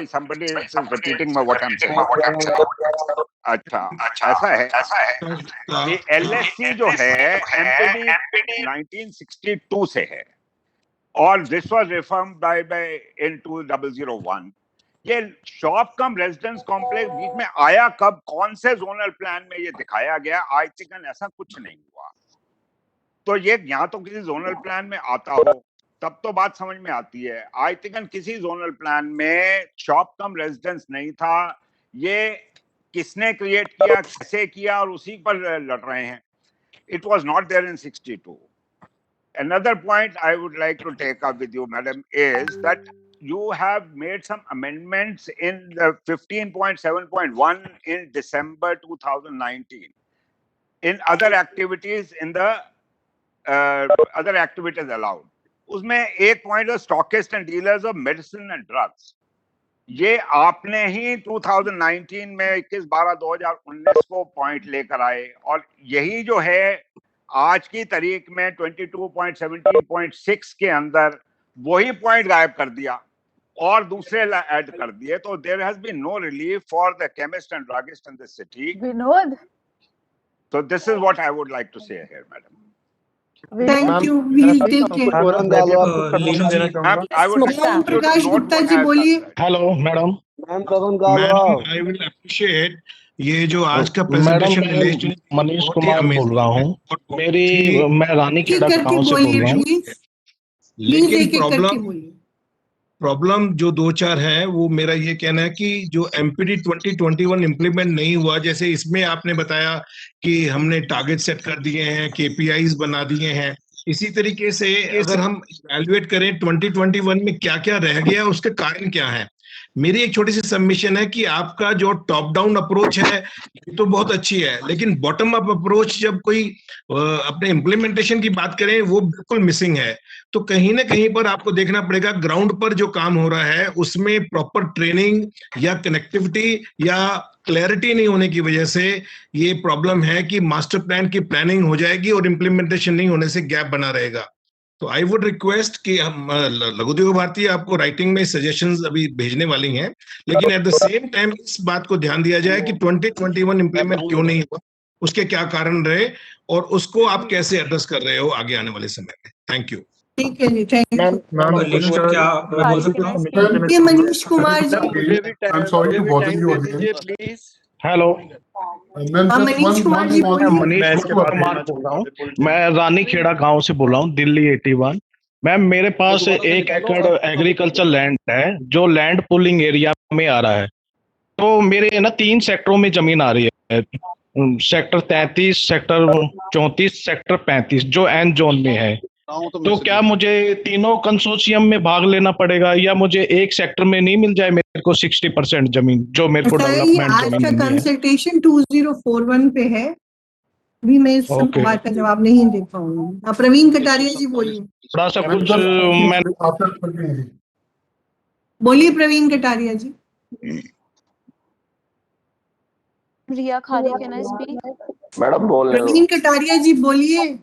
somebody is repeating what I'm saying. अच्छा, ऐसा है कि LSC जो है MPD 1962 से है, और this was reformed by in 2001. ये शॉप कम रेजिडेंस कॉम्प्लेक्स बीच में आया कब, कौन से जोनल प्लान में ये दिखाया गया? आई थिंक ऐसा कुछ नहीं हुआ। तो ये यहाँ तो किसी जोनल प्लान में आता हो तब तो बात समझ में आती है। आई थिंक किसी जोनल प्लान में शॉप कम रेजिडेंस नहीं था। ये किसने क्रिएट किया, कैसे किया, और उसी पर लड़ रहे हैं। It was not there in 62. Another point I would like to take up with you, madam, is that you have made some amendments in the 15.7.1 in December 2019 in other activities, in the other activities allowed. उसमें एक point है stockist and dealers of medicine and drugs. ये आपने ही 2019 में 21/12/2019 को point लेकर आए, और यही जो है आज की तारीख में 22.17.6 के अंदर वही पॉइंट गायब कर दिया और दूसरे ऐड कर दिए। तो there has been no relief for the chemist and druggist in this city. Vinod, So this is what I would like to say here, madam. Thank you, we'll take care. I would like you to Prakash note Gupta what ji I have बोलिए। done. Hello madam. Madam I will appreciate ये जो आज का madam presentation मैं निलेश जी ने मनीष बहुत ही कुमार बोल amazing रहा हूँ। मैं रानीखेड़ा करके गांव से बोल बोलिए रहा हूँ। प्लीज, लेकिन एक एक करके बोलिए। प्रॉब्लम जो दो चार है वो मेरा ये कहना है कि जो एमपीडी 2021 इम्प्लीमेंट नहीं हुआ, जैसे इसमें आपने बताया कि हमने टारगेट सेट कर दिए हैं, केपीआईज बना दिए हैं, इसी तरीके से अगर हम इवैल्यूएट करें 2021 में क्या क्या रह गया, उसके कारण क्या है। मेरी एक छोटी सी सबमिशन है कि आपका जो टॉप डाउन अप्रोच है ये तो बहुत अच्छी है, लेकिन बॉटम अप अप्रोच जब कोई अपने इम्प्लीमेंटेशन की बात करें वो बिल्कुल मिसिंग है। तो कहीं ना कहीं पर आपको देखना पड़ेगा ग्राउंड पर जो काम हो रहा है उसमें प्रॉपर ट्रेनिंग या कनेक्टिविटी या क्लैरिटी नहीं होने की वजह से ये प्रॉब्लम है कि मास्टर प्लान की प्लानिंग हो जाएगी और इम्प्लीमेंटेशन नहीं होने से गैप बना रहेगा। तो आई वुड रिक्वेस्ट कि हम लघुद्योग भारती आपको राइटिंग में सजेशंस अभी भेजने वाली हैं, लेकिन एट द सेम टाइम इस बात को ध्यान दिया जाए कि 2021 इम्प्लीमेंट क्यों नहीं हुआ, उसके क्या कारण रहे और उसको आप कैसे एड्रेस कर रहे हो आगे आने वाले समय में। Thank you. ठीक है जी, थैंक यू। ये Manish Kumar ji. I'm sorry to bother you again. Hello Manish Kumar ji मैं मनीष कुमार बोल रहा हूँ। मैं रानीखेड़ा गांव से बोल रहा हूँ, दिल्ली 81। मैम मेरे पास 1 एकड़ एग्रीकल्चर लैंड है जो लैंड पुलिंग एरिया में आ रहा है। तो मेरे ना 3 सेक्टरों में जमीन आ रही है, सेक्टर 33, सेक्टर 34, सेक्टर 35 जो एन जोन में है। तो क्या मुझे तीनों कंसोर्शियम में भाग लेना पड़ेगा या मुझे एक सेक्टर में नहीं मिल जाए मेरे को 60% जमीन जो मेरे को डेवलपमेंट आज का जमीन है? कंसल्टेशन 2041 पे है, भी मैं इस बात का जवाब नहीं दे पाऊंगी। प्रवीण कटारिया जी बोलिए। थोड़ा सा कुछ बोलिए प्रवीण कटारिया जी। रिया खारी, कैन आई स्पीक? मैडम बोल रहे प्रवीण कटारिया जी बोलिए।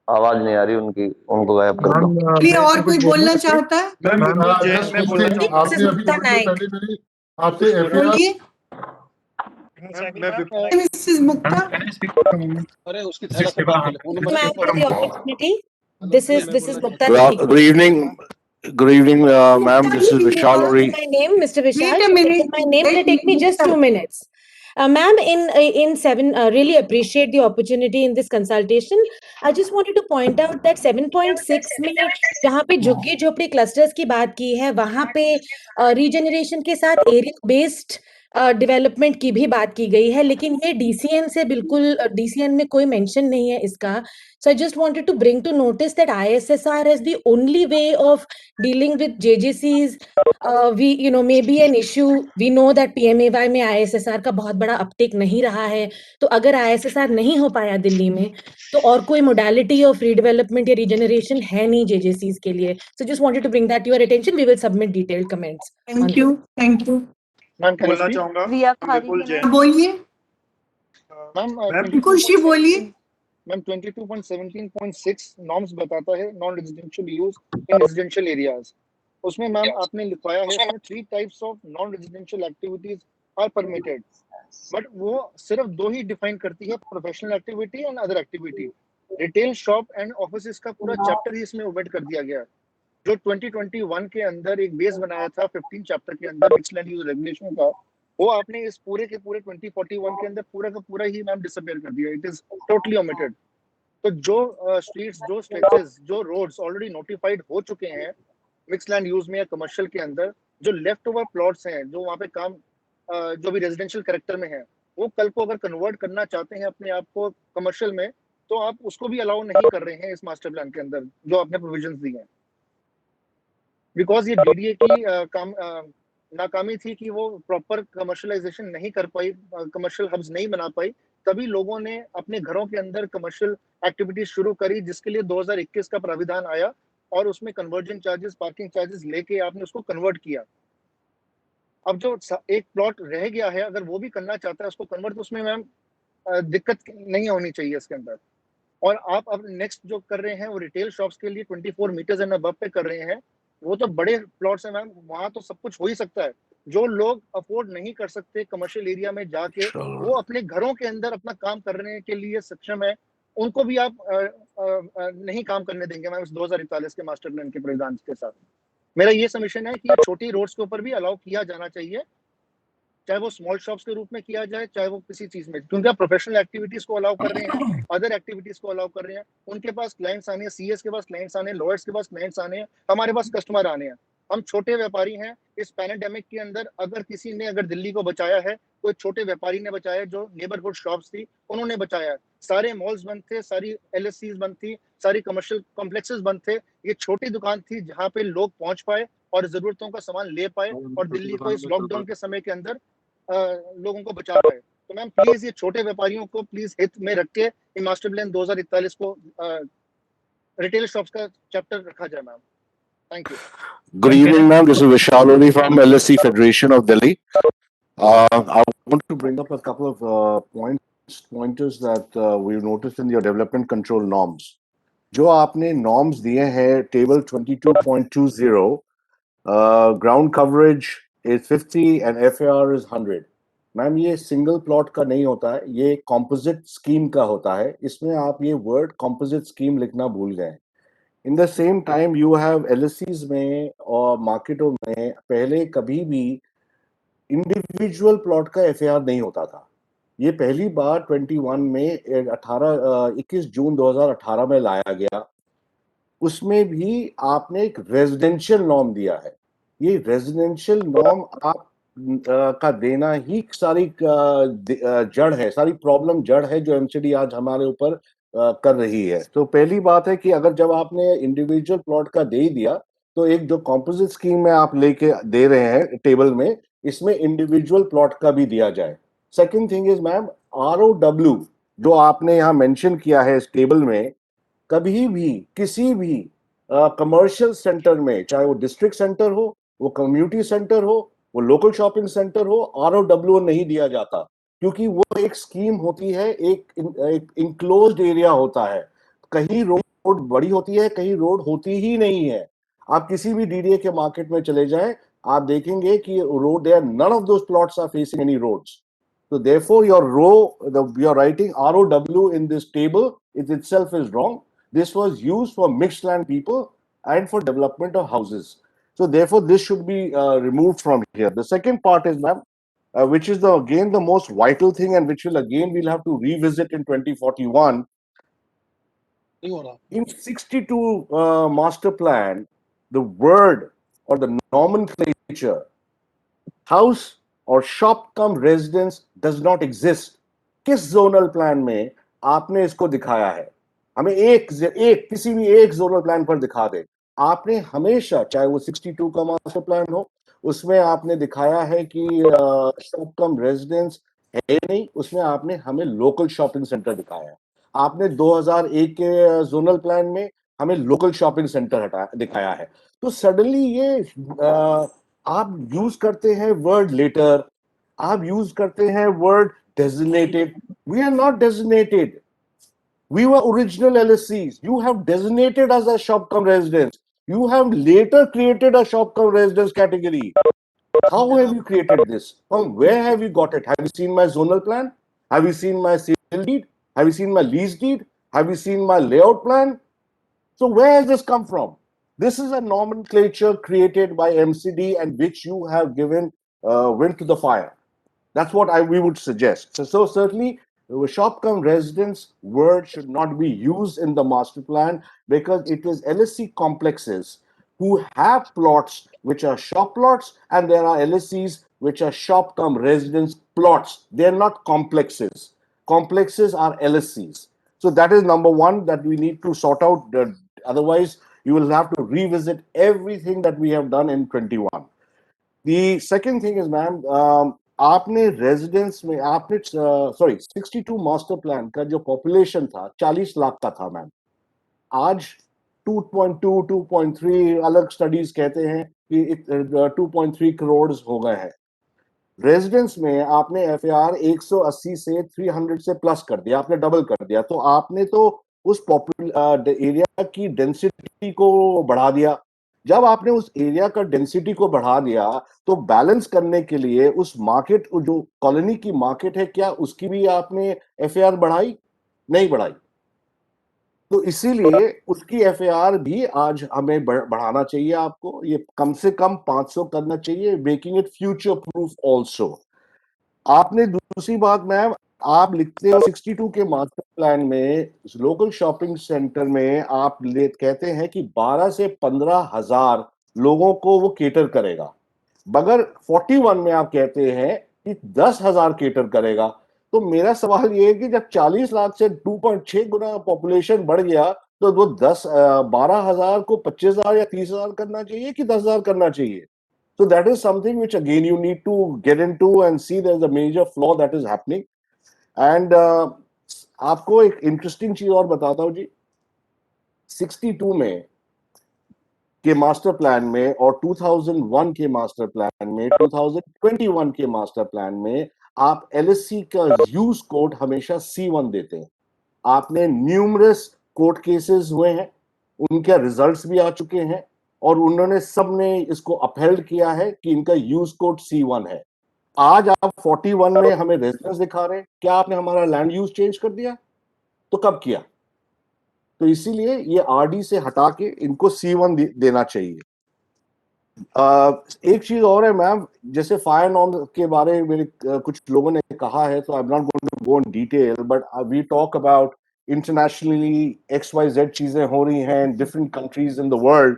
आवाज नहीं आ रही उनकी, उनको गायब कर दो। चलिए, और कोई बोलना चाहता है? आपसे बोलिए मिसेस मुक्ता। अरे उसकी This is Mukta. Good evening, ma'am. This is Vishal. My name, Mr. Vishal. Wait a minute. My name will take me just 2 minutes. Ma'am, in 7, really appreciate the opportunity in this consultation. I just wanted to point out that 7.6 में जहाँ पे झुग्गी झोपड़ी clusters की बात की है, वहाँ पे रीजनरेशन के साथ एरिया बेस्ड डेवलपमेंट की भी बात की गई है, लेकिन ये डीसीएन से बिल्कुल डीसीएन में कोई मेंशन नहीं है इसका. So I just wanted to bring to notice that ISSR is the only way of dealing with JJCs. We, maybe an issue. We know that PMAY में ISSR का बहुत बड़ा अपटेक नहीं रहा है. तो अगर ISSR नहीं हो पाया दिल्ली में, तो और कोई modality of redevelopment या regeneration है नहीं JJCs के लिए. So just wanted to bring that to your attention. We will submit detailed comments. Thank you. Thank you. Ma'am can I बोलना speak? चाहूंगा रिया विपुल जैन बोलिए. मैम बिल्कुल श्री बोलिए. मैम 22.17.6 नॉर्म्स बताता है non residential use in residential areas. उसमें ma'am आपने लिखवाया है इसमें 3 types of non residential activities are permitted, but वो सिर्फ 2 ही डिफाइन करती है, professional activity and other activity. Retail shop and offices का पूरा चैप्टर ही इसमें ओमिट कर दिया गया है. जो 2021 के अंदर एक बेस बनाया था 15 चैप्टर के अंदर मिक्स्ड लैंड यूज रेगुलेशन का, वो आपने इस पूरे के पूरे 2041 के अंदर पूरा का पूरा ही मैम डिसअपीयर कर दिया. It is totally omitted. तो जो स्ट्रीट्स, जो स्ट्रेचेस, जो रोड्स ऑलरेडी नोटिफाइड हो चुके हैं मिक्स्ड लैंड यूज में या कमर्शियल के अंदर, जो लेफ्ट ओवर प्लॉट्स हैं, जो वहाँ पे काम जो भी रेजिडेंशियल कैरेक्टर में है, वो कल को अगर कन्वर्ट करना चाहते हैं अपने आप को कमर्शियल में, तो आप उसको भी अलाउ नहीं कर रहे हैं इस मास्टर प्लान के अंदर जो आपने प्रोविजंस दी हैं. बिकॉज ये डीडीए की नाकामी थी कि वो प्रॉपर कमर्शलाइजेशन नहीं कर पाई, कमर्शियल हब्स नहीं बना पाई, तभी लोगों ने अपने घरों के अंदर कमर्शियल एक्टिविटीज शुरू करी, जिसके लिए 2021 का प्राविधान आया और उसमें कन्वर्जन चार्जेस, पार्किंग चार्जेस लेके आपने उसको कन्वर्ट किया. अब जो एक प्लॉट रह गया है, अगर वो भी करना चाहता है उसको कन्वर्ट, तो उसमें मैम दिक्कत नहीं होनी चाहिए इसके अंदर. और आप अब नेक्स्ट जो कर रहे हैं वो रिटेल शॉप्स के लिए 24 मीटर्स एंड अबव पे कर रहे हैं. वो तो बड़े प्लॉट्स हैं मैम, वहां तो सब कुछ हो ही सकता है. जो लोग अफोर्ड नहीं कर सकते कमर्शियल एरिया में जाके, वो अपने घरों के अंदर अपना काम करने के लिए सक्षम है, उनको भी आप नहीं काम करने देंगे मैम इस 2041 के मास्टर प्लान के प्रावधान के साथ. मेरा ये सबमिशन है कि छोटी रोड्स के ऊपर भी अलाउ किया जाना चाहिए, चाहे वो स्मॉल शॉप्स के रूप में किया जाए, चाहे वो किसी चीज में, क्योंकि आप प्रोफेशनल एक्टिविटीज को अलाउ कर रहे हैं, अदर एक्टिविटीज को अलाउ कर रहे हैं. उनके पास क्लाइंट्स आने हैं, सीएस के पास क्लाइंट्स आने हैं, लॉयर्स के पास क्लाइंट्स आने हैं, हमारे पास कस्टमर आने हैं. हम छोटे व्यापारी हैं. इस पैंडेमिक के अंदर अगर किसी ने अगर दिल्ली को बचाया है, कोई छोटे व्यापारी ने बचाया है, जो नेबरहुड शॉप्स थी उन्होंने बचाया है. सारे मॉल्स बंद थे, सारी एलएससीज बंद थी, सारी कमर्शियल कॉम्प्लेक्सेस बंद थे. ये छोटी दुकान थी जहाँ पे लोग पहुंच पाए और जरूरतों का सामान ले पाए और दिल्ली को इस लॉकडाउन के समय के अंदर लोगों को बचा पाए. तो मैम प्लीज ये छोटे व्यापारियों को प्लीज हित में रख के ये मास्टर प्लान 2041 को रिटेल शॉप्स का चैप्टर रखा जाए ma'am. Thank you. Good evening, ma'am. This is Vishal Ori from LSC Federation of Delhi. I want to bring up a couple of pointers that we've noticed in your development control norms. जो आपने norms दिए हैं, table 22.20, ground coverage is 50 and FAR is 100. Ma'am ये single plot का नहीं होता है, ये कॉम्पोजिट स्कीम का होता है. इसमें आप ये वर्ड कॉम्पोजिट स्कीम लिखना भूल गए. In the same time you have LSCs में और मार्केटों में पहले कभी भी इंडिविजुअल प्लॉट का एफएआर नहीं होता था. ये पहली बार 21 में 21 जून 2018 में लाया गया. उसमें भी आपने एक रेजिडेंशियल नॉर्म दिया है. ये रेजिडेंशियल नॉर्म आप का देना ही सारी जड़ है, सारी प्रॉब्लम जड़ है जो एमसीडी आज हमारे ऊपर कर रही है. तो पहली बात है कि अगर जब आपने इंडिविजुअल प्लॉट का दे ही दिया, तो एक जो कॉम्पोजिट स्कीम में आप लेके दे रहे हैं टेबल में, इसमें इंडिविजुअल प्लॉट का भी दिया जाए. Second thing is ma'am, ROW जो आपने यहाँ मेंशन किया है इस टेबल में, कभी भी किसी भी कमर्शियल सेंटर में, चाहे वो डिस्ट्रिक्ट सेंटर हो, वो कम्युनिटी सेंटर हो, वो लोकल शॉपिंग सेंटर हो, ROW नहीं दिया जाता, क्योंकि वो एक स्कीम होती है, एक इंक्लोज्ड एरिया होता है. कहीं रोड बड़ी होती है, कहीं रोड होती ही नहीं है. आप किसी भी डीडीए के मार्केट में चले जाएं, आप देखेंगे कि road there, none of those plots are facing any roads. So therefore you're writing ROW in this table, it itself is wrong. This was used for mixed land people and for development of houses. So therefore this should be removed from here. The second part is, ma'am, which is again the most vital thing, and which we'll have to revisit in 2041. In 62 master plan, the word or the nomenclature house और shop come residence does not exist, किस zonal plan में आपने इसको दिखाया है? हमें एक किसी भी एक जोनल प्लान पर दिखा दे। आपने हमेशा, चाहे वो 62 का मास्टर प्लान हो, उसमें आपने दिखाया है कि शॉप कम रेजिडेंस है नहीं, उसमें आपने हमें लोकल शॉपिंग सेंटर दिखाया है। आपने 2001 के जोनल प्लान में हमें लोकल शॉपिंग सेंटर दिखाया है। तो सडनली ये आप यूज करते हैं वर्ड लेटर, आप यूज करते हैं word designated. We are not designated. We were original LSCs. You have designated us as shop cum residence. You have later created a shop cum residence category. How have you created this? From where have you got it? Have you seen my zonal plan? Have you seen my sale deed? Have you seen my lease deed? Have you seen my layout plan? So where has this come from? This is a nomenclature created by MCD and which you have given wind to the fire. That's what we would suggest. So certainly, shop cum residence word should not be used in the master plan, because it is LSC complexes who have plots which are shop plots, and there are LSCs which are shop cum residence plots. They're not complexes. Complexes are LSCs. So that is number one that we need to sort out. Otherwise, you will have to revisit everything that we have done in 21. The second thing is, ma'am, आपने residence में आपने 62 master plan का जो population था 40 लाख का था ma'am, आज 2.2 2.3 अलग स्टडीज कहते हैं कि 2.3 करोड़ हो गए हैं। रेजिडेंस में आपने एफएआर 180 से 300 से प्लस कर दिया, आपने डबल कर दिया। तो आपने तो उस एरिया की डेंसिटी को बढ़ा दिया। जब आपने उस एरिया का डेंसिटी को बढ़ा दिया तो बैलेंस करने के लिए उस मार्केट, जो कॉलोनी की मार्केट है, क्या उसकी भी आपने एफएआर बढ़ाई? नहीं बढ़ाई। तो इसीलिए उसकी एफएआर भी आज हमें बढ़ाना चाहिए। आपको ये कम से कम 500 करना चाहिए, making it future proof also. आपने दूसरी बात मैम, आप लिखते हो 62 के मास्टर प्लान में लोकल शॉपिंग सेंटर में आप कहते हैं कि 12 से 15 हजार लोगों को वो केटर करेगा, मगर 41 में आप कहते हैं कि 10,000 केटर करेगा। तो मेरा सवाल ये है कि जब 40 लाख से 2.6 गुना पॉपुलेशन बढ़ गया तो वो 12,000 को 25,000 या 30,000 करना चाहिए कि 10,000 करना चाहिए? So that is something which again you need to get into and see there's a major flaw that is happening. And आपको एक इंटरेस्टिंग चीज और बताता हूं जी, 62 में के मास्टर प्लान में और 2001 के मास्टर प्लान में, 2021 के मास्टर प्लान में आप एलएससी का यूज कोड हमेशा C1 देते हैं। आपने न्यूमरस कोर्ट केसेस हुए हैं, उनके रिजल्ट्स भी आ चुके हैं और उन्होंने सबने इसको अपहेल्ड किया है कि इनका यूज कोड C1 है। आज आप 41 में हमें रेजिडेंस दिखा रहे हैं, क्या आपने हमारा लैंड यूज चेंज कर दिया? तो कब किया? तो इसीलिए ये आरडी से हटा के इनको C1 देना चाहिए। एक चीज और है मैम, जैसे फायर नॉर्म के बारे में कुछ लोगों ने कहा है, तो I am not going to go in detail, but we talk about internationally XYZ चीजें हो रही हैं in different countries in the world.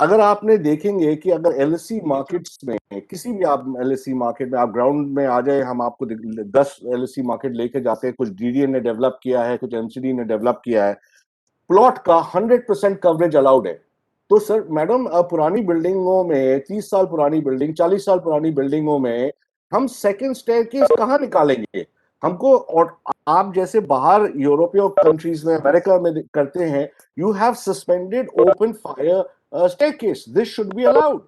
अगर आपने देखेंगे कि अगर एलएससी मार्केट्स में, किसी भी आप एलएससी मार्केट में आप ग्राउंड में आ जाए, हम आपको 10 एलएससी मार्केट लेके जाते हैं, कुछ डीडीए ने डेवलप किया है, कुछ एमसीडी ने डेवलप किया है, प्लॉट का 100% कवरेज अलाउड है। तो सर मैडम, पुरानी बिल्डिंगों में 30 साल पुरानी बिल्डिंग, 40 साल पुरानी बिल्डिंगों में हम सेकंड स्टेयरकेस कहाँ निकालेंगे? हमको, और आप जैसे बाहर यूरोपीय कंट्रीज में, अमेरिका में करते हैं, you have suspended open fire staircase. This should be allowed.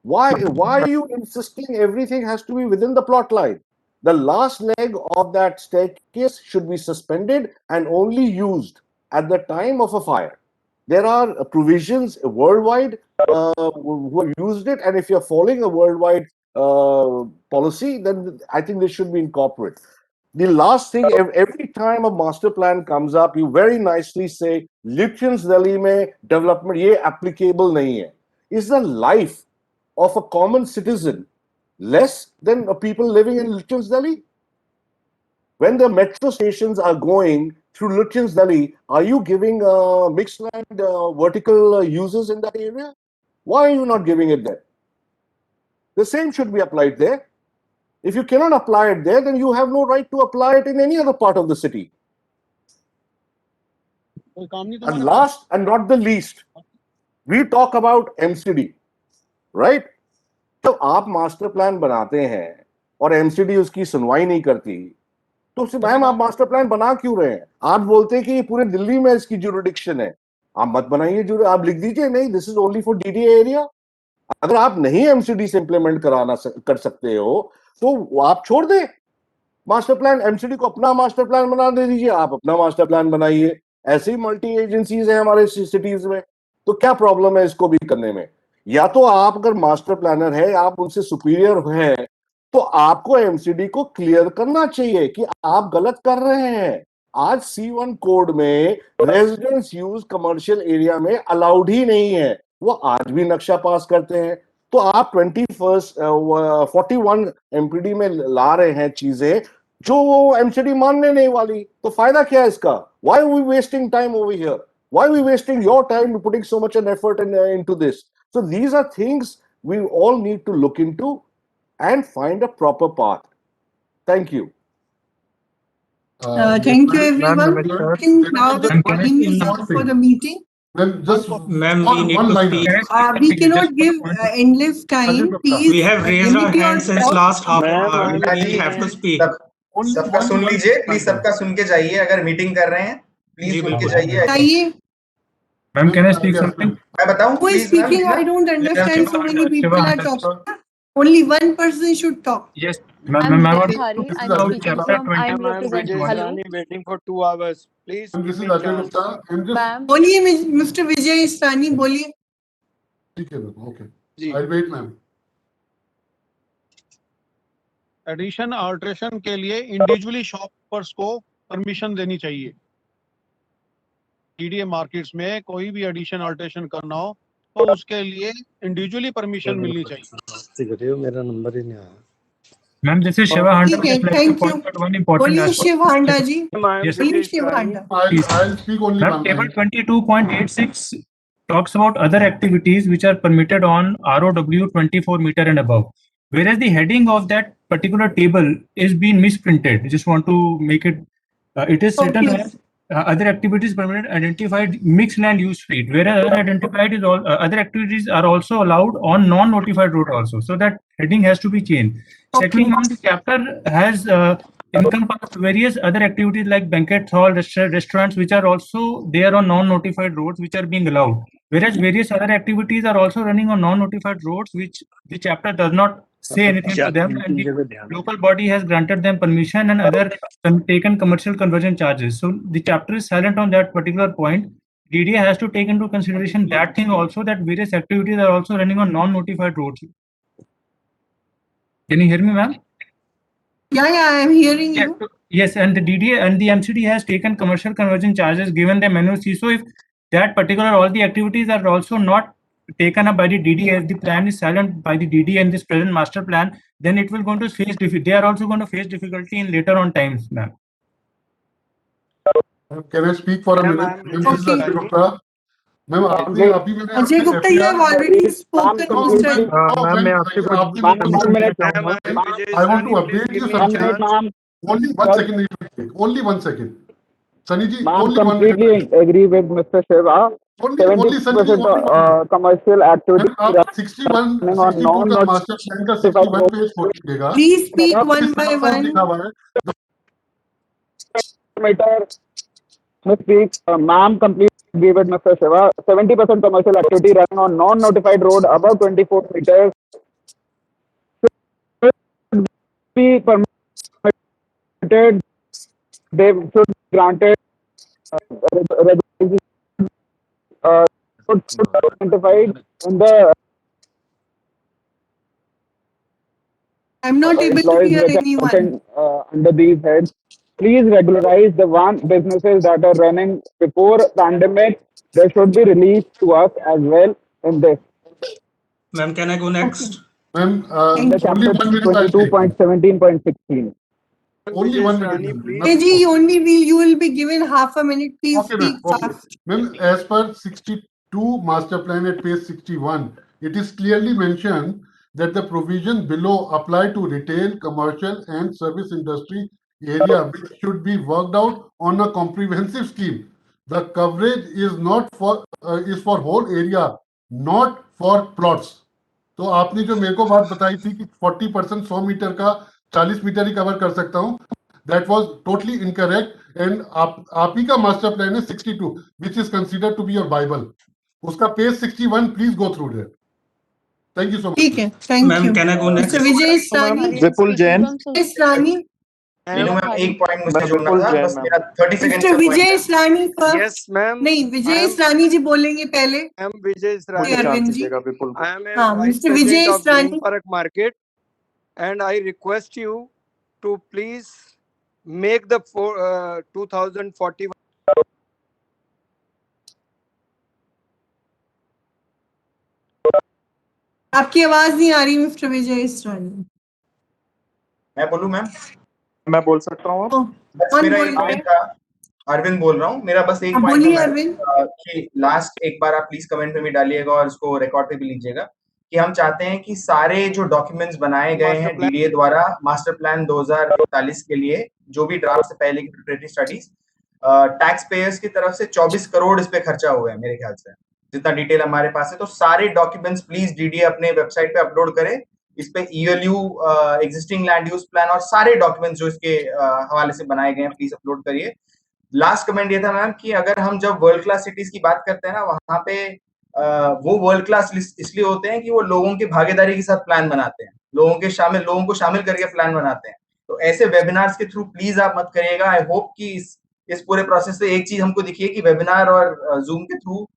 Why are you insisting everything has to be within the plot line? The last leg of that staircase should be suspended and only used at the time of a fire. There are provisions worldwide who have used it, and if you're following a worldwide policy, then I think this should be incorporated. The last thing, every time a master plan comes up, you very nicely say, Lutyens Delhi mein development ye applicable nahi hai. Is the life of a common citizen less than people living in Lutyens Delhi? When the metro stations are going through Lutyens Delhi, are you giving mixed land vertical uses in that area? Why are you not giving it there? The same should be applied there. If you cannot apply it there, then you have no right to apply it in any other part of the city. And last and not the least, we talk about MCD, right? जब आप master plan बनाते हैं और MCD उसकी सुनवाई नहीं करती, तो उससे मैम आप मास्टर प्लान बना क्यों रहे हैं? आप बोलते हैं कि ये पूरे दिल्ली में इसकी जुरिडिक्शन है, आप मत बनाइए, आप लिख दीजिए नहीं, this is only for DDA area. अगर आप नहीं एमसीडी से इंप्लीमेंट कर सकते हो तो आप छोड़ दें मास्टर प्लान, एमसीडी को अपना मास्टर प्लान बना दे दीजिए, आप अपना मास्टर प्लान बनाइए। ऐसे ही मल्टी एजेंसीज हैं हमारे सिटीज में, तो क्या प्रॉब्लम है इसको भी करने में? या तो आप अगर मास्टर प्लानर है, आप उनसे सुपीरियर है, तो आपको एमसीडी को क्लियर करना चाहिए कि आप गलत कर रहे हैं। आज C1 कोड में रेजिडेंस यूज कमर्शियल एरिया में अलाउड ही नहीं है, वो आज भी नक्शा पास करते हैं। तो आप 41 एमपीडी में ला रहे हैं चीजें जो वो एमसीडी मानने नहीं वाली, तो फायदा क्या है इसका? Why are we wasting time over here? Why are we wasting your time putting so much an effort into this? So these are things we all need to look into and find a proper path. Thank you. Thank you, everyone. Now the time is up for the meeting. Ma'am, we need to speak. We cannot give endless time. Please, We have raised our hands since last half an hour. We have to speak. सबका सुन लीजिए please, सबका सुन के जाइए। अगर meeting कर रहे हैं please सुन के जाइए। Ma'am, can I speak something? मैं बताऊं? Who is speaking? I don't understand. So many people are talking. Only one person should talk. Yes, ma'am. I want to I'm chapter representing. waiting for 2 hours. Please. This is Ajay Gupta. Ma'am, बोलिए Mr. Vijay Istani, बोलिए। ठीक है, okay. I'll wait, ma'am. Addition alteration के लिए individually shoppers को permission देनी चाहिए। DDA markets में कोई भी एडिशन अल्ट्रेशन करना हो तो उसके लिए इंडिविजुअली परमिशन मिलनी चाहिए। मेरा नंबर ही नहीं आया। Ma'am, this is Shiva Handa. ठीक है, thank you. बोलिए शिव हांडा जी। Yes, बोलिए शिव हांडा। I'll speak only Ma'am, one table minute. 22.86 talks about other activities which are permitted on ROW 24 meter and above. Whereas the heading of that particular table is being misprinted. I just want to make it, it is written as other activities permitted identified mixed land use fleet, whereas other activities are also allowed on non-notified road also. So that heading has to be changed. Secondly, ma'am, the chapter has encompassed various other activities like banquet hall, restaurants, which are also there on non-notified roads, which are being allowed. Whereas various other activities are also running on non-notified roads, which the chapter does not say anything to them, and the local body has granted them permission and other taken commercial conversion charges. So the chapter is silent on that particular point. DDA has to take into consideration that thing also, that various activities are also running on non-notified roads. Can you hear me, ma'am? Yeah, I am hearing you. Yes, and the DDA and the MCD has taken commercial conversion charges, given them NOC. So if that particular, all the activities are also not taken up by the DDA, as the plan is silent by the DDA in this present master plan, then it will going to face they are also going to face difficulty in later on times, ma'am. Can I speak for a minute? This is Ajay Gupta. Ma'am, Ajay Gupta, you have already spoken. I want to update you something. Only 1 second. Only 1 second. Sunny ji, only 1 minute. Completely agree with Mr. Shiva. Only Sunny ji, commercial activity. आप 61 का master plan का 61 page खोलिएगा। Please speak one by one. Ma'am, completely agree with Mr. Shiva. 70% commercial activity running on non-notified road above 24 meters should be permitted. They should be granted should be identified in the. I'm not able to hear anyone. Under these heads, please regularize the one businesses that are running before pandemic. They should be released to us as well in this. Ma'am, can I go next? Ma'am, The chapter 22.17.16. Only 1 minute. Hey, ji, you will be given half a minute. Please speak fast. Ma'am, as per 62 master plan at page 61, it is clearly mentioned that the provision below apply to retail, commercial and service industry area, which should be worked out on a comprehensive scheme. The coverage is not for is for whole area, not for plots. तो आपने जो मेरे को बात बताई थी कि 40% 100 metre का 40 मीटर ही कवर कर सकता हूँ, that was totally incorrect. And आप ही का मास्टर प्लान है 62, which is considered to be your Bible. उसका page 61, please go through that. Thank you so much. ठीक है, thank you. Can I go next? Mr. Vijay Srani, Vipul Jain. Vijay Srani, Meenu ma'am एक point मुझे जोड़ना विपुल था, जैन बस ma'am. मेरा 30 second Mr. Vijay Srani first. Yes, ma'am. नहीं, विजय I am- Sarani जी बोलेंगे पहले। I am Vijay कोई Srani. अरविंद जी। विपुल को। I am a हाँ, vice Mr. Vijay president of Srani. Green Park Market, and I request you to please make the 2041 आपकी आवाज नहीं आ रही मिस्टर विजय सरानी। मैं बोलूं मैम? मैं बोल सकता हूँ। बस कौन मेरा बोल एक रहा है? पॉइंट था, अरविंद बोल रहा हूँ। मेरा बस एक हाँ, पॉइंट बोलिए था अरविंद। कि लास्ट एक बार आप प्लीज कमेंट में भी डालिएगा और इसको रिकॉर्ड पे भी लीजिएगा कि हम चाहते हैं कि सारे जो डॉक्यूमेंट्स बनाए गए हैं डीडीए द्वारा मास्टर प्लान 2041 के लिए, जो भी ड्राफ्ट से पहले की प्रिपरेटरी स्टडीज, टैक्स पेयर्स की तरफ से 24 करोड़ इस पे खर्चा हुआ है मेरे ख्याल से, जितना डिटेल हमारे पास है। तो सारे डॉक्यूमेंट्स प्लीज डीडीए अपने वेबसाइट पे अपलोड करे। इस पे ईएलयू, एग्जिस्टिंग लैंड यूज प्लान और सारे डॉक्यूमेंट्स जो इसके हवाले से बनाए गए हैं प्लीज अपलोड करिए। लास्ट कमेंट ये था मैम कि अगर हम जब वर्ल्ड क्लास सिटीज की बात करते हैं ना, वहां पे वो वर्ल्ड क्लास इसलिए होते हैं कि वो लोगों की भागीदारी के साथ प्लान बनाते हैं, लोगों को शामिल करके प्लान बनाते हैं। तो ऐसे वेबिनार्स के थ्रू प्लीज आप मत करिएगा। आई होप कि इस पूरे प्रोसेस से एक चीज हमको दिखिए कि वेबिनार और जूम के थ्रू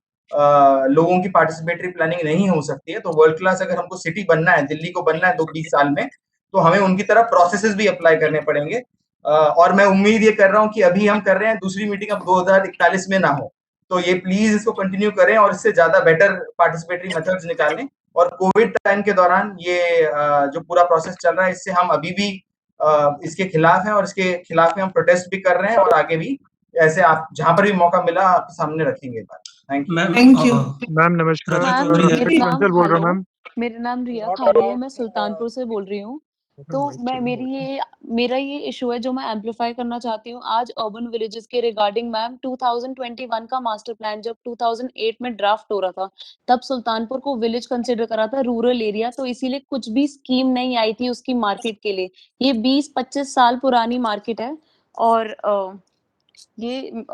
लोगों की पार्टिसिपेटरी प्लानिंग नहीं हो सकती है। तो वर्ल्ड क्लास अगर हमको सिटी बनना है, दिल्ली को बनना है 20 साल में, तो हमें उनकी तरह प्रोसेसेस भी अप्लाई करने पड़ेंगे। और मैं उम्मीद ये कर रहा हूँ कि अभी हम कर रहे हैं, दूसरी मीटिंग अब 2041 में ना हो। तो ये प्लीज इसको कंटिन्यू करें और इससे ज्यादा बेटर पार्टिसिपेटरी मेथड्स निकालें। और कोविड टाइम के दौरान ये जो पूरा प्रोसेस चल रहा है, इससे हम अभी भी इसके खिलाफ हैं और इसके खिलाफ में हम प्रोटेस्ट भी कर रहे हैं और आगे भी ऐसे आप जहां पर भी मौका मिला आपके सामने रखेंगे बात। Thank you. Thank you. Ma'am नमस्कार, मेरा नाम रिया खारी है, मैं सुल्तानपुर से बोल रही हूँ। तो मेरा ये इशू है जो मैं एम्पलीफाई करना चाहती हूँ आज अर्बन विलेजेस के रिगार्डिंग। मैम 2021 का मास्टर प्लान जब 2008 में ड्राफ्ट हो रहा था, तब सुल्तानपुर को विलेज कंसिडर करा था, रूरल एरिया। तो इसीलिए कुछ भी स्कीम नहीं आई थी उसकी मार्केट के लिए। ये 20-25 साल पुरानी मार्केट है और ये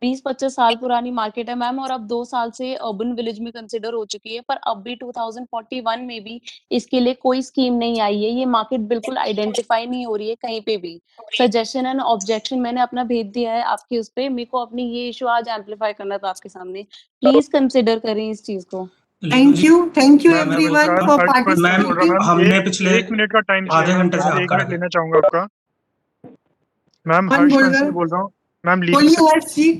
20-25 साल पुरानी मार्केट है मैम, और अब 2 साल से अर्बन विलेज में कंसिडर हो चुकी है। पर अब भी 2041 में भी इसके लिए कोई स्कीम नहीं आई है। ये मार्केट बिल्कुल आइडेंटिफाई नहीं हो रही है कहीं पे भी। सजेशन एंड ऑब्जेक्शन मैंने अपना भेज दिया है आपके उस पे। मेरे को अपनी ये इशू आज एम्पलीफाई करना था आपके सामने। प्लीज कंसिडर करें इस चीज को। Thank you everyone for participating. हमने पिछले 1 मिनट का टाइम आधे घंटे से 1 मिनट लेना चाहूंगा आपका। मैम कौन हर्ष बोल बंसल रहा है? बोल रहा हूँ मैम। बोलिए हर्ष जी।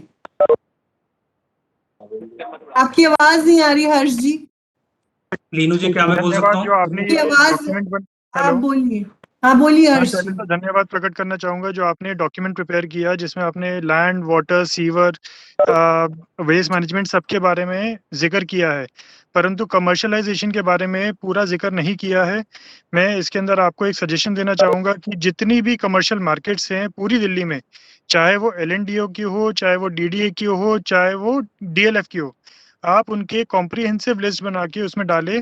आपकी आवाज नहीं आ रही हर्ष जी। लीनू जी, क्या मैं बोल सकता हूँ? जो आपने आपकी ये आवाज डॉक्यूमेंट आप बोलिए। हाँ बोलिए हर्ष जी। पहले तो धन्यवाद प्रकट करना चाहूंगा जो आपने डॉक्यूमेंट प्रिपेयर किया, जिसमें आपने land, water, sewer, waste management सबके बारे में जिक्र किया है, परंतु कमर्शलाइजेशन के बारे में पूरा जिक्र नहीं किया है। मैं इसके अंदर आपको एक सजेशन देना चाहूंगा कि जितनी भी कमर्शियल मार्केट्स हैं पूरी दिल्ली में, चाहे वो LNDO की हो, चाहे वो DDA की हो, चाहे वो DLF की हो, आप उनके कॉम्प्रिहेंसिव लिस्ट बना के उसमें डालें,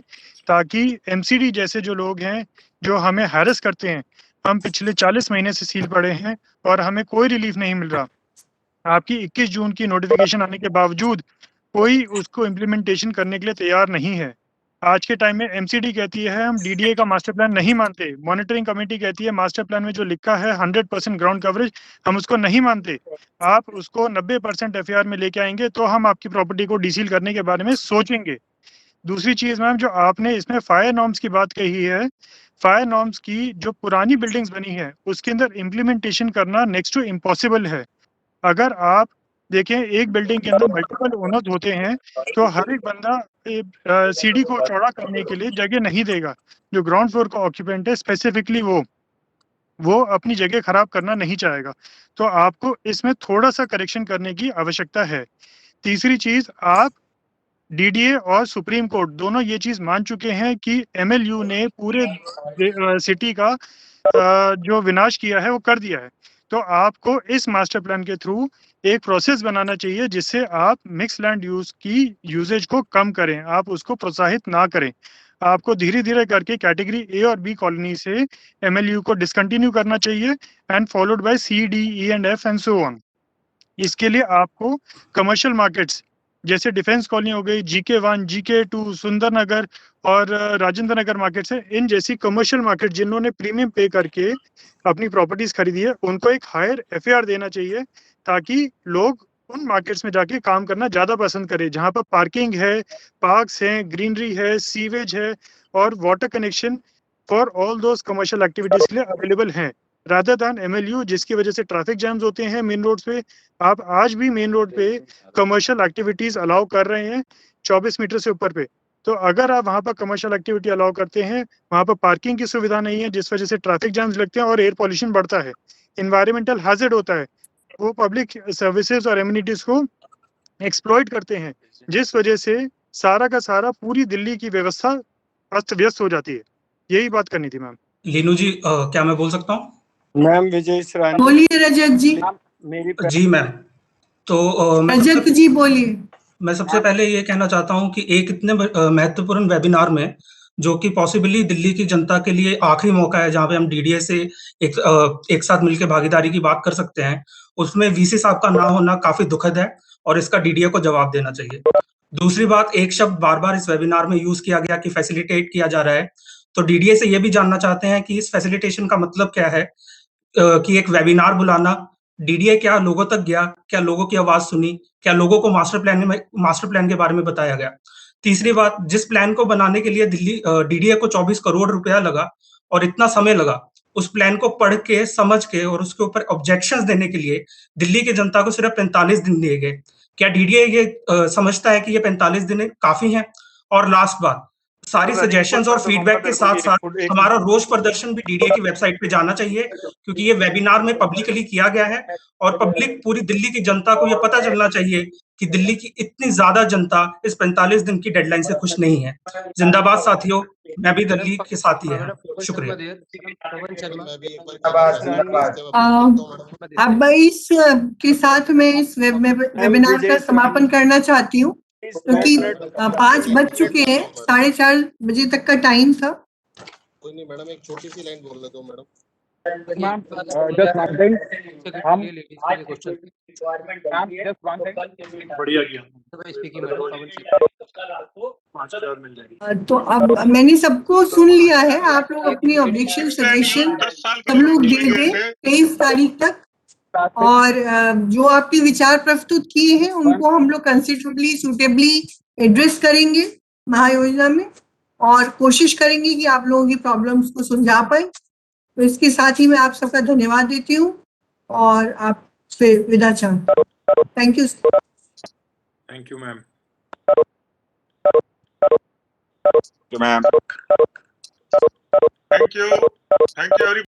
ताकि MCD जैसे जो लोग हैं जो हमें हैरेस करते हैं, हम पिछले 40 महीने से सील पड़े हैं और हमें कोई रिलीफ नहीं मिल रहा। आपकी 21 जून की नोटिफिकेशन आने के बावजूद कोई उसको इम्प्लीमेंटेशन करने के लिए तैयार नहीं है। आज के टाइम में MCD कहती है हम DDA का मास्टर प्लान नहीं मानते, मॉनिटरिंग कमेटी कहती है मास्टर प्लान में जो लिखा है 100% ग्राउंड कवरेज, हम उसको नहीं मानते। आप उसको 90% FAR में लेके आएंगे तो हम आपकी प्रॉपर्टी को डीसील करने के बारे में सोचेंगे। दूसरी चीज मैम, जो आपने इसमें फायर नॉर्म्स की बात कही है, फायर नॉर्म्स की जो पुरानी बिल्डिंग्स बनी है उसके अंदर इम्प्लीमेंटेशन करना नेक्स्ट टू इम्पॉसिबल है। अगर आप देखें एक बिल्डिंग के अंदर मल्टीपल ओनर्स होते हैं तो हर एक बंदा सीढ़ी को चौड़ा करने के लिए जगह नहीं देगा। जो ग्राउंड फ्लोर का ऑक्यूपेंट है स्पेसिफिकली वो अपनी जगह खराब करना नहीं चाहेगा। तो आपको इसमें थोड़ा सा करेक्शन करने की आवश्यकता है। तीसरी चीज, आप डीडीए और सुप्रीम कोर्ट दोनों ये चीज मान चुके हैं कि एमएलयू ने पूरे सिटी का जो विनाश किया है वो कर दिया है। तो आपको इस मास्टर प्लान के थ्रू एक प्रोसेस बनाना चाहिए जिससे आप मिक्स लैंड यूज की यूजेज को कम करें, आप उसको प्रोत्साहित ना करें। आपको धीरे धीरे करके कैटेगरी ए और बी कॉलोनी से एमएलयू को डिसकंटिन्यू करना चाहिए and followed by C, D, E and F and so on. इसके लिए आपको कमर्शियल मार्केट्स जैसे डिफेंस कॉलोनी हो गई, GK1, GK2, सुंदर नगर और राजेंद्र नगर मार्केट्स है, इन जैसी कमर्शियल मार्केट जिन्होंने प्रीमियम पे करके अपनी प्रॉपर्टीज खरीदी है उनको एक हायर FAR देना चाहिए ताकि लोग उन मार्केट्स में जाके काम करना ज्यादा पसंद करें जहां पर पार्किंग है, पार्क्स हैं, ग्रीनरी है, सीवेज है और water connection for all those commercial activities के लिए अवेलेबल हैं, रादर दैन एमएलयू जिसकी वजह से ट्रैफिक जैम्स होते हैं मेन रोड पे। आप आज भी मेन रोड पे कमर्शियल एक्टिविटीज अलाउ कर रहे हैं 24 मीटर से ऊपर पे। तो अगर आप वहां पर कमर्शियल एक्टिविटी अलाउ करते हैं, वहां पर पार्किंग की सुविधा नहीं है जिस वजह से ट्रैफिक जैम्स लगते हैं और एयर पॉल्यूशन बढ़ता है, इन्वायरमेंटल हैजर्ड होता है, वो पब्लिक सर्विसेज और एमिनिटीज को एक्सप्लॉइट करते हैं जिस वजह से सारा का सारा पूरी दिल्ली की व्यवस्था अस्त व्यस्त हो जाती है। यही बात करनी थी मैम। लीनू जी क्या मैं बोल सकता हूँ? मैम विजय सरानी बोलिए रजत जी। मेरी जी मैम, तो रजत जी बोलिए। मैं सबसे पहले ये कहना चाहता हूँ कि एक इतने महत्वपूर्ण वेबिनार में जो कि पॉसिबली दिल्ली की जनता के लिए आखिरी मौका है जहाँ पे हम डीडीए से एक साथ मिलकर भागीदारी की बात कर सकते हैं, उसमें वीसी साहब का ना होना काफी दुखद है और इसका डीडीए को जवाब देना चाहिए। दूसरी बात, एक शब्द बार बार इस वेबिनार में यूज किया गया कि फैसिलिटेट किया जा रहा है, तो डीडीए से ये भी जानना चाहते हैं कि इस फैसिलिटेशन का मतलब क्या है, कि एक वेबिनार बुलाना, डीडीए क्या लोगों तक गया, क्या लोगों की आवाज सुनी, क्या लोगों को मास्टर प्लान के बारे में बताया गया। तीसरी बात, जिस प्लान को बनाने के लिए डीडीए को 24 करोड़ रुपया लगा और इतना समय लगा, उस प्लान को पढ़ के समझ के और उसके ऊपर ऑब्जेक्शंस देने के लिए दिल्ली की जनता को सिर्फ 45 दिन दिए गए। क्या डीडीए ये समझता है कि ये 45 दिन काफी हैं? और लास्ट बात, सारी सजेशंस और फीडबैक के साथ साथ हमारा रोज प्रदर्शन भी डीडीए की वेबसाइट पे जाना चाहिए, क्योंकि ये वेबिनार में पब्लिकली किया गया है और पब्लिक पूरी दिल्ली की जनता को ये पता चलना चाहिए कि दिल्ली की इतनी ज्यादा जनता इस 45 दिन की डेडलाइन से खुश नहीं है। जिंदाबाद साथियों, मैं भी दिल्ली के साथी है। शुक्रिया। अब इस के साथ मैं इस वेबिनार का समापन करना चाहती हूँ क्योंकि 5 बज चुके हैं, 4:30 बजे तक का टाइम था। कोई नहीं मैडम, एक छोटी सी लाइन बोल दो madam. Ma'am just one thing, हम जस्ट वन थिंग बढ़िया किया। तो अब मैंने सबको सुन लिया है, आप लोग अपनी ऑब्जेक्शन सजेशन सब लोग दे दें 23 तारीख तक, और जो आपके विचार प्रस्तुत किए हैं उनको हम लोग कंसिडरेबली सूटेबली एड्रेस करेंगे महायोजना में और कोशिश करेंगे कि आप लोगों की प्रॉब्लम्स को सुलझा पाए। तो इसके साथ ही मैं आप सबका धन्यवाद देती हूँ और आपसे विदा चाहूँ। Thank you. Thank you ma'am. Ma'am thank you.